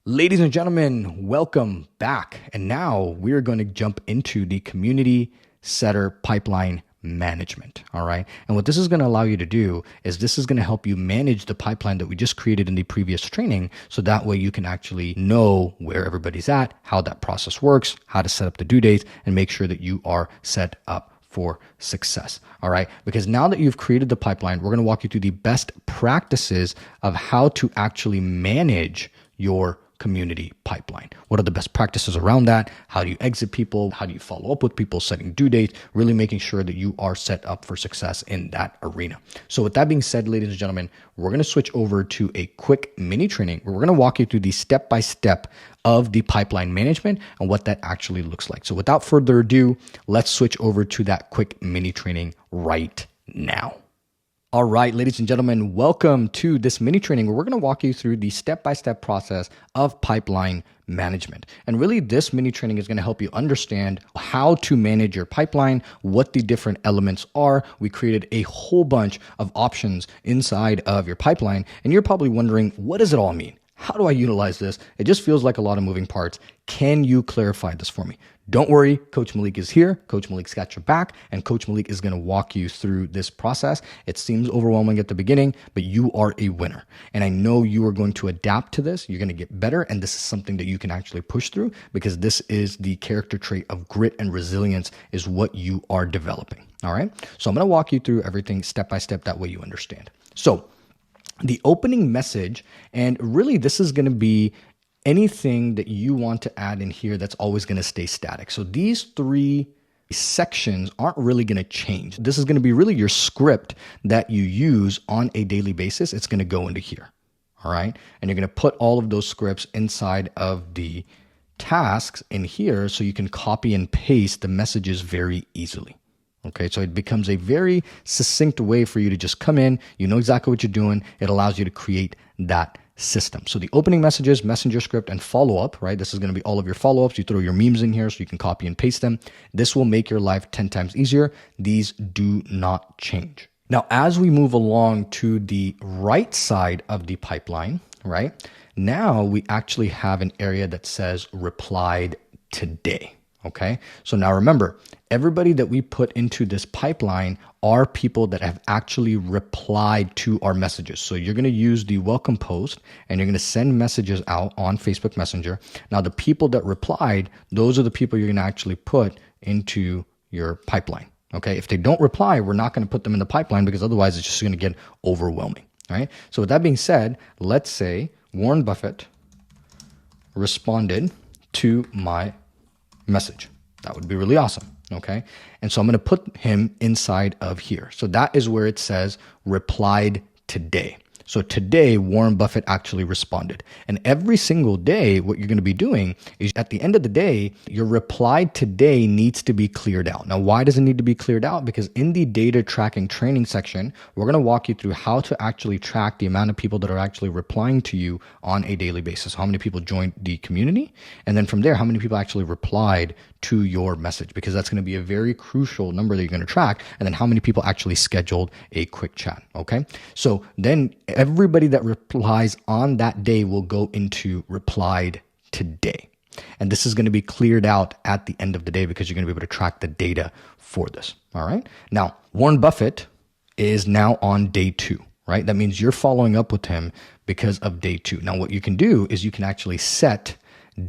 Ladies and gentlemen, welcome back. And now we're going to jump into the community setter pipeline management. All right. And what this is going to allow you to do is this is going to help you manage the pipeline that we just created in the previous training. So that way you can actually know where everybody's at, how that process works, how to set up the due dates, and make sure that you are set up for success. All right. Because now that you've created the pipeline, we're going to walk you through the best practices of how to actually manage your community pipeline. What are the best practices around that? How do you exit people? How do you follow up with people, setting due dates, really making sure that you are set up for success in that arena. So with that being said, ladies and gentlemen, we're going to switch over to a quick mini training where we're going to walk you through the step-by-step of the pipeline management and what that actually looks like. So without further ado, let's switch over to that quick mini training right now. All right, ladies and gentlemen, welcome to this mini training where we're going to walk you through the step-by-step process of pipeline management. And really, this mini training is going to help you understand how to manage your pipeline, what the different elements are. We created a whole bunch of options inside of your pipeline, and you're probably wondering, what does it all mean? How do I utilize this? It just feels like a lot of moving parts. Can you clarify this for me? Don't worry, Coach Malik is here. Coach Malik's got your back, and Coach Malik is going to walk you through this process. It seems overwhelming at the beginning, but you are a winner. And I know you are going to adapt to this. You're going to get better, and this is something that you can actually push through, because this is the character trait of grit and resilience is what you are developing. All right? So I'm going to walk you through everything step by step. That way you understand. So the opening message, and really this is going to be anything that you want to add in here that's always going to stay static. So these three sections aren't really going to change. This is going to be really your script that you use on a daily basis. It's going to go into here. All right. And you're going to put all of those scripts inside of the tasks in here so you can copy and paste the messages very easily. Okay, so it becomes a very succinct way for you to just come in. You know exactly what you're doing. It allows you to create that system. So the opening messages, messenger script, and follow-up, right? This is going to be all of your follow-ups. You throw your memes in here so you can copy and paste them. This will make your life 10 times easier. These do not change. Now, as we move along to the right side of the pipeline, right? Now we actually have an area that says replied today. Okay. So now remember, everybody that we put into this pipeline are people that have actually replied to our messages. So you're going to use the welcome post and you're going to send messages out on Facebook Messenger. Now, the people that replied, those are the people you're going to actually put into your pipeline. Okay. If they don't reply, we're not going to put them in the pipeline because otherwise it's just going to get overwhelming. All right. So with that being said, let's say Warren Buffett responded to my message. That would be really awesome. Okay. And so I'm going to put him inside of here. So that is where it says replied today. So today, Warren Buffett actually responded. And every single day, what you're going to be doing is at the end of the day, your reply today needs to be cleared out. Now, why does it need to be cleared out? Because in the data tracking training section, we're going to walk you through how to actually track the amount of people that are actually replying to you on a daily basis. How many people joined the community? And then from there, how many people actually replied to your message, because that's going to be a very crucial number that you're going to track. And then how many people actually scheduled a quick chat. Okay. So then everybody that replies on that day will go into replied today. And this is going to be cleared out at the end of the day because you're going to be able to track the data for this. All right. Now, Warren Buffett is now on day 2, right? That means you're following up with him because of day 2. Now, what you can do is you can actually set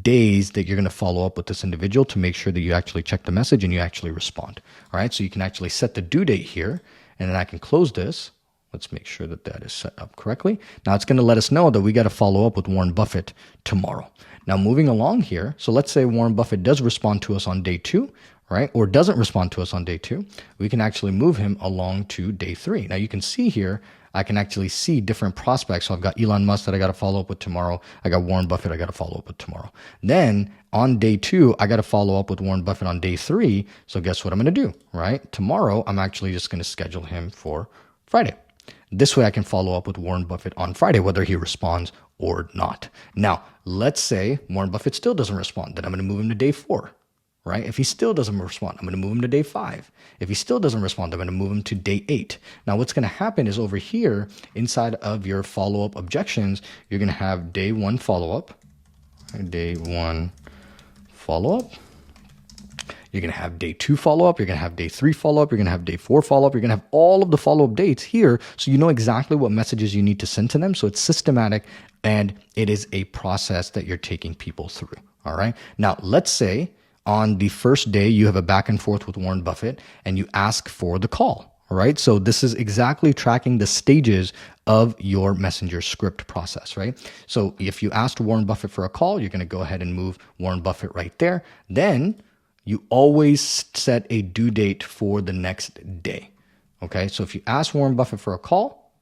days that you're going to follow up with this individual to make sure that you actually check the message and you actually respond. All right. So you can actually set the due date here, and then I can close this. Let's make sure that that is set up correctly. Now it's going to let us know that we got to follow up with Warren Buffett tomorrow. Now moving along here. So let's say Warren Buffett does respond to us on day 2, right? Or doesn't respond to us on day 2. We can actually move him along to day 3. Now you can see here, I can actually see different prospects. So I've got Elon Musk that I got to follow up with tomorrow. I got Warren Buffett I got to follow up with tomorrow. Then on day 2, I got to follow up with Warren Buffett on day 3. So guess what I'm going to do, right? Tomorrow, I'm actually just going to schedule him for Friday. This way I can follow up with Warren Buffett on Friday, whether he responds or not. Now, let's say Warren Buffett still doesn't respond. Then I'm going to move him to day 4. Right? If he still doesn't respond, I'm going to move him to day 5. If he still doesn't respond, I'm going to move him to day 8. Now, what's going to happen is over here inside of your follow-up objections, you're going to have day 1 follow-up, day 1 follow-up. You're going to have day 2 follow-up. You're going to have day 3 follow-up. You're going to have day 4 follow-up. You're going to have all of the follow-up dates here. So you know exactly what messages you need to send to them. So it's systematic and it is a process that you're taking people through. All right. Now, let's say on the first day, you have a back and forth with Warren Buffett and you ask for the call. All right. So this is exactly tracking the stages of your messenger script process, right? So if you asked Warren Buffett for a call, you're going to go ahead and move Warren Buffett right there. Then you always set a due date for the next day. Okay. So if you ask Warren Buffett for a call,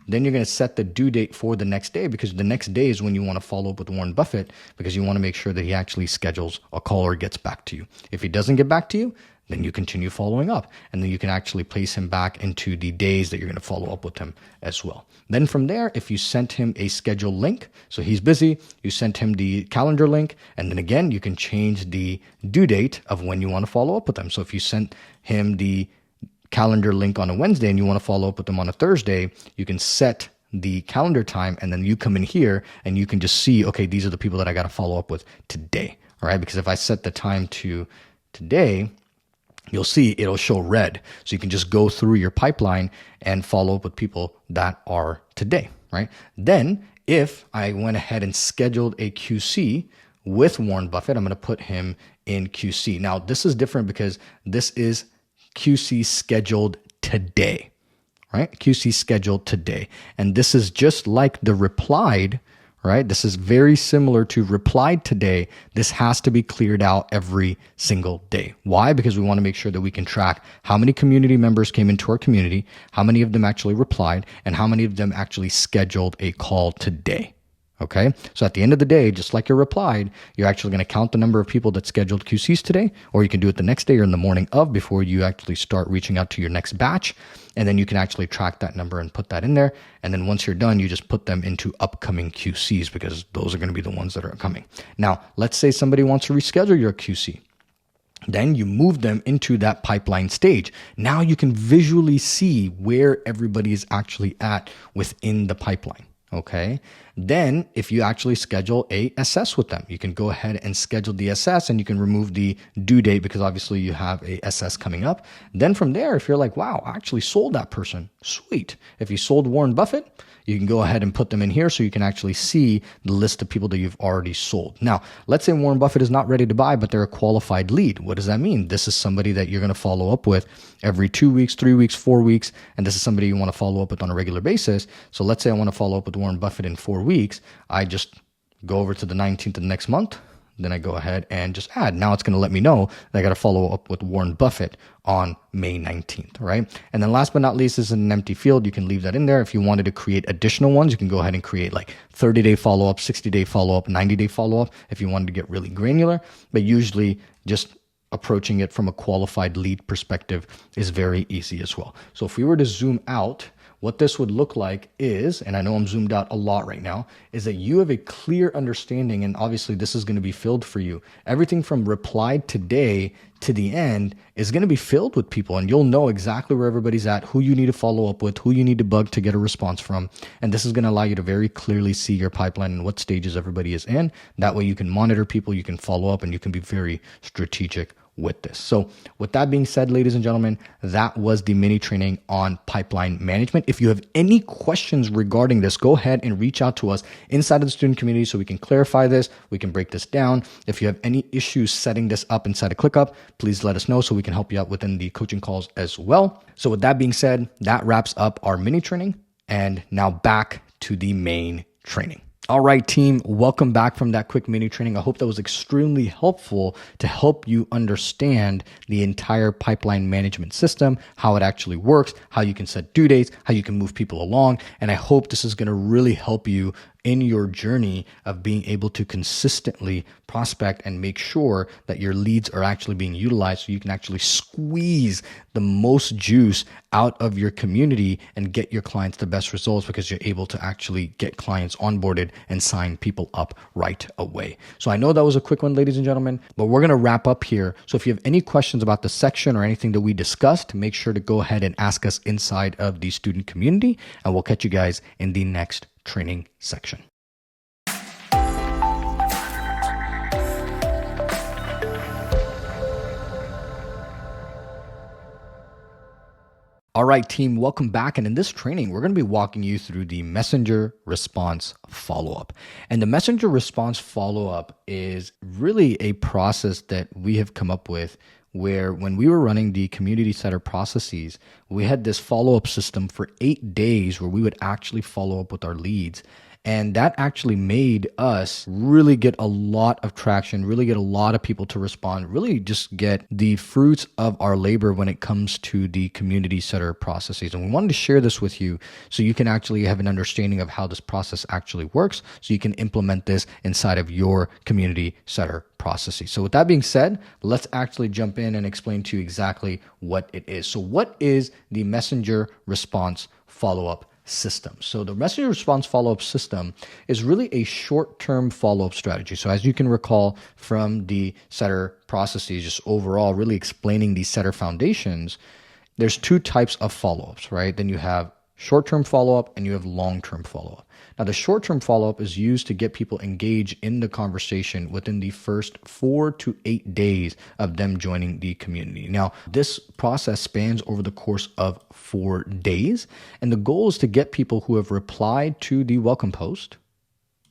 then you're going to set the due date for the next day, because the next day is when you want to follow up with Warren Buffett, because you want to make sure that he actually schedules a call or gets back to you. If he doesn't get back to you, then you continue following up, and then you can actually place him back into the days that you're going to follow up with him as well. Then from there, if you sent him a schedule link, so he's busy, you sent him the calendar link, and then again, you can change the due date of when you want to follow up with him. So if you sent him the calendar link on a Wednesday and you want to follow up with them on a Thursday, you can set the calendar time, and then you come in here and you can just see, okay, these are the people that I got to follow up with today. All right. Because if I set the time to today, you'll see it'll show red. So you can just go through your pipeline and follow up with people that are today. Right. Then if I went ahead and scheduled a QC with Warren Buffett, I'm going to put him in QC. Now, this is different because this is QC scheduled today, right? QC scheduled today. And this is just like the replied, right? This is very similar to replied today. This has to be cleared out every single day. Why? Because we want to make sure that we can track how many community members came into our community, how many of them actually replied, and how many of them actually scheduled a call today. Okay. So at the end of the day, just like you replied, you're actually going to count the number of people that scheduled QCs today, or you can do it the next day or in the morning of, before you actually start reaching out to your next batch. And then you can actually track that number and put that in there. And then once you're done, you just put them into upcoming QCs, because those are going to be the ones that are coming. Now, let's say somebody wants to reschedule your QC. Then you move them into that pipeline stage. Now you can visually see where everybody is actually at within the pipeline. Okay. Then if you actually schedule a SS with them, you can go ahead and schedule the SS, and you can remove the due date, because obviously you have a SS coming up. Then from there, if you're like, wow, I actually sold that person, sweet. If you sold Warren Buffett, you can go ahead and put them in here so you can actually see the list of people that you've already sold. Now, let's say Warren Buffett is not ready to buy, but they're a qualified lead. What does that mean? This is somebody that you're going to follow up with every 2 weeks, 3 weeks, 4 weeks, and this is somebody you want to follow up with on a regular basis. So let's say I want to follow up with Warren Buffett in 4 weeks. I just go over to the 19th of the next month. Then I go ahead and just add. Now it's going to let me know that I got to follow up with Warren Buffett on May 19th, right? And then last but not least, this is an empty field. You can leave that in there. If you wanted to create additional ones, you can go ahead and create like 30-day follow-up, 60-day follow-up, 90-day follow-up if you wanted to get really granular. But usually just approaching it from a qualified lead perspective is very easy as well. So if we were to zoom out, what this would look like is, and I know I'm zoomed out a lot right now, is that you have a clear understanding, and obviously this is going to be filled for you. Everything from replied today to the end is going to be filled with people, and you'll know exactly where everybody's at, who you need to follow up with, who you need to bug to get a response from. And this is going to allow you to very clearly see your pipeline and what stages everybody is in. That way you can monitor people, you can follow up, and you can be very strategic with this. So with that being said, ladies and gentlemen, that was the mini training on pipeline management. If you have any questions regarding this, go ahead and reach out to us inside of the student community so we can clarify this, we can break this down. If you have any issues setting this up inside of ClickUp, please let us know so we can help you out within the coaching calls as well. So with that being said, that wraps up our mini training. And now back to the main training. All right, team, welcome back from that quick mini training. I hope that was extremely helpful to help you understand the entire pipeline management system, how it actually works, how you can set due dates, how you can move people along. And I hope this is going to really help you in your journey of being able to consistently prospect and make sure that your leads are actually being utilized so you can actually squeeze the most juice out of your community and get your clients the best results, because you're able to actually get clients onboarded and sign people up right away. So I know that was a quick one, ladies and gentlemen, but we're going to wrap up here. So if you have any questions about the section or anything that we discussed, make sure to go ahead and ask us inside of the student community, and we'll catch you guys in the next training section. All right, team, welcome back. And in this training, we're going to be walking you through the messenger response follow-up. And the messenger response follow-up is really a process that we have come up with where when we were running the community center processes, we had this follow-up system for 8 days where we would actually follow up with our leads. And that actually made us really get a lot of traction, really get a lot of people to respond, really just get the fruits of our labor when it comes to the community setter processes. And we wanted to share this with you so you can actually have an understanding of how this process actually works, so you can implement this inside of your community setter processes. So with that being said, let's actually jump in and explain to you exactly what it is. So what is the messenger response follow-up system? So the messenger response follow-up system is really a short-term follow-up strategy. So as you can recall from the setter processes, just overall really explaining the setter foundations, there's 2 types of follow-ups, right? Then you have short-term follow-up and you have long-term follow-up. Now, the short-term follow-up is used to get people engaged in the conversation within the first 4 to 8 days of them joining the community. Now, this process spans over the course of 4 days, and the goal is to get people who have replied to the welcome post,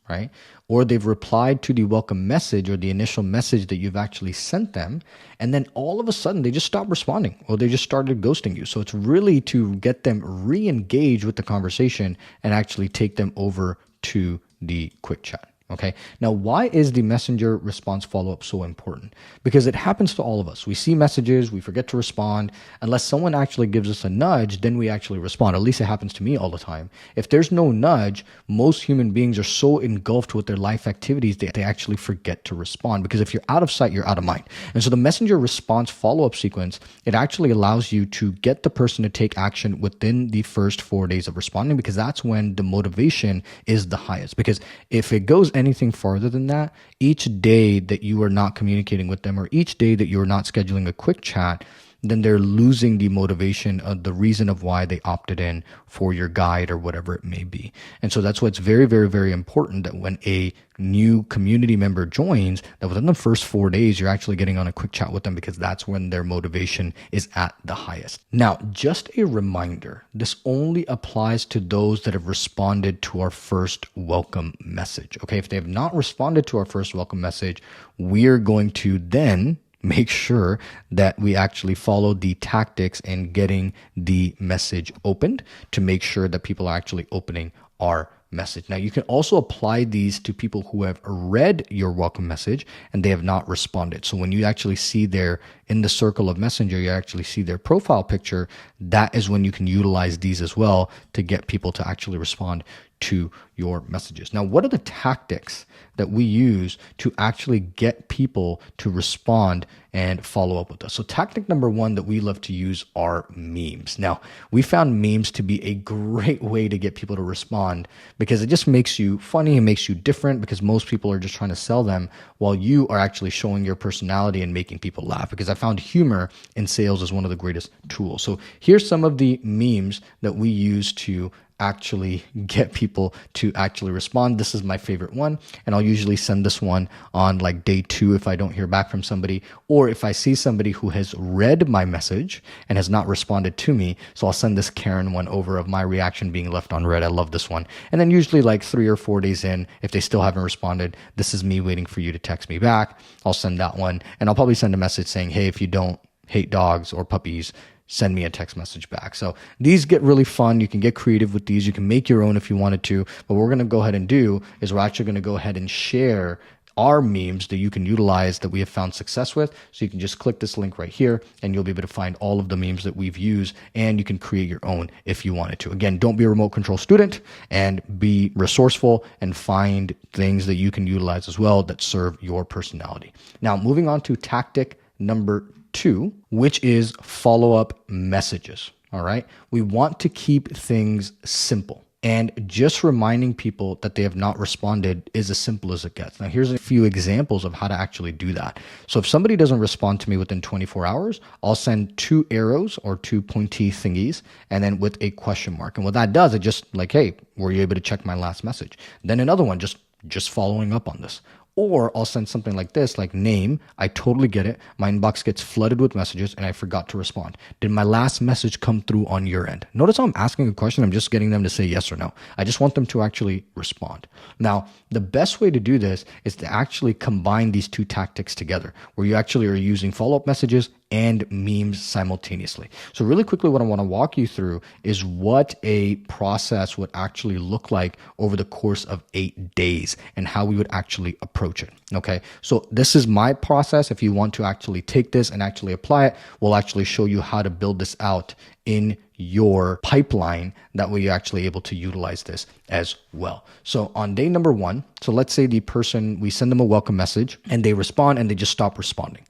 right? Or they've replied to the welcome message or the initial message that you've actually sent them. And then all of a sudden they just stopped responding or they just started ghosting you. So it's really to get them re-engaged with the conversation and actually take them over to the quick chat. Okay. Now, why is the messenger response follow-up so important? Because it happens to all of us. We see messages, we forget to respond. Unless someone actually gives us a nudge, then we actually respond. At least it happens to me all the time. If there's no nudge, most human beings are so engulfed with their life activities that they actually forget to respond. Because if you're out of sight, you're out of mind. And so the messenger response follow-up sequence, it actually allows you to get the person to take action within the first 4 days of responding, because that's when the motivation is the highest. Because if it goes anything farther than that, each day that you are not communicating with them or each day that you are not scheduling a quick chat, then they're losing the motivation of the reason of why they opted in for your guide or whatever it may be. And so that's why it's very, very, very important that when a new community member joins, that within the first 4 days, you're actually getting on a quick chat with them, because that's when their motivation is at the highest. Now, just a reminder, this only applies to those that have responded to our first welcome message. Okay, if they have not responded to our first welcome message, we're going to then make sure that we actually follow the tactics in getting the message opened to make sure that people are actually opening our message. Now, you can also apply these to people who have read your welcome message and they have not responded. So when you actually see their, in the circle of Messenger, you actually see their profile picture, that is when you can utilize these as well to get people to actually respond to your messages. Now, what are the tactics that we use to actually get people to respond and follow up with us? So tactic number one that we love to use are memes. Now, we found memes to be a great way to get people to respond, because it just makes you funny and makes you different, because most people are just trying to sell them while you are actually showing your personality and making people laugh. Because I found humor in sales is one of the greatest tools. So here's some of the memes that we use to actually get people to actually respond. This is my favorite one, and I'll usually send this one on like day 2 if I don't hear back from somebody, or if I see somebody who has read my message and has not responded to me. So I'll send this Karen one over of my reaction being left on read. I love this one. And then usually like 3 or 4 days in, if they still haven't responded, this is me waiting for you to text me back. I'll send that one, and I'll probably send a message saying, hey, if you don't hate dogs or puppies, send me a text message back. So these get really fun. You can get creative with these. You can make your own if you wanted to. But what we're going to go ahead and do is we're actually going to go ahead and share our memes that you can utilize that we have found success with. So you can just click this link right here and you'll be able to find all of the memes that we've used, and you can create your own if you wanted to. Again, don't be a remote control student, and be resourceful and find things that you can utilize as well that serve your personality. Now, moving on to tactic number 2, which is follow-up messages. All right. We want to keep things simple, and just reminding people that they have not responded is as simple as it gets. Now, here's a few examples of how to actually do that. So if somebody doesn't respond to me within 24 hours, I'll send 2 arrows or 2 pointy thingies, and then with a question mark. And what that does, it just like, hey, were you able to check my last message? Then another one, just following up on this. Or I'll send something like this, like name, I totally get it. My inbox gets flooded with messages and I forgot to respond. Did my last message come through on your end? Notice how I'm asking a question. I'm just getting them to say yes or no. I just want them to actually respond. Now, the best way to do this is to actually combine these 2 tactics together, where you actually are using follow-up messages and memes simultaneously. So really quickly, what I want to walk you through is what a process would actually look like over the course of 8 days and how we would actually approach it. Okay. So this is my process. If you want to actually take this and actually apply it, we'll actually show you how to build this out in your pipeline. That way you're actually able to utilize this as well. So on day number 1, so let's say the person, we send them a welcome message and they respond and they just stop responding.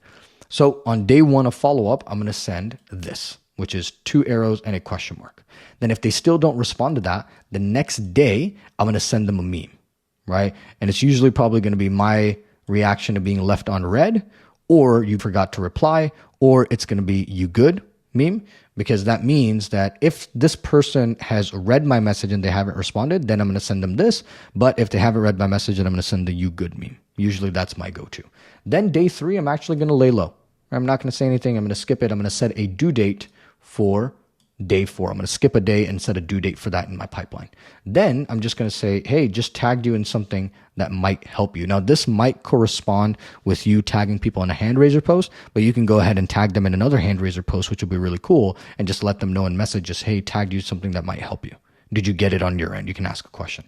So on day 1 of follow-up, I'm going to send this, which is 2 arrows and a question mark. Then if they still don't respond to that, the next day, I'm going to send them a meme, right? And it's usually probably going to be my reaction to being left on read, or you forgot to reply, or it's going to be you good meme, because that means that if this person has read my message and they haven't responded, then I'm going to send them this. But if they haven't read my message, then I'm going to send the you good meme. Usually that's my go-to. Then day 3, I'm actually going to lay low. I'm not going to say anything. I'm going to skip it. I'm going to set a due date for day 4. I'm going to skip a day and set a due date for that in my pipeline. Then I'm just going to say, hey, just tagged you in something that might help you. Now, this might correspond with you tagging people in a hand raiser post, but you can go ahead and tag them in another hand raiser post, which will be really cool, and just let them know in messages, hey, tagged you something that might help you. Did you get it on your end? You can ask a question.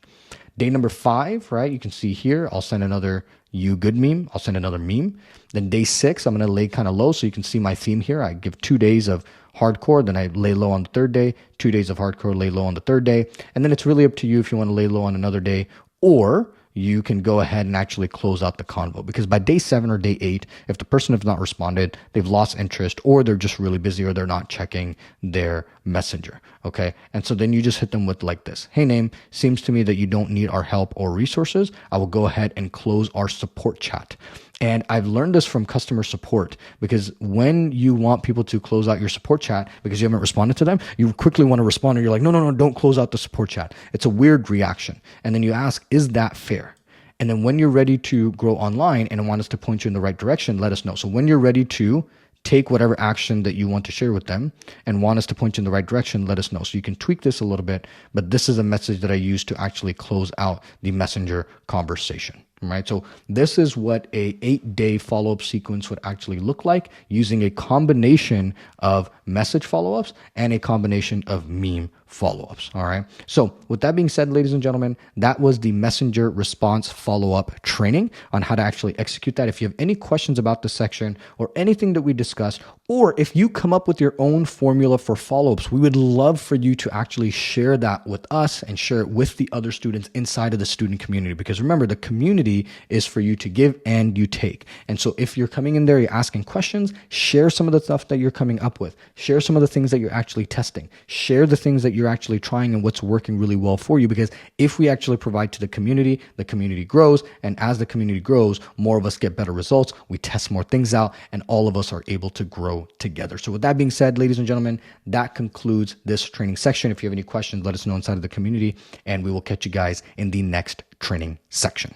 Day number 5, right? You can see here, I'll send another you good meme. I'll send another meme. Then day 6, I'm going to lay kind of low. So you can see my theme here. I give 2 days of hardcore. Then I lay low on the 3rd day, 2 days of hardcore, lay low on the 3rd day. And then it's really up to you if you want to lay low on another day, or you can go ahead and actually close out the convo, because by day 7 or day 8, if the person has not responded, they've lost interest, or they're just really busy, or they're not checking their messenger. Okay. And so then you just hit them with like this. Hey, name, seems to me that you don't need our help or resources. I will go ahead and close our support chat. And I've learned this from customer support, because when you want people to close out your support chat because you haven't responded to them, you quickly want to respond and you're like, no, no, no, don't close out the support chat. It's a weird reaction. And then you ask, is that fair? And then when you're ready to grow online and want us to point you in the right direction, let us know. So when you're ready to take whatever action that you want to share with them and want us to point you in the right direction, let us know. So you can tweak this a little bit, but this is a message that I use to actually close out the messenger conversation. Right. So this is what a 8-day follow-up sequence would actually look like, using a combination of message follow-ups and a combination of meme follow-ups. All right. So with that being said, ladies and gentlemen, that was the messenger response follow-up training on how to actually execute that. If you have any questions about this section or anything that we discussed, or if you come up with your own formula for follow-ups, we would love for you to actually share that with us and share it with the other students inside of the student community. Because remember, the community is for you to give and you take. And so if you're coming in there, you're asking questions, share some of the stuff that you're coming up with, share some of the things that you're actually testing, share the things that you're actually trying and what's working really well for you. Because if we actually provide to the community grows. And as the community grows, more of us get better results. We test more things out and all of us are able to grow together. So with that being said, ladies and gentlemen, that concludes this training section. If you have any questions, let us know inside of the community and we will catch you guys in the next training section.